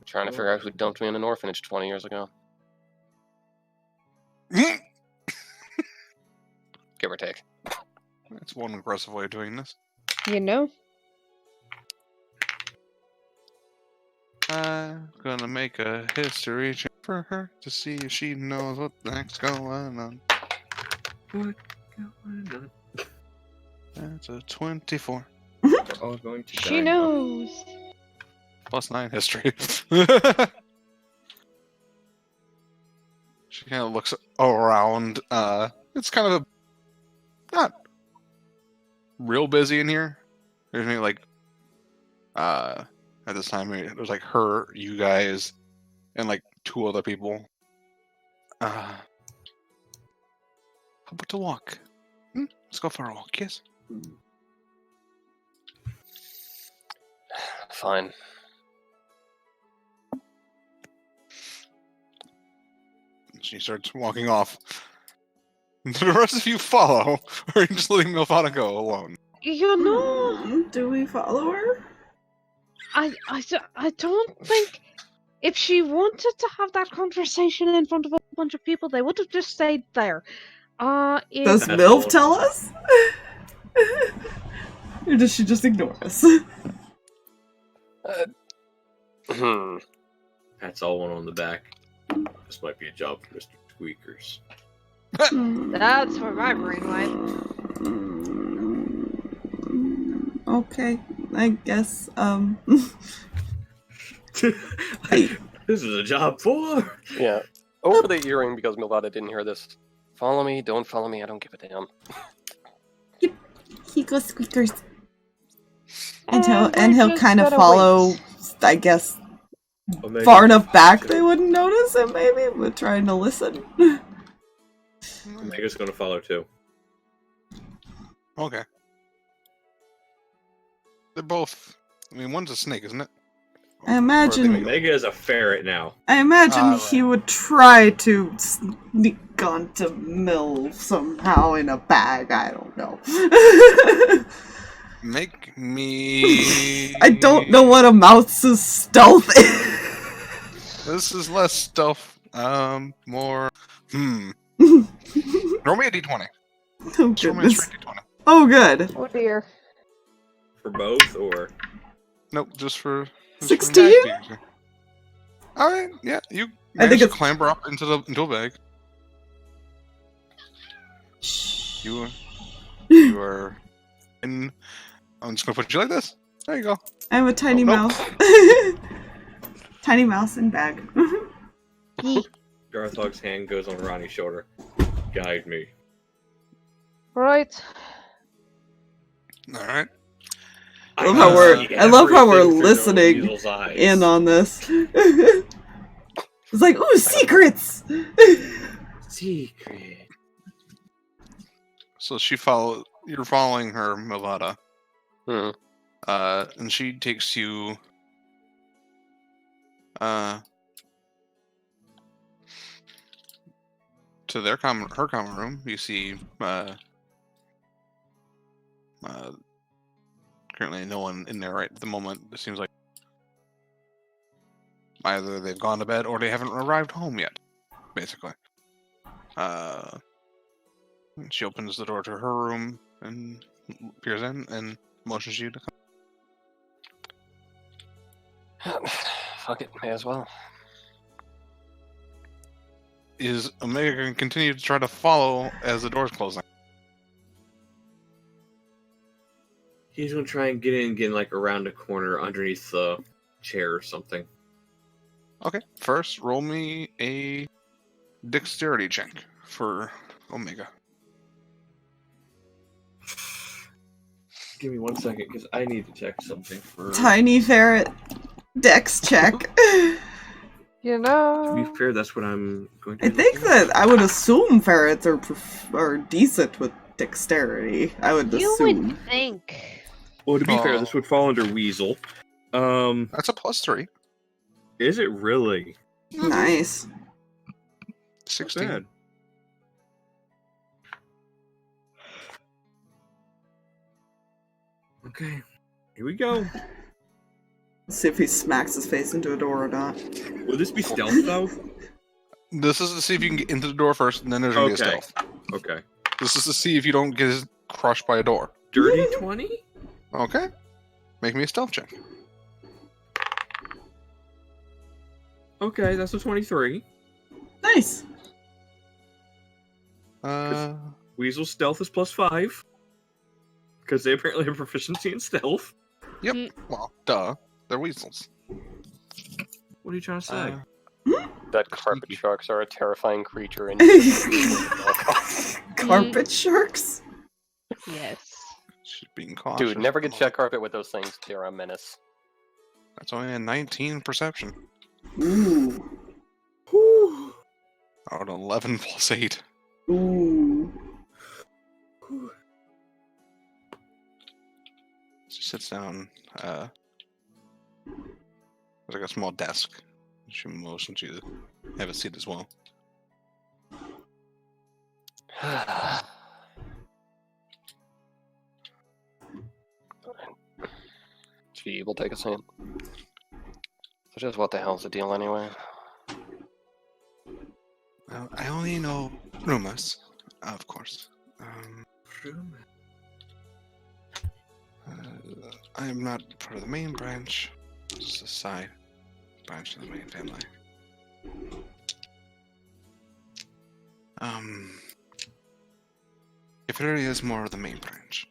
Trying to figure out who dumped me in an orphanage 20 years ago. Give or take. That's one aggressive way of doing this. You know? I'm gonna make a history check for her to see if she knows what the heck's going on. That's a 24. We're all going to She die. knows. Plus 9 history. She kind of looks around. It's kind of not real busy in here. There's maybe like at this time it was like her, you guys, and like 2 other people. How about to walk? Let's go for a walk, yes? Fine. She starts walking off. The rest of you follow, or are you just letting Mylvada go alone? You know, Do we follow her? I don't think if she wanted to have that conversation in front of a bunch of people, they would have just stayed there. Does That's Milv all. tell us? Or does she just ignore us? That's all one on the back. This might be a job for Mr. Squeakers. That's for my brainwave. Okay, I guess, This is a job for. Yeah. Over the earring, because Mylvada didn't hear this. Follow me, don't follow me, I don't give a damn. he goes Squeakers. And he'll kind of follow, I guess, far enough back they wouldn't notice him, maybe, but trying to listen. Omega's gonna follow too. Okay. They're both. I mean, one's a snake, isn't it? I imagine. Omega is a ferret now. I imagine Right. he would try to sneak onto Milv somehow in a bag. I don't know. Make me. I don't know what amounts to stealth is. This is less stealth. More. Roll me a d20. Oh Roll me a goodness. straight d20. Oh good. Oh dear. For both, or Nope, just for. 16? Alright, yeah, you I think managed to it's- clamber up into a bag. You are in. I'm just gonna put you like this. There you go. I'm a tiny Oh, mouse. Tiny mouse in bag. Garthag's hand goes on Ronnie's shoulder. Guide me. Right. Alright. I love how we're Everything through listening Weasel's eyes. in on this. It's like, ooh, secrets! Secret. So you're following her, Mylvada. Hmm. And she takes you to her common room. You see currently no one in there right at the moment. It seems like either they've gone to bed or they haven't arrived home yet, basically. She opens the door to her room and peers in and motions you to come. Fuck it, may as well. Is Omega going to continue to try to follow as the door's closing? He's gonna try and get like around a corner underneath the chair or something. Okay, first roll me a dexterity check for Omega. Give me 1 second, because I need to check something for. Tiny ferret dex check. You To know. be fair, that's what I'm going to. I think that I would assume ferrets are decent with dexterity. I would You assume. would think. Well, to be fair, Oh. this would fall under Weasel. That's a +3. Is it really? Nice. 16. Bad. Okay, here we go. Let's see if he smacks his face into a door or not. Will this be stealth though? This is to see if you can get into the door first, and then there's going to be a Okay. stealth. Okay. This is to see if you don't get crushed by a door. Dirty 20? Okay. Make me a stealth check. Okay, that's a 23. Nice. Weasel stealth is +5. Because they apparently have proficiency in stealth. Yep. Well, duh. They're weasels. What are you trying to say? That carpet sharks are a terrifying creature and Carpet sharks? Yes. She's being cautious. dude, never get check carpet with those things. They're a menace. That's only a 19 perception. Ooh. Whew. Oh, an 11 plus 8. Ooh. She sits down. There's like a small desk. She motions you to have a seat as well. She will take a seat. So just what the hell's the deal anyway? Well, I only know rumors, of course. I am not part of the main branch. Just a side branch of the main family. Kefiri is more of the main branch.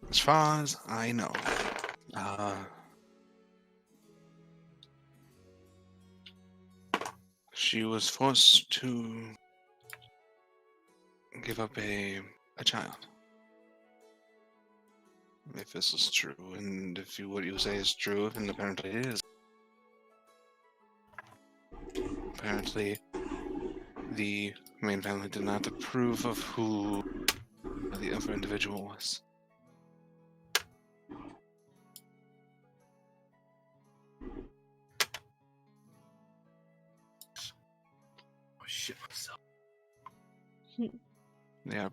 As far as I know, she was forced to give up a child. If this is true, and if what you say is true, then apparently it is. Apparently, the main family did not approve of who the other individual was. Oh shit myself. They are a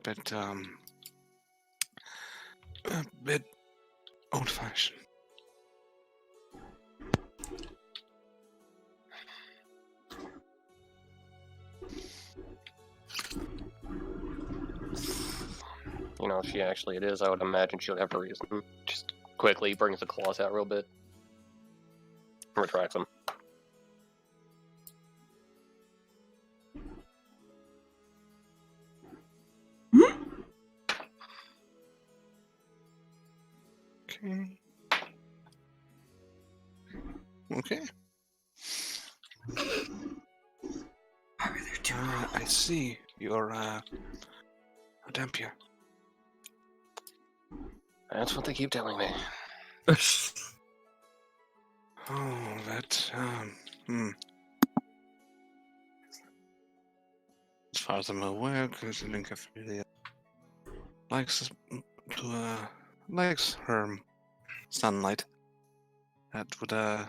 bit old-fashioned. You know, if she actually it is, I would imagine she would have a reason. Just quickly brings the claws out real bit. Retracts them. Okay. I see. You're a Dampier. That's what they keep telling me. Oh, that, As far as I'm aware, because I think Kefiri likes likes her sunlight. That would, oh.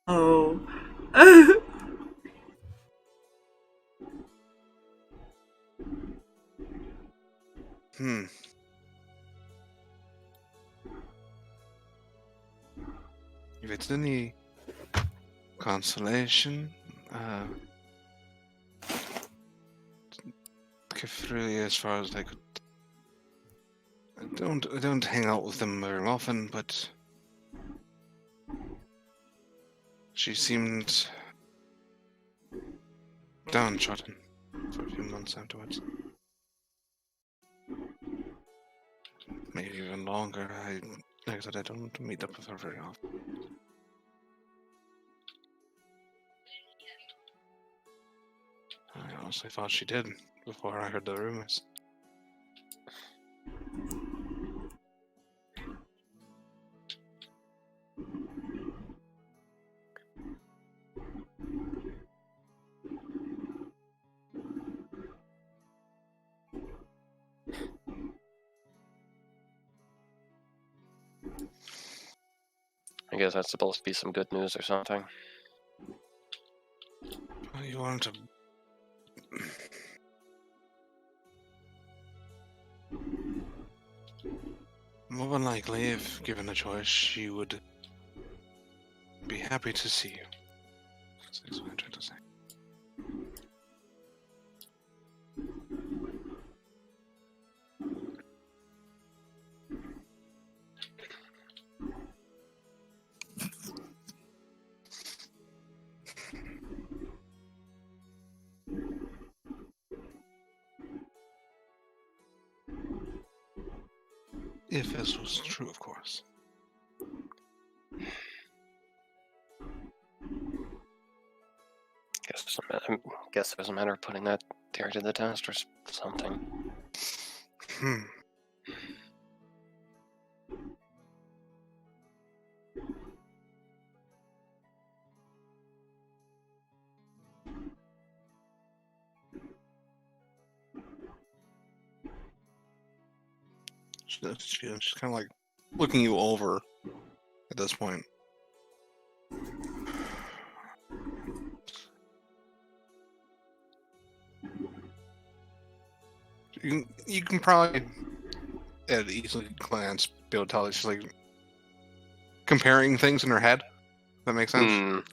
Oh. If it's any consolation, Kefiri, as far as I could, I don't hang out with them very often, but she seemed downtrodden for a few months afterwards. Maybe even longer. Like I said, I don't meet up with her very often. I honestly thought she did before I heard the rumors. I guess that's supposed to be some good news or something. You want to... More than likely, if given a choice, she would be happy to see you. That's what I tried to say. If this was true, of course. Guess it was a matter of putting that theory to the test or something. She's kind of like looking you over at this point. You can probably at an easy glance be able to tell that she's like comparing things in her head. That makes sense.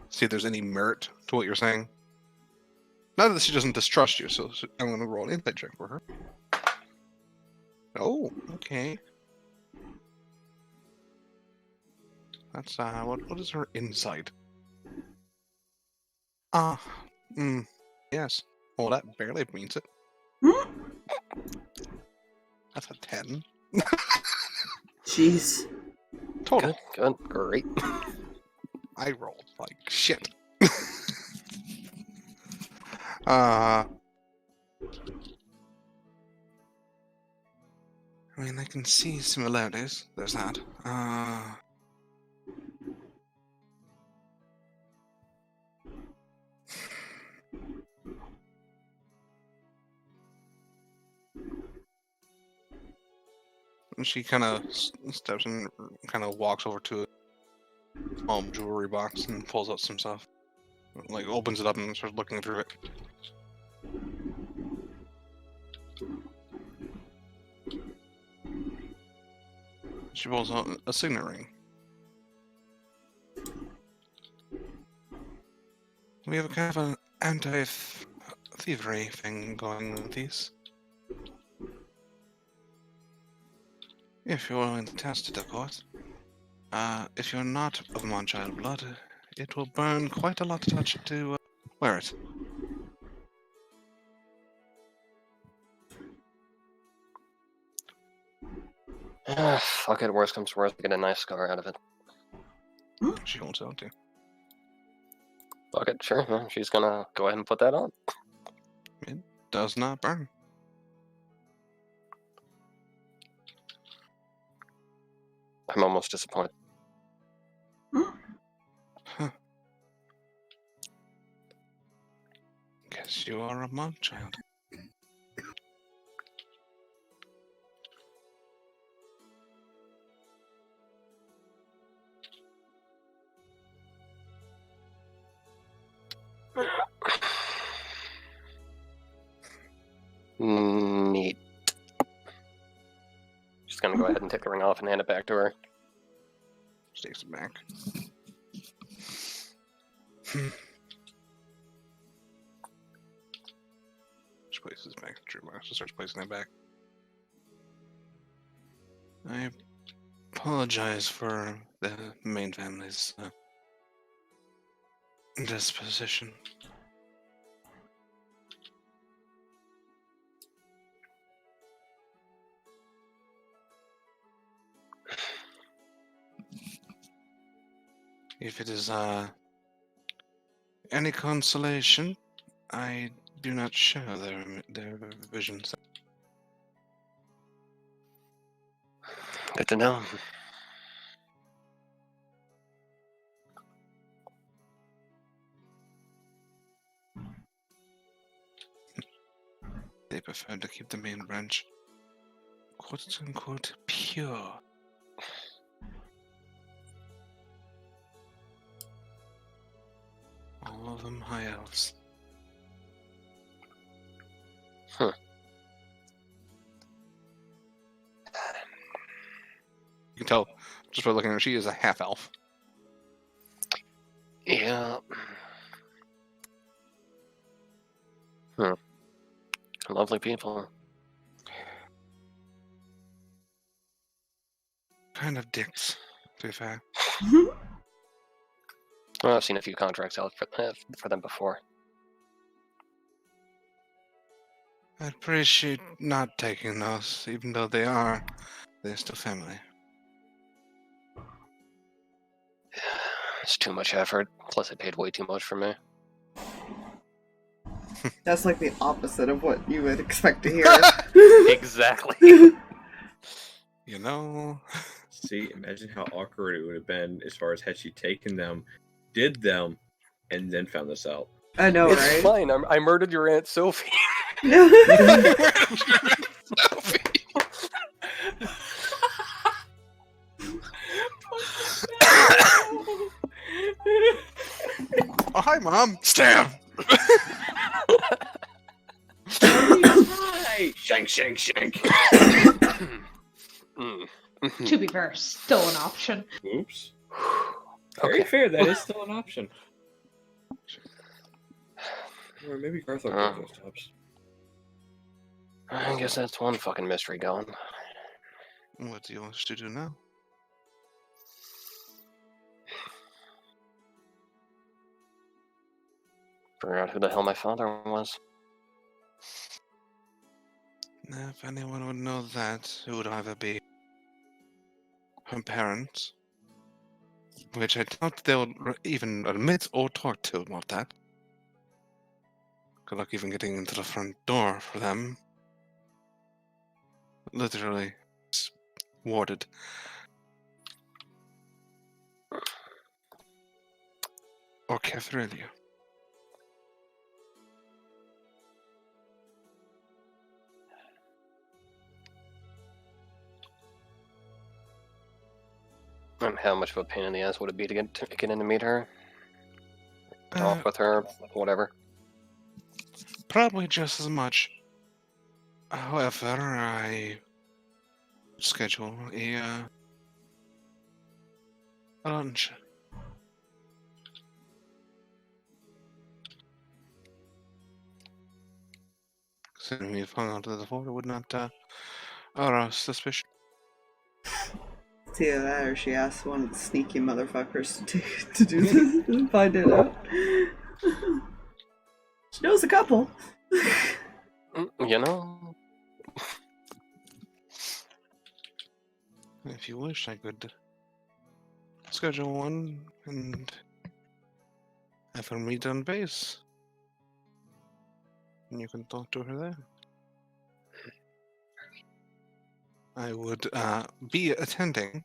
See if there's any merit to what you're saying. Not that she doesn't distrust you, so I'm going to roll an insight check for her. Oh, okay. That's what is her insight? Yes. Well, that barely means it. That's a 10. Jeez. Total. Good, great. I rolled like shit. I mean, I can see similarities. There's that. And she kind of steps and kind of walks over to a small jewelry box and pulls out some stuff. Like, opens it up and starts looking through it. She pulls out a signet ring. We have kind of an anti-thievery thing going with these. If you're willing to test it, of course. If you're not of Mylvada blood, it will burn quite a lot to wear it. Fuck it, worst comes to worst, get a nice scar out of it. She holds out to you. Fuck it, sure. Yeah, she's gonna go ahead and put that on. It does not burn. I'm almost disappointed. Huh. Guess you are a monk child. Neat. She's gonna go ahead and take the ring off and hand it back to her. She takes it back. She places it back. She starts placing it back. I apologize for the main family's disposition. If it is any consolation, I do not share their visions. Good to know. They prefer to keep the main branch quote-unquote pure. All of them high elves. Huh. You can tell just by looking at her, she is a half elf. Yeah. Lovely people. Kind of dicks, to be fair. Well, I've seen a few contracts out for them before. I'd appreciate not taking those, even though they're still family. It's too much effort. Plus, they paid way too much for me. That's like the opposite of what you would expect to hear. Exactly. You know? See, imagine how awkward it would have been as far as had she taken them, did them, and then found this out. I know, It's right? fine. I murdered your Aunt Sophie. Oh, hi, Mom. Stab! Right. Hey, shank, shank, shank. To be fair, still an option. Oops. Very fair, that is still an option. Or maybe Garthag stops. I guess that's one fucking mystery going. What do you want us to do now? Figure out who the hell my father was. If anyone would know that, it would either be her parents, which I doubt they'll even admit or talk to about that. Good luck even getting into the front door for them. Literally, it's warded. Or Catherilia. And how much of a pain in the ass would it be to get in to meet her? Talk with her, whatever. Probably just as much. However, I schedule a lunch. Considering we've hung out to the floor, it would not arouse suspicion. It's either that or she asked one of the sneaky motherfuckers to do this and find it out. She knows a couple. You know? If you wish, I could schedule one and have her meet on base. And you can talk to her there. I would be attending.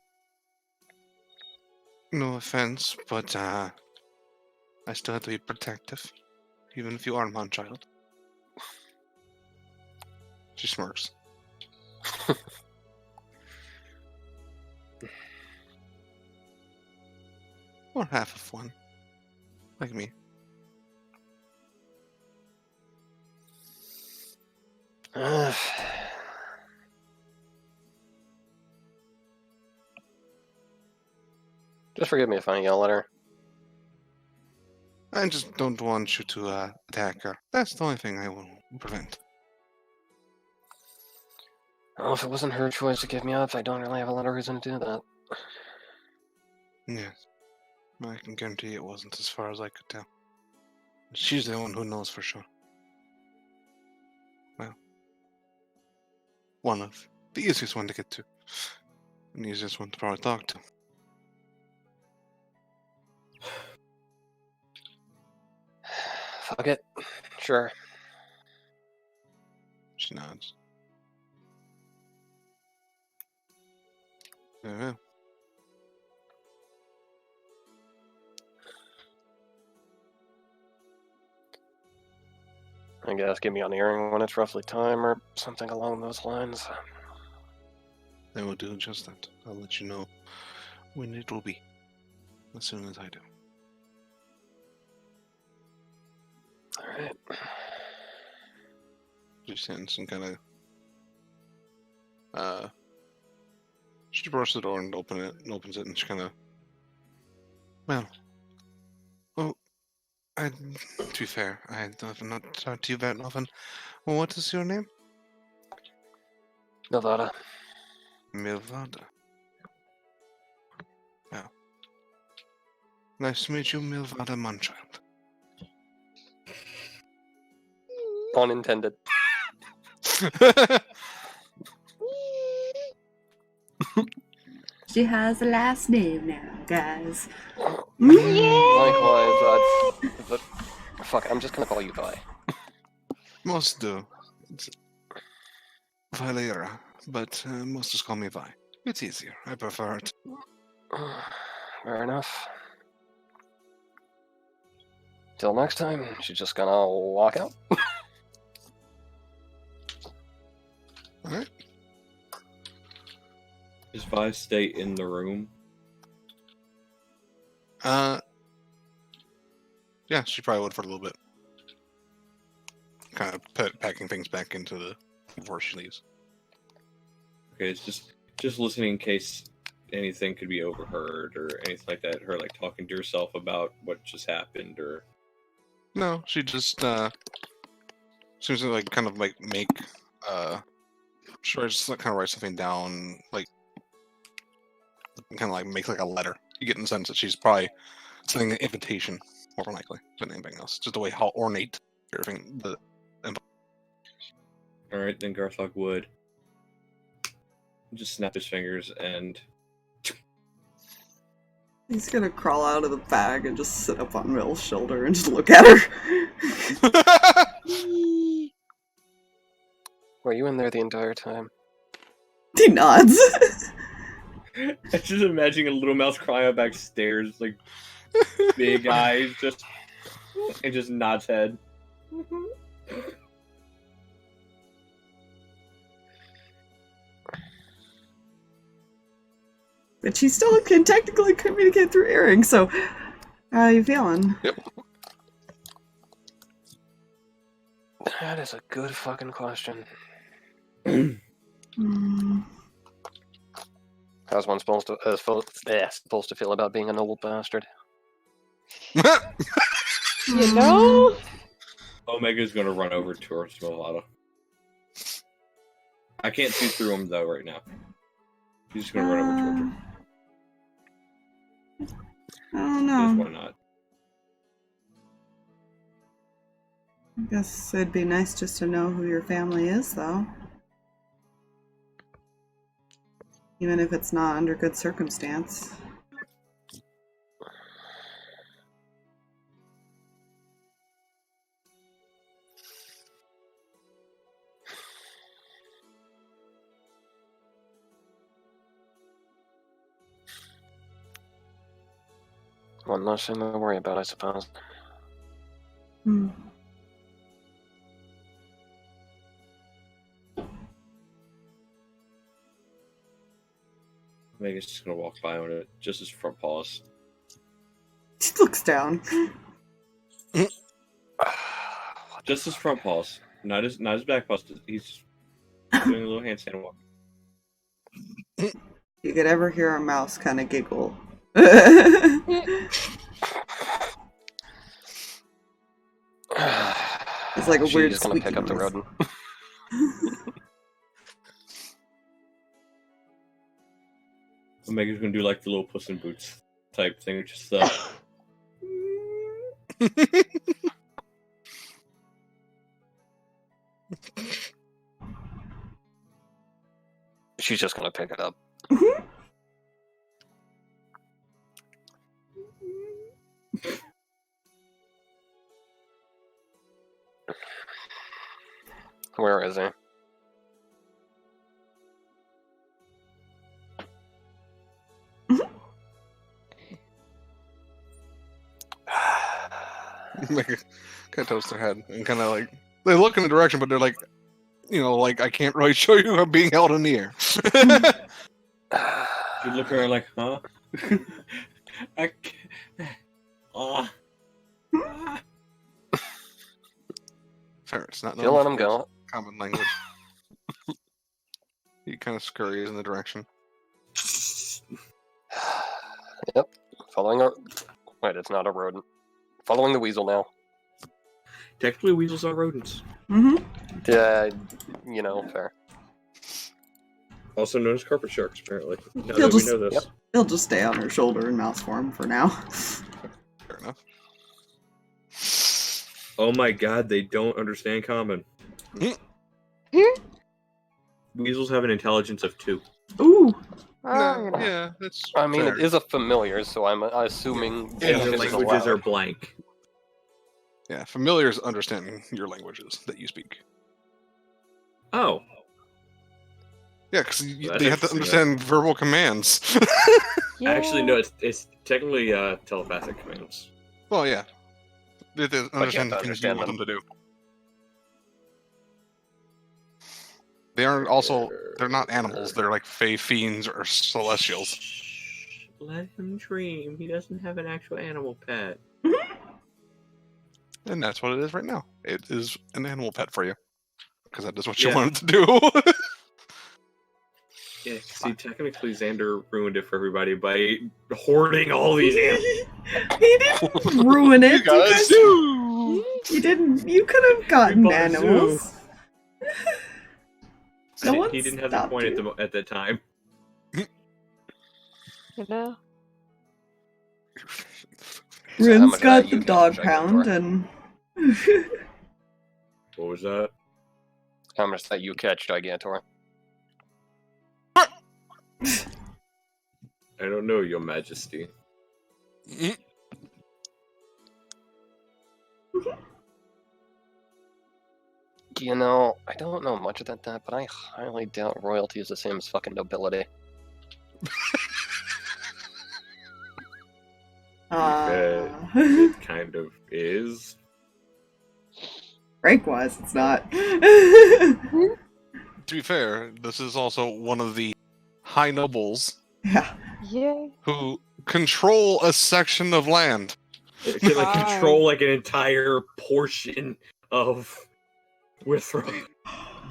No offense, but I still have to be protective, even if you are my child. She smirks. Or half of one. Like me. Just forgive me if I yell at her. I just don't want you to attack her. That's the only thing I will prevent. Well, if it wasn't her choice to give me up, I don't really have a lot of reason to do that. Yes. I can guarantee it wasn't, as far as I could tell. She's the one who knows for sure. Well, one of the easiest one to get to. And the easiest one to probably talk to. Fuck it. Sure. She nods. Yeah. I guess give me on the earring when it's roughly time or something along those lines. I will do just that. I'll let you know when it will be. As soon as I do. Alright. She stands and kind of she brushes the door and opens it, and she kind of, to be fair, I have not talked to you very often. Well, what is your name? Mylvada. Mylvada. Well, nice to meet you, Mylvada Munchild. Pun intended. She has a last name now, guys. Likewise, but fuck, I'm just gonna call you Vi. Most do. It's Valera, but most just call me Vi. It's easier. I prefer it. Fair enough. Till next time, she's just gonna walk out. Alright. Does Vi stay in the room? Yeah, she probably would for a little bit. Kind of packing things back into the before she leaves. Okay, it's just listening in case anything could be overheard or anything like that. Her like talking to herself about what just happened, or No, she just seems to like kind of like make sure just like kind of write something down, like kind of like make like a letter. You get in the sense that she's probably sending an invitation more than likely than anything else. Just the way how ornate everything. all right, then Garthag would just snap his fingers and He's gonna crawl out of the bag and just sit up on Mill's shoulder and just look at her. Were you in there the entire time? He nods. I just imagining a little mouse crying up backstairs, like big eyes, just and just nods head. But she still can technically communicate through earrings, so how are you feeling? Yep. That is a good fucking question. How's one supposed to feel about being a noble bastard? You know? Omega's gonna run over towards Mylvada. I can't see through him though right now. He's just gonna run over towards her. I don't Because know. why not? I guess it'd be nice just to know who your family is, though. Even if it's not under good circumstance. One less thing to worry about, I suppose. Hmm. Omega's just gonna walk by on it, just his front paws. She looks down. Just his front paws, not his back paws. He's doing a little handstand walk. You could ever hear a mouse kind of giggle. It's like a weird She's gonna squeaky pick up the noise. rodent. Omega's gonna do like the little Puss in Boots type thing, just She's just gonna pick it up. Where is he? Like, kind of toast their head and kind of like they look in the direction, but they're like, you know, like I can't really show you I'm being held in the air. you look around like, huh? I can't. Fair, it's not You'll let him go. common language. He kind of scurries in the direction. Yep. Following a... Wait, it's not a rodent. Following the weasel now. Technically, weasels are rodents. Mm-hmm. Yeah, you know, fair. Also known as carpet sharks, apparently. Now He'll that we just- know this. Yep. He'll just stay on her shoulder in mouse form for now. Fair enough. Oh my god, they don't understand common. Weasels have an intelligence of 2. Ooh. You know. Yeah, that's. I mean, fair. it is a familiar, so I'm assuming Yeah, And English their is languages allowed. are blank. Yeah, familiars understanding your languages that you speak. Oh. Yeah, because That's they have to interesting, understand verbal commands. Actually, no, it's technically telepathic commands. Well, yeah. They have to understand to the things you understand want them them. to do. They aren't also. They're not animals. They're like fey fiends or celestials. Shh, let him dream. He doesn't have an actual animal pet. And that's what it is right now. It is an animal pet for you. because that is what you Yeah. wanted to do. Yeah, see, technically Xander ruined it for everybody by hoarding all these animals. He didn't ruin it. You got a guys- zoo! You didn't. You could have gotten bought a zoo. animals. No one He didn't have the stopped point you. at the time. You know? So how Rinn's much of got that the you dog catch, pound, Gigantor? and What was that? How much that you catch, Gigantor? I don't know, Your Majesty. You know, I don't know much about that, but I highly doubt royalty is the same as fucking nobility. It kind of is. rank-wise, it's not. To be fair, this is also one of the high nobles Yeah. Yay. who control a section of land. It can like Wow. control like an entire portion of Withrow.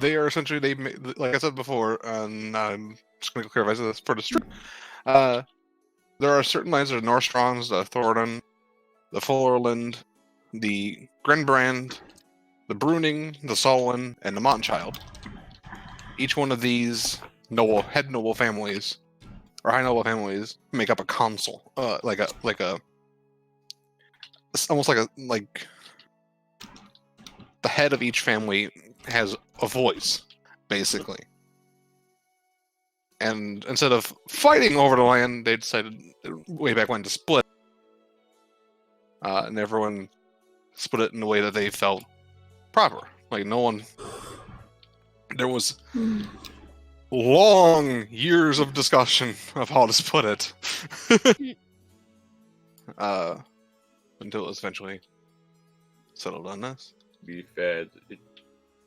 They are essentially, like I said before, and I'm just going to clarify this for the stream. There are certain lands, the Norstrongs, the Thoradon, the Fullerland, the Grenbrand, the Bruning, the Solwyn, and the Montchild. Each one of these head noble families, or high noble families, make up a consul, almost like the head of each family has a voice, basically. And instead of fighting over the land, they decided way back when to split. And everyone split it in the way that they felt proper. Like, no one... There was long years of discussion of how to split it. Until it was eventually settled on this. To be fair,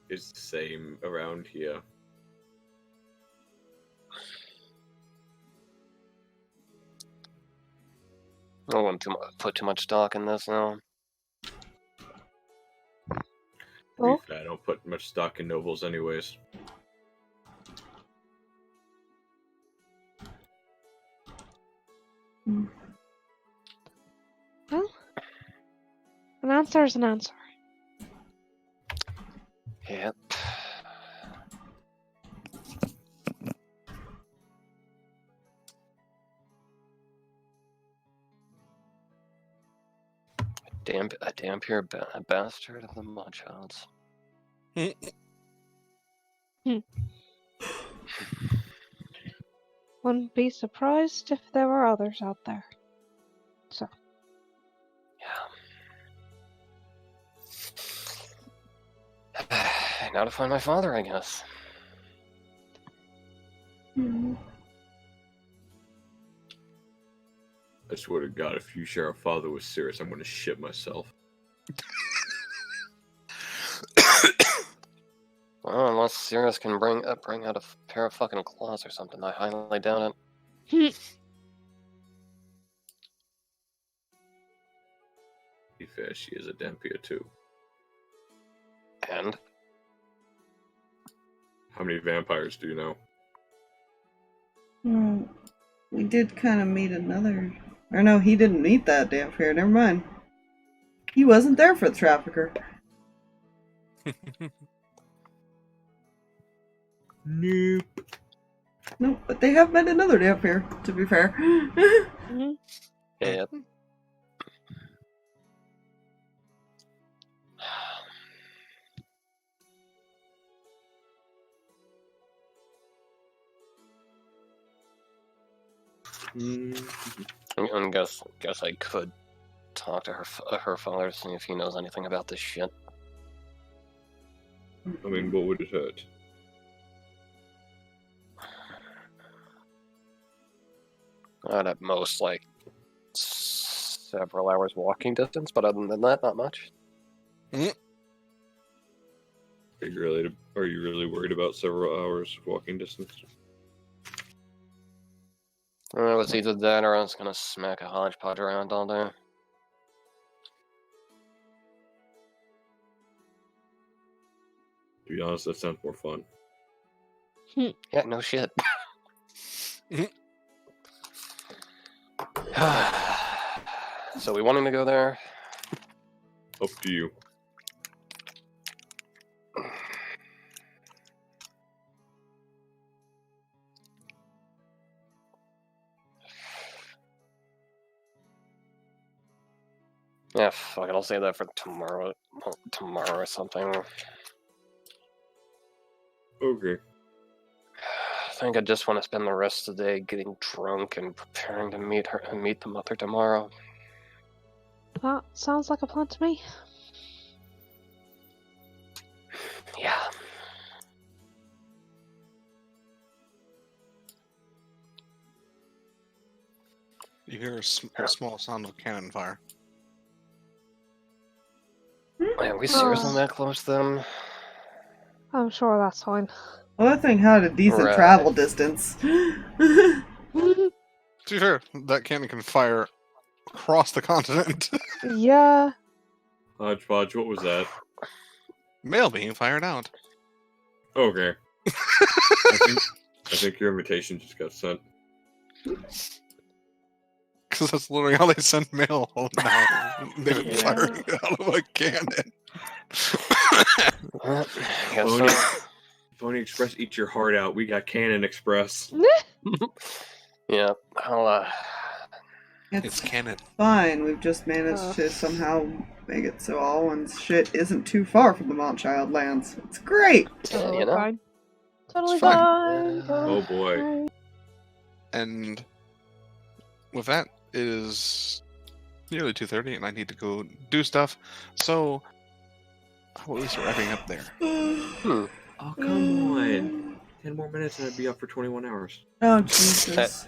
it's the same around here. I wouldn't put too much stock in this now. To Oh. be fair, I don't put much stock in nobles anyways. Well, an answer is an answer. Yep. A damn pure bastard of the Mudchilds. Wouldn't be surprised if there were others out there. So. Yeah. Now to find my father, I guess. I swear to God, if you share a father with Sirris, I'm gonna shit myself. Well, unless Sirris can bring out a pair of fucking claws or something, I highly doubt it. To be fair, she is a Dampier too. And How many vampires do you know? Well, we did kind of meet another... Or no, he didn't meet that damn fair. Never mind. He wasn't there for the trafficker. Nope. Nope, but they have met another damn fair, to be fair. yep. And guess I could talk to her father to see if he knows anything about this shit. I mean, what would it hurt? At most, like, several hours walking distance, but other than that, not much. Are you really worried about several hours of walking distance? It was either that or I was gonna smack a hodgepodge around all day. To be honest, that sounds more fun. Yeah, no shit. So we wanting to go there? Up to you. Yeah, fuck it. I'll save that for tomorrow. Tomorrow or something. Okay. I think I just want to spend the rest of the day getting drunk and preparing to meet the mother tomorrow. That sounds like a plan to me. Yeah. You hear a small sound of cannon fire. Are we seriously that close to them? I'm sure that's fine. Well, that thing had a decent Right. travel distance. To be fair, that cannon can fire across the continent. Yeah. Hodgepodge, what was that? Mail being fired out. Okay. I think your invitation just got sent. Because that's literally how they send mail now. They've been firing it out of a cannon. Pony Express, eat your heart out. We got Cannon Express. Yeah, I'll, It's canon. Fine, we've just managed to somehow make it so Alwin's shit isn't too far from the Montchild lands. It's great! Totally you know? fine. Totally It's fine. fine. Oh boy. And with that, it is nearly 2:30, and I need to go do stuff. So, how about we start wrapping up there? Oh, come on. 10 more minutes and I'd be up for 21 hours. Oh, Jesus.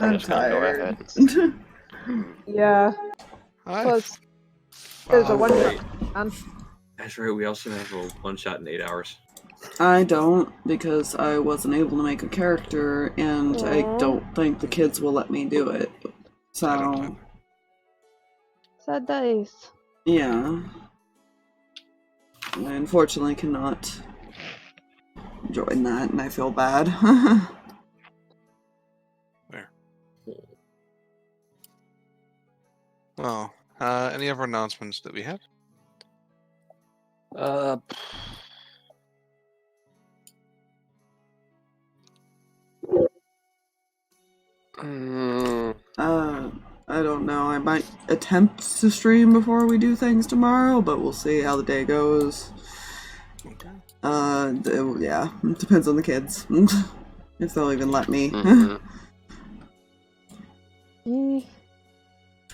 I'm just gonna go tired. ahead. Yeah. Plus, there's a one Right. shot. That's right, we also have a one shot in 8 hours. I don't, because I wasn't able to make a character, and I don't think the kids will let me do it. So, Sad days. yeah. I unfortunately cannot join that, and I feel bad. There. Well, any other announcements that we have? I don't know. I might attempt to stream before we do things tomorrow, but we'll see how the day goes. Okay. Yeah, it depends on the kids. If they'll even let me.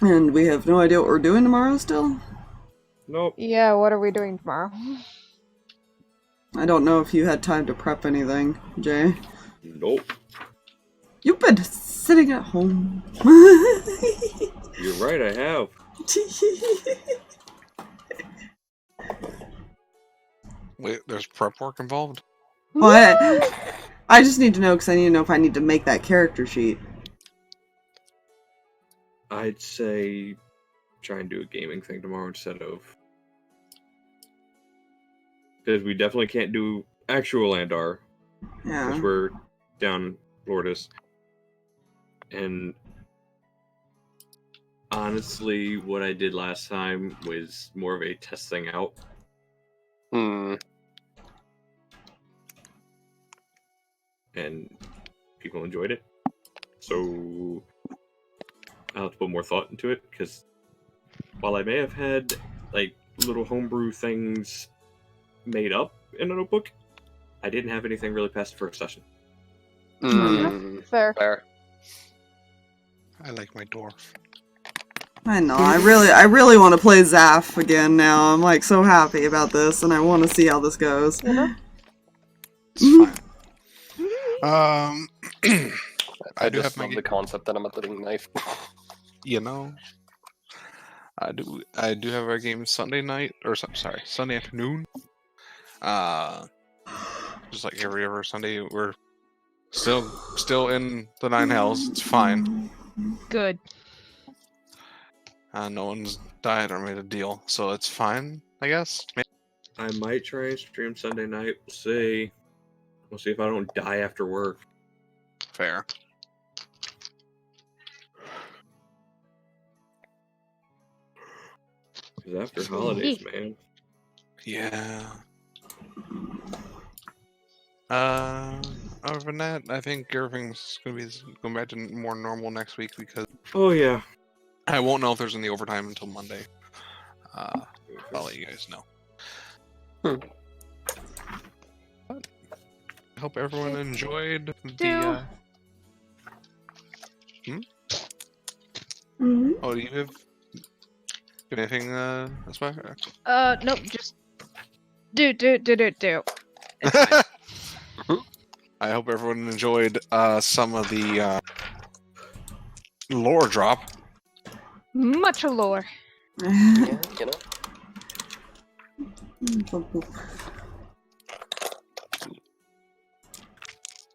And we have no idea what we're doing tomorrow still? Nope. Yeah, what are we doing tomorrow? I don't know if you had time to prep anything, Jay. Nope. You've been sitting at home. You're right, I have. Wait, there's prep work involved? Well, I just need to know because I need to know if I need to make that character sheet. I'd say try and do a gaming thing tomorrow instead of... Because we definitely can't do actual Landar. Yeah. Because we're down Lourdes. And honestly, what I did last time was more of a testing out. And people enjoyed it. So I'll have to put more thought into it, because while I may have had like little homebrew things made up in a notebook, I didn't have anything really past the first session. Fair. I like my dwarf. I know. I really want to play Zaf again now. I'm like so happy about this, and I want to see how this goes. It's fine. I do just have my love the concept that I'm a living knife. You know, I do have our game Sunday night, or sorry, Sunday afternoon. Just like every other Sunday, we're still in the 9 hells. It's fine. Good. No one's died or made a deal, so it's fine. I guess. Maybe. I might try and stream Sunday night. We'll see. We'll see if I don't die after work. Fair. Because after holidays, man. Yeah. Other than that, I think everything's gonna be going back to more normal next week because Oh, yeah. I won't know if there's any overtime until Monday. I'll let you guys know. But I hope everyone enjoyed the. Oh, do you have anything special? Nope, just do. It's fine. I hope everyone enjoyed some of the lore drop. Much lore. Yeah, you know.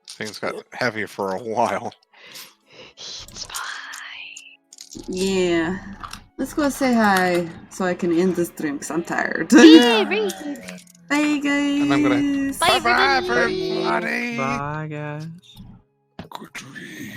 Things got heavy for a while. It's fine. Yeah. Let's go say hi so I can end this stream because I'm tired. Yay, Reese. Bye, guys. And I'm gonna Bye, bye everybody. everybody. Bye, guys. Good dream.